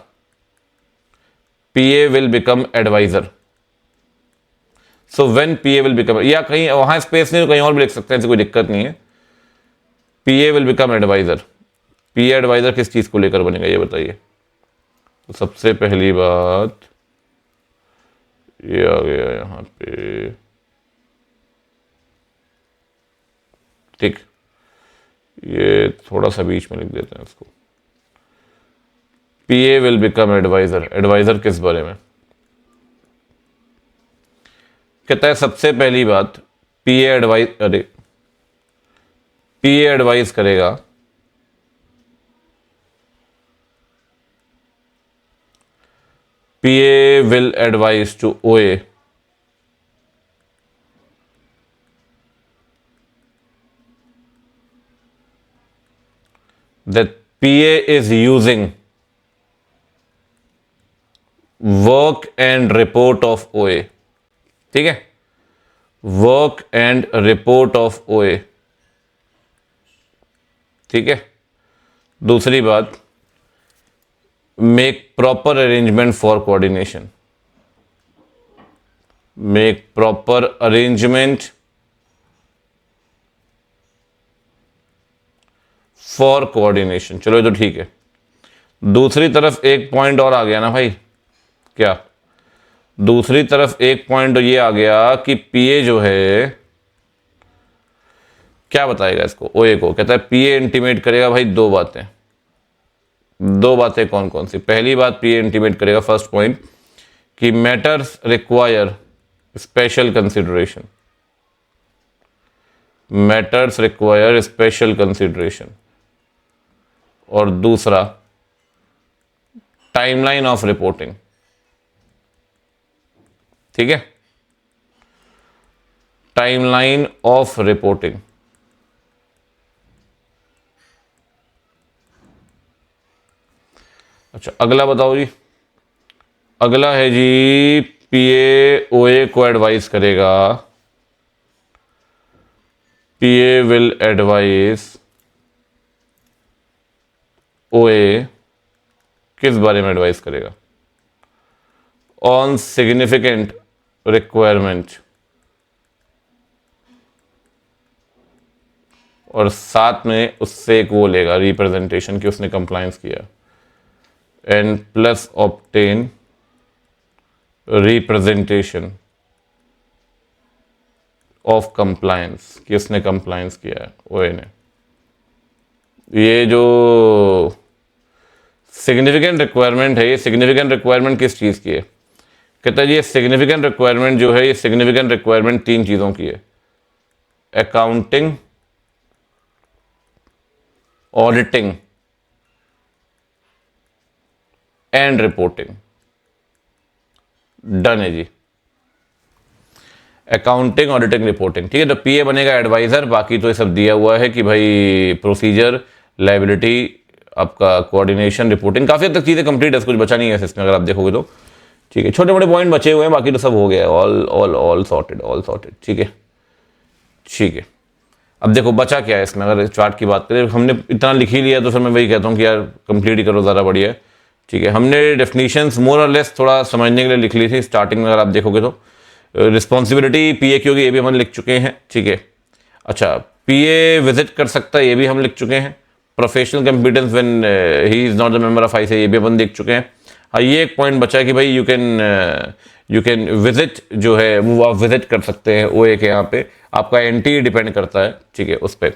P A will become adviser, so when P A will become, या कहीं वहां स्पेस नहीं तो कहीं और भी लिख सकते हैं, ऐसी कोई दिक्कत नहीं है। P A will become adviser, P A adviser किस चीज को लेकर बनेगा ये बताइए। तो सबसे पहली बात ये आ गया यहां पे, ठीक, ये थोड़ा सा बीच में लिख देते हैं इसको, पीए विल बिकम एडवाइजर, एडवाइजर किस बारे में, कहता है सबसे पहली बात पीए एडवाइज, अरे पीए एडवाइज करेगा पीए विल एडवाइज टू ओए that PA is using work and report of OA, ठीक है, वर्क एंड रिपोर्ट ऑफ ओए, ठीक है। दूसरी बात, make proper arrangement for coordination, make proper arrangement for coordination, चलो ये तो ठीक है। दूसरी तरफ एक पॉइंट और आ गया ना भाई, क्या, दूसरी तरफ एक पॉइंट ये आ गया कि पीए जो है क्या बताएगा इसको, ओए को, कहता है पीए इंटीमेट करेगा भाई दो बातें, दो बातें कौन कौन सी। पहली बात पीए इंटीमेट करेगा, फर्स्ट पॉइंट, कि matters require special consideration, matters require special consideration, और दूसरा टाइमलाइन ऑफ रिपोर्टिंग, ठीक है, टाइमलाइन ऑफ रिपोर्टिंग। अच्छा, अगला बताओ जी, अगला है जी पीए ओए को एडवाइस करेगा, पीए विल एडवाइस ओए किस बारे में एडवाइस करेगा, ऑन सिग्निफिकेंट रिक्वायरमेंट, और साथ में उससे एक वो लेगा रिप्रेजेंटेशन कि उसने कंप्लायंस किया, and plus obtain representation of compliance, किसने कंप्लायंस किया है, ओए ने। ये जो सिग्निफिकेंट रिक्वायरमेंट है, ये सिग्निफिकेंट रिक्वायरमेंट किस चीज़ की है? कहता है ये सिग्निफिकेंट रिक्वायरमेंट जो है, ये सिग्निफिकेंट रिक्वायरमेंट 3 चीज़ों की है: accounting, auditing and reporting. Done है जी। अकाउंटिंग, ऑडिटिंग, रिपोर्टिंग, ठीक है। तो पीए बनेगा एडवाइजर, बाकी तो ये सब दिया हुआ है कि भाई प्रोसीजर, लाइबिलिटी, आपका कोऑर्डिनेशन, रिपोर्टिंग, काफ़ी हद तक चीज़ें कंप्लीट है, कुछ बचा नहीं है इसमें अगर आप देखोगे तो, ठीक है। छोटे मोटे पॉइंट बचे हुए हैं, बाकी तो सब हो गया है, all all all sorted, all sorted, ठीक है, ठीक है। अब देखो बचा क्या है इसमें, अगर चार्ट की बात करें, हमने इतना लिख ही लिया तो फिर मैं वही कहता हूँ कि यार कंप्लीट ही करो, ज़्यादा बढ़िया है, ठीक है। हमने डेफिनेशंस मोर और लेस थोड़ा समझने के लिए लिख ली थी स्टार्टिंग में, अगर आप देखोगे तो रिस्पॉन्सिबिलिटी पीए की होगी, ये भी हम लिख चुके हैं, ठीक है। अच्छा, पीए विजिट कर सकता है, ये भी हम लिख चुके हैं। Professional competence when he is not the member of ICA, ये भी अपन देख चुके हैं। हाँ, ये एक पॉइंट बचा है कि भाई यू कैन विजिट, जो है वो आप विजिट कर सकते हैं ओए के, यहाँ पे आपका एंटी डिपेंड करता है, ठीक है, उस पर।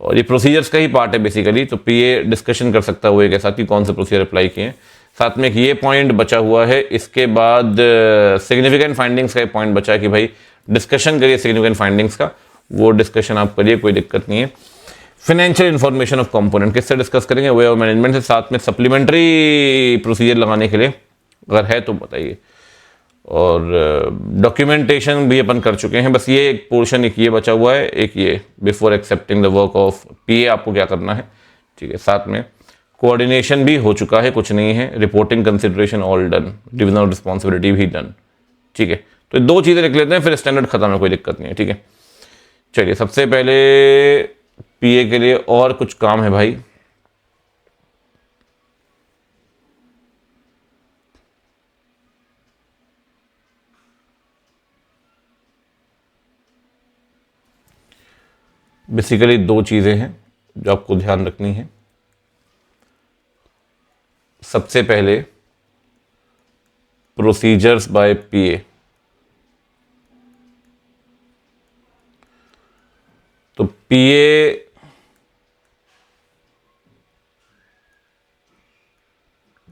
और ये प्रोसीजर्स का ही पार्ट है बेसिकली, तो पीए डिस्कशन कर सकता है ओए के साथ कि कौन से प्रोसीजर अप्लाई किए हैं। साथ में एक ये पॉइंट बचा हुआ है, इसके बाद सिग्निफिकेंट फाइंडिंग्स का एक पॉइंट बचा है कि भाई डिस्कशन करिए सिग्निफिकेंट फाइंडिंग्स का, वो डिस्कशन आप करिए, कोई दिक्कत नहीं है। फाइनेंशियल इंफॉर्मेशन ऑफ कंपोनेंट किससे डिस्कस करेंगे? वे ऑफ मैनेजमेंट से। साथ में सप्लीमेंट्री प्रोसीजर लगाने के लिए अगर है तो बताइए। और डॉक्यूमेंटेशन भी अपन कर चुके हैं, बस ये एक पोर्शन, एक ये बचा हुआ है, एक ये before accepting the work of P A आपको क्या करना है, ठीक है। साथ में कोऑर्डिनेशन भी हो चुका है, कुछ नहीं है। Reporting consideration all done, division of responsibility भी डन, ठीक है। तो दो चीज़ें लिख लेते हैं, फिर स्टैंडर्ड खत्म है, कोई दिक्कत नहीं है, ठीक है। चलिए, सबसे पहले पीए के लिए और कुछ काम है भाई। बेसिकली दो चीज़ें हैं जो आपको ध्यान रखनी है। सबसे पहले प्रोसीजर्स बाय पीए, तो पीए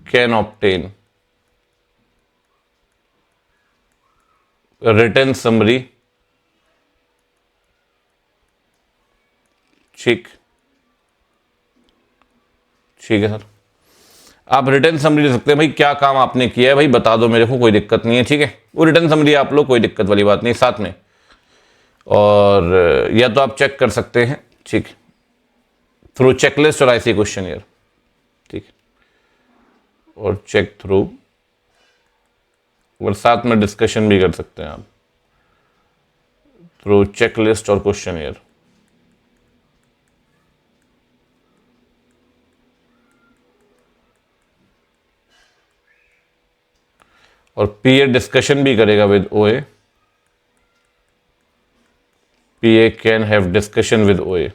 कैन ऑब्टेन रिटन समरी, ठीक, ठीक है सर। आप रिटर्न समरी ले सकते हैं, भाई क्या काम आपने किया है भाई बता दो मेरे को, कोई दिक्कत नहीं है, ठीक है। वो रिटर्न समरी आप लो, कोई दिक्कत वाली बात नहीं साथ में। और या तो आप चेक कर सकते हैं, ठीक, थ्रू चेकलिस्ट और आईसी क्वेश्चन ईयर, ठीक, और चेक थ्रू, और साथ में डिस्कशन भी कर सकते हैं आप थ्रू चेकलिस्ट और क्वेश्चन ईयर। और पीए डिस्कशन भी करेगा विद ओए, पीए can have discussion with OA.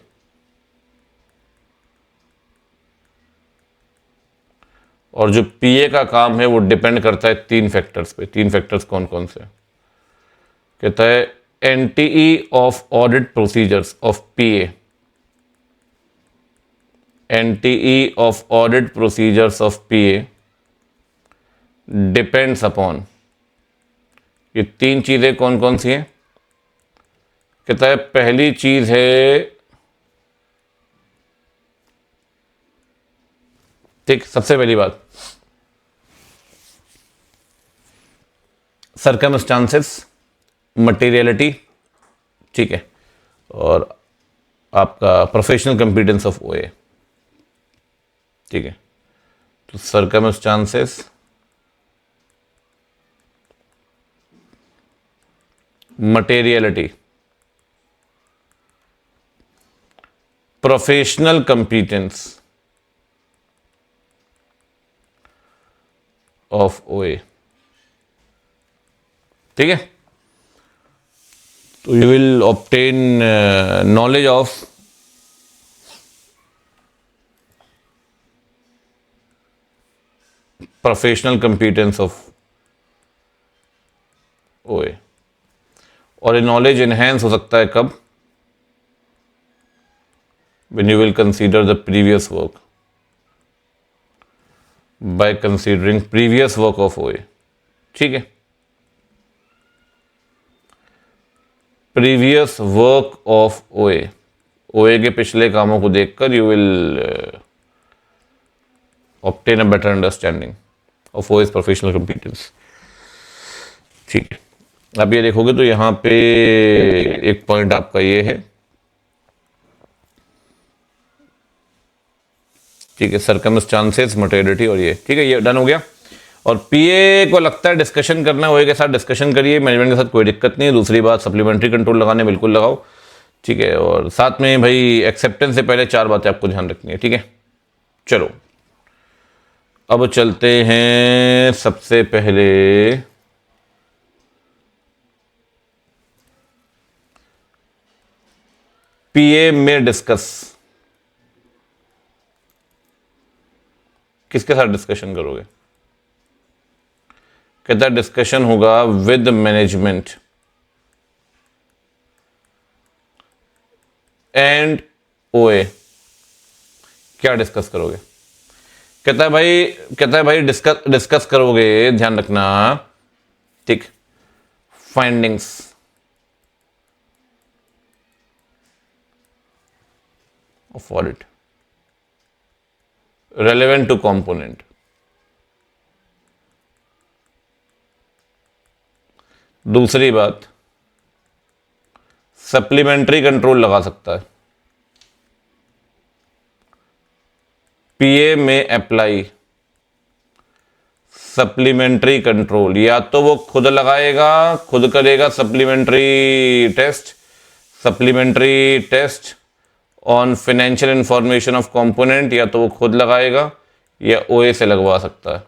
और जो पीए का काम है वो डिपेंड करता है 3 फैक्टर्स पे। 3 फैक्टर्स कौन कौन से? कहता है N T E of audit procedures of P A, N T E of audit procedures of P A depends upon, ये 3 चीजें कौन कौन सी हैं? कहता है पहली चीज है, ठीक, सबसे पहली बात सर्कमस्टांसेस, मटेरियलिटी, ठीक है, और आपका प्रोफेशनल कंपिटेंस ऑफ ओए, ठीक है। तो circumstances, materiality, professional competence of ओए, ठीक है। तो you will obtain knowledge of professional competence of OA. और ये नॉलेज इनहेंस हो सकता है कब? When you will consider the previous work, by considering previous work of ओए। ठीक है, प्रीवियस वर्क ऑफ ओए, ओए के पिछले कामों को देखकर you will obtain a better understanding of OS professional competence. ठीक है, अब ये देखोगे तो यहां पे एक पॉइंट आपका ये है, ठीक है, सरकमस्टांसेस, मटेरियलिटी, और ये ठीक है, ये डन हो गया। और पीए को लगता है डिस्कशन करना है, ओए के साथ डिस्कशन करिए, मैनेजमेंट के साथ कोई दिक्कत नहीं है। दूसरी बात, सप्लीमेंट्री कंट्रोल लगाने बिल्कुल लगाओ, ठीक है। और साथ में भाई एक्सेप्टेंस से पहले 4 बातें आपको ध्यान रखनी है, ठीक है। चलो अब चलते हैं सबसे पहले पीए में डिस्कस, किसके साथ डिस्कशन करोगे? कहता है डिस्कशन होगा विद मैनेजमेंट एंड ओए। क्या डिस्कस करोगे? कहता है भाई डिस्कस करोगे, ध्यान रखना, ठीक, findings of audit relevant to component. दूसरी बात, सप्लीमेंट्री कंट्रोल लगा सकता है पीए में अप्लाई सप्लीमेंट्री कंट्रोल, या तो वो खुद लगाएगा, खुद करेगा supplementary test on financial information of component, या तो वो खुद लगाएगा या ओए से लगवा सकता है,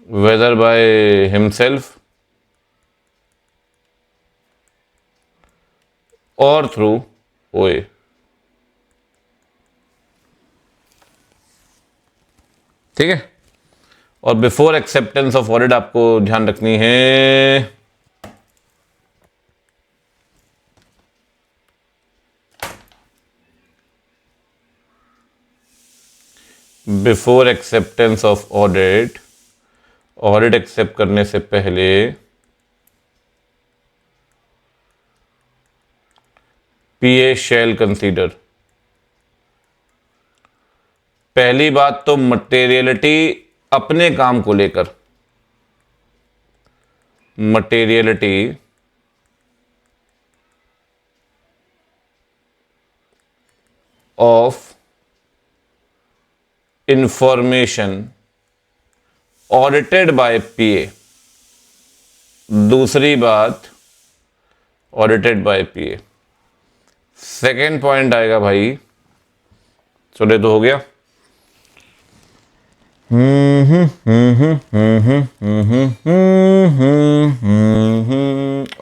वेदर बाय हिमसेल्फ और थ्रू ओए। ठीक है, और बिफोर एक्सेप्टेंस ऑफ ऑडिट आपको ध्यान रखनी है before acceptance of audit, audit accept करने से पहले पीए शैल कंसीडर, पहली बात तो मटेरियलिटी अपने काम को लेकर, materiality of information audited by P A. दूसरी बात, audited by P A. Second point आएगा भाई, चले तो हो गया,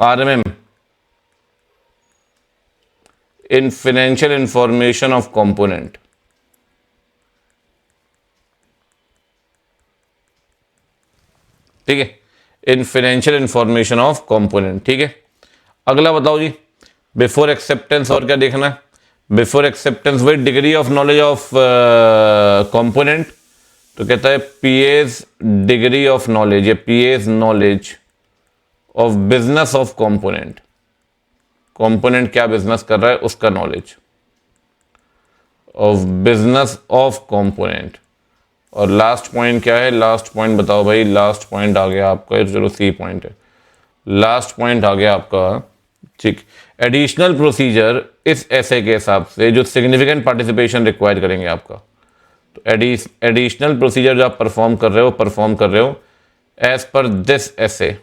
R M M in financial information of component. ठीक है, in financial information of component. ठीक है, अगला बताओ जी, बिफोर एक्सेप्टेंस और क्या देखना है? बिफोर एक्सेप्टेंस वही degree of knowledge of component, तो कहता है पीएज डिग्री ऑफ नॉलेज या P A's knowledge of business of component, component क्या बिजनेस कर रहा है उसका knowledge of business of component. और लास्ट पॉइंट क्या है? लास्ट पॉइंट बताओ भाई, लास्ट पॉइंट आ गया आपका, चलो सी पॉइंट है, लास्ट पॉइंट आ गया आपका, ठीक, एडिशनल प्रोसीजर इस ऐसे के हिसाब से जो सिग्निफिकेंट पार्टिसिपेशन रिक्वायर करेंगे आपका। तो एडिशनल प्रोसीजर जो आप परफॉर्म कर रहे हो एज पर दिस ऐसे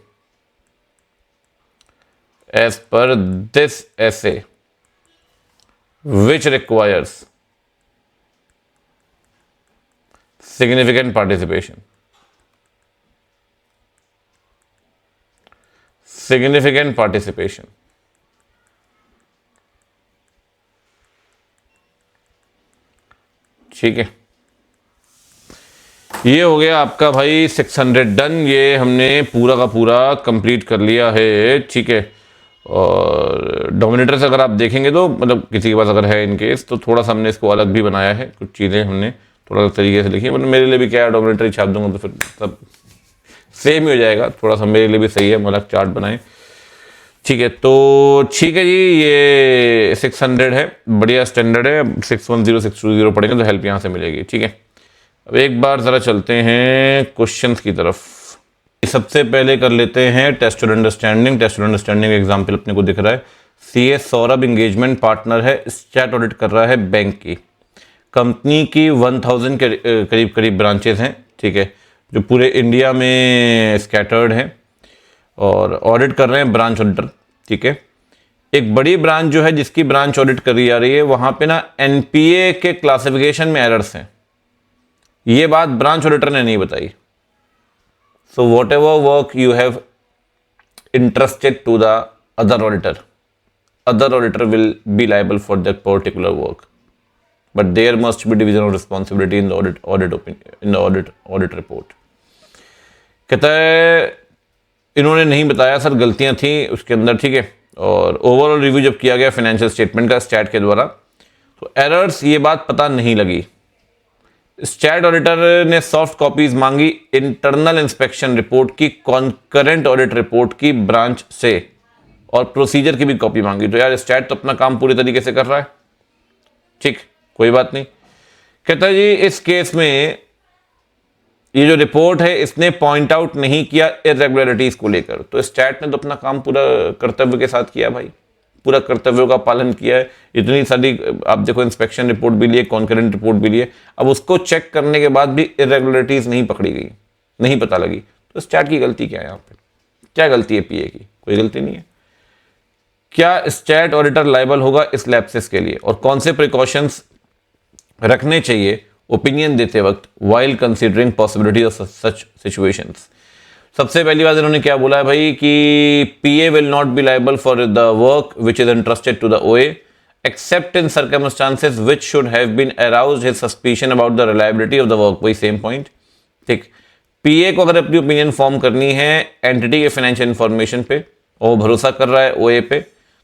which requires significant participation, ठीक है। ये हो गया आपका भाई 600 डन। ये हमने पूरा का पूरा कंप्लीट कर लिया है, ठीक है। और डोमिनेटर से अगर आप देखेंगे तो मतलब किसी के पास अगर है इन केस, तो थोड़ा सा हमने इसको अलग भी बनाया है, कुछ चीज़ें हमने थोड़ा अलग तरीके से लिखी है। मतलब मेरे लिए भी क्या है, डोमिनेटर ही छाप दूंगा तो फिर सब सेम ही हो जाएगा, थोड़ा सा मेरे लिए भी सही है, हम अलग चार्ट बनाए, ठीक है। तो ठीक है जी, ये 600 है, बढ़िया स्टैंडर्ड है। 610 620 पढ़ेंगे तो हेल्प यहाँ से मिलेगी, ठीक है। अब एक बार ज़रा चलते हैं क्वेश्चंस की तरफ। सबसे पहले कर लेते हैं टेस्ट और अंडरस्टैंडिंग। टेस्ट और अंडरस्टैंडिंग एग्जाम्पल अपने को दिख रहा है। सीए सौरभ एंगेजमेंट पार्टनर है, स्टैट ऑडिट कर रहा है बैंक की। कंपनी की 1000 के करीब करीब ब्रांचेस हैं, ठीक है, जो पूरे इंडिया में स्कैटर्ड हैं, और ऑडिट कर रहे हैं ब्रांच ऑडिटर, ठीक है। एक बड़ी ब्रांच जो है जिसकी ब्रांच ऑडिट करी जा रही है, वहां पे ना एनपीए के क्लासिफिकेशन में एरर्स हैं। ये बात ब्रांच ऑडिटर ने नहीं बताई। So whatever work you have interested to the other auditor will be liable for that particular work, but there must be division of responsibility in the audit report. कहता है इन्होंने नहीं बताया sir, गलतियां थी उसके अंदर, ठीक है। और ओवरऑल रिव्यू जब किया गया फाइनेंशियल स्टेटमेंट का स्टैट के द्वारा, तो एरर्स ये बात पता नहीं लगी। स्टैट ऑडिटर ने सॉफ्ट कॉपीज मांगी इंटरनल इंस्पेक्शन रिपोर्ट की, कॉन्करेंट ऑडिट रिपोर्ट की ब्रांच से, और प्रोसीजर की भी कॉपी मांगी। तो यार स्टैट तो अपना काम पूरी तरीके से कर रहा है, ठीक, कोई बात नहीं। कहता है जी इस केस में ये जो रिपोर्ट है इसने पॉइंट आउट नहीं किया इरेगुलरिटीज को लेकर। तो स्टैट ने तो अपना काम पूरा कर्तव्य के साथ किया भाई, पूरा कर्तव्यों का पालन किया है। इतनी सारी आप देखो इंस्पेक्शन रिपोर्ट भी लिए, कॉन्करेंट रिपोर्ट भी लिए, अब उसको चेक करने के बाद भी इरेगुलरिटीज नहीं पकड़ी गई, नहीं पता लगी। तो स्टैट की गलती क्या है यहाँ पे? क्या गलती है पीए की? कोई गलती नहीं है। क्या स्टैट ऑडिटर लायबल होगा इस लैप्सेस के लिए, और कौन से प्रिकॉशंस रखने चाहिए ओपिनियन देते वक्त while considering possibility of such situations? सबसे पहली बात इन्होंने क्या बोला है भाई कि PA will not be liable for the work which is interested to the OA except in circumstances which should have been aroused his suspicion about the reliability of the work. वही सेम पॉइंट, ठीक। PA को अगर अपनी opinion form करनी है entity के financial information पे, और वो भरोसा कर रहा है ओए पे,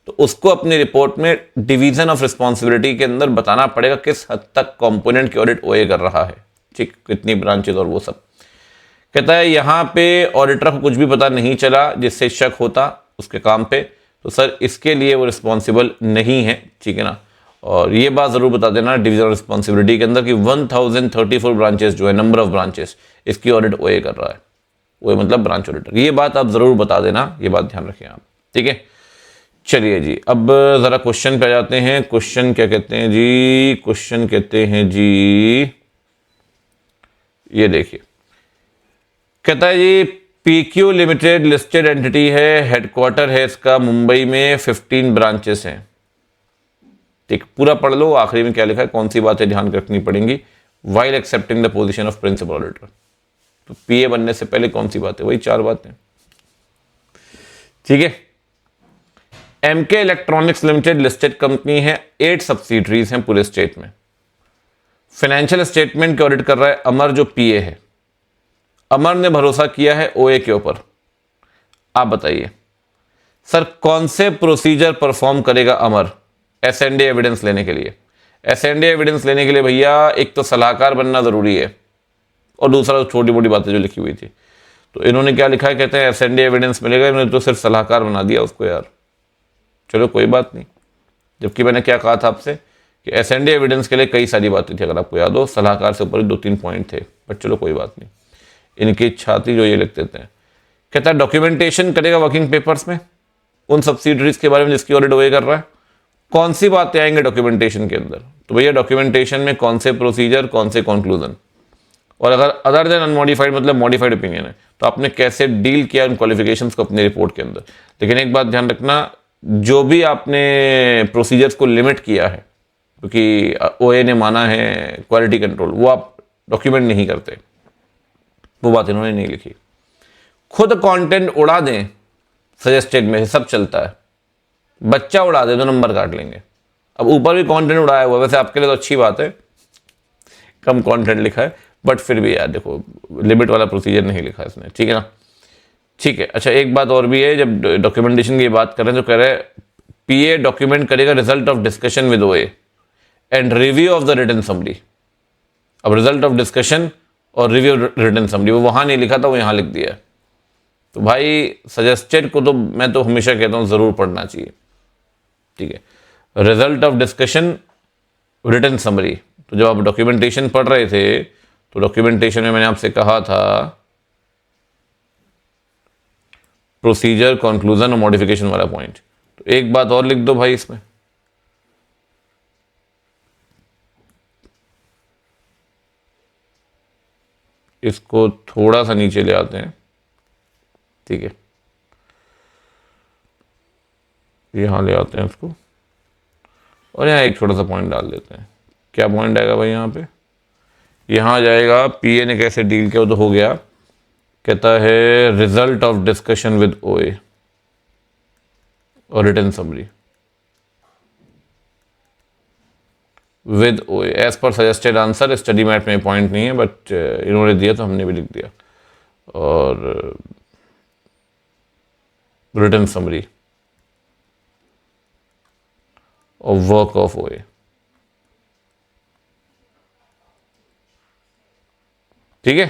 तो उसको अपनी रिपोर्ट में डिवीजन ऑफ रिस्पॉन्सिबिलिटी के अंदर बताना पड़ेगा किस हद तक कंपोनेंट की ऑडिट ओए कर रहा है, ठीक, कितनी ब्रांचेज और वो सब। कहता है यहाँ पे ऑडिटर को कुछ भी पता नहीं चला जिससे शक होता उसके काम पे, तो सर इसके लिए वो रिस्पॉन्सिबल नहीं है, ठीक है ना। और ये बात ज़रूर बता देना डिवीजन ऑफ रिस्पॉन्सिबिलिटी के अंदर कि 1034 ब्रांचेस जो है, नंबर ऑफ ब्रांचेस, इसकी ऑडिट ओए कर रहा है। ओए मतलब ब्रांच ऑडिटर। ये बात आप ज़रूर बता देना, ये बात ध्यान रखें आप, ठीक है। चलिए जी, अब ज़रा क्वेश्चन पे आ जाते हैं। क्वेश्चन क्या कहते हैं जी? क्वेश्चन कहते हैं जी, ये देखिए, कहता है जी पीक्यू लिमिटेड लिस्टेड एंटिटी है, हेडक्वार्टर है इसका मुंबई में, 15 ब्रांचेस हैं, ठीक। पूरा पढ़ लो, आखिरी में क्या लिखा है, कौन सी बातें ध्यान रखनी पड़ेंगी while accepting the position of principal auditor. तो पीए बनने से पहले कौन सी बातें? वही 4 बातें, ठीक है। MK electronics limited listed company है, 8 सब्सिडरीज हैं पूरे स्टेट में। फाइनेंशियल स्टेटमेंट के ऑडिट कर रहा है अमर, जो पीए है। अमर ने भरोसा किया है ओए के ऊपर। आप बताइए सर कौन से प्रोसीजर परफॉर्म करेगा अमर एसएनडी एविडेंस लेने के लिए? एसएनडी एविडेंस लेने के लिए भैया एक तो सलाहकार बनना जरूरी है, और दूसरा छोटी मोटी बातें जो लिखी हुई थी। तो इन्होंने क्या लिखा है, कहते हैं एसएनडी एविडेंस मिलेगा, इन्होंने तो सिर्फ सलाहकार बना दिया उसको यार। चलो कोई बात नहीं, जबकि मैंने क्या कहा था आपसे कि एसएनडी एविडेंस के लिए कई सारी बातें थी, अगर आपको याद हो, सलाहकार से ऊपर 2-3 पॉइंट थे, बट चलो कोई बात नहीं। इनकी इच्छा थी जो ये लिख देते हैं। कहता है डॉक्यूमेंटेशन करेगा वर्किंग पेपर्स में उन सब्सिडरीज के बारे में जिसकी ऑडिट ओए कर रहा है। कौन सी बातें आएंगे डॉक्यूमेंटेशन के अंदर? तो भैया डॉक्यूमेंटेशन में कौन से प्रोसीजर, कौन से कंक्लूजन, और अगर अदर देन अनमॉडिफाइड मतलब मॉडिफाइड ओपिनियन है तो आपने कैसे डील किया उन क्वालिफिकेशंस को अपनी रिपोर्ट के अंदर। लेकिन एक बात ध्यान रखना, जो भी आपने प्रोसीजर्स को लिमिट किया है, क्योंकि ओए ने माना है क्वालिटी कंट्रोल, वो आप डॉक्यूमेंट नहीं करते, वो बात इन्होंने नहीं लिखी। खुद कंटेंट उड़ा दें सजेस्टेड में, सब चलता है, बच्चा उड़ा दे तो नंबर काट लेंगे। अब ऊपर भी कंटेंट उड़ाया हुआ, वैसे आपके लिए तो अच्छी बात है कम कंटेंट लिखा है, बट फिर भी यार देखो लिमिट वाला प्रोसीजर नहीं लिखा इसने, ठीक है ना। ठीक है, अच्छा एक बात और भी है, जब डॉक्यूमेंटेशन की बात कर रहे हैं तो कह रहे हैं पीए डॉक्यूमेंट करेगा result of discussion with OA and review of the written summary. अब रिजल्ट ऑफ डिस्कशन और रिव्यू रिटन समरी वो वहां नहीं लिखा था, वो यहां लिख दिया है। तो भाई सजेस्टेड को तो मैं तो हमेशा कहता हूं जरूर पढ़ना चाहिए, ठीक है। Result of discussion written summary, तो जब आप डॉक्यूमेंटेशन पढ़ रहे थे तो डॉक्यूमेंटेशन में मैंने आपसे कहा था प्रोसीजर, कंक्लूजन और मॉडिफिकेशन वाला पॉइंट। तो एक बात और लिख दो भाई इसमें, इसको थोड़ा सा नीचे ले आते हैं, ठीक है, यहां ले आते हैं इसको, और यहाँ एक छोटा सा पॉइंट डाल देते हैं। क्या पॉइंट आएगा भाई यहाँ पे, यहाँ आ जाएगा पीए ने कैसे डील किया, तो हो गया, कहता है result of discussion with OA और written summary with OA as per suggested answer. Study mat में पॉइंट नहीं है बट इन्होंने दिया तो हमने भी लिख दिया, और रिटन समरी और वर्क ऑफ ओए, ठीक है।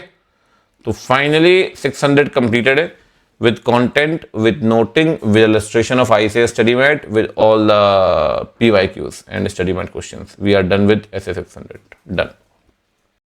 तो फाइनली 600 कंप्लीटेड है with content, with noting, with illustration of ICS study mat, with all the PYQs and study mat questions. We are done with SA 600. Done.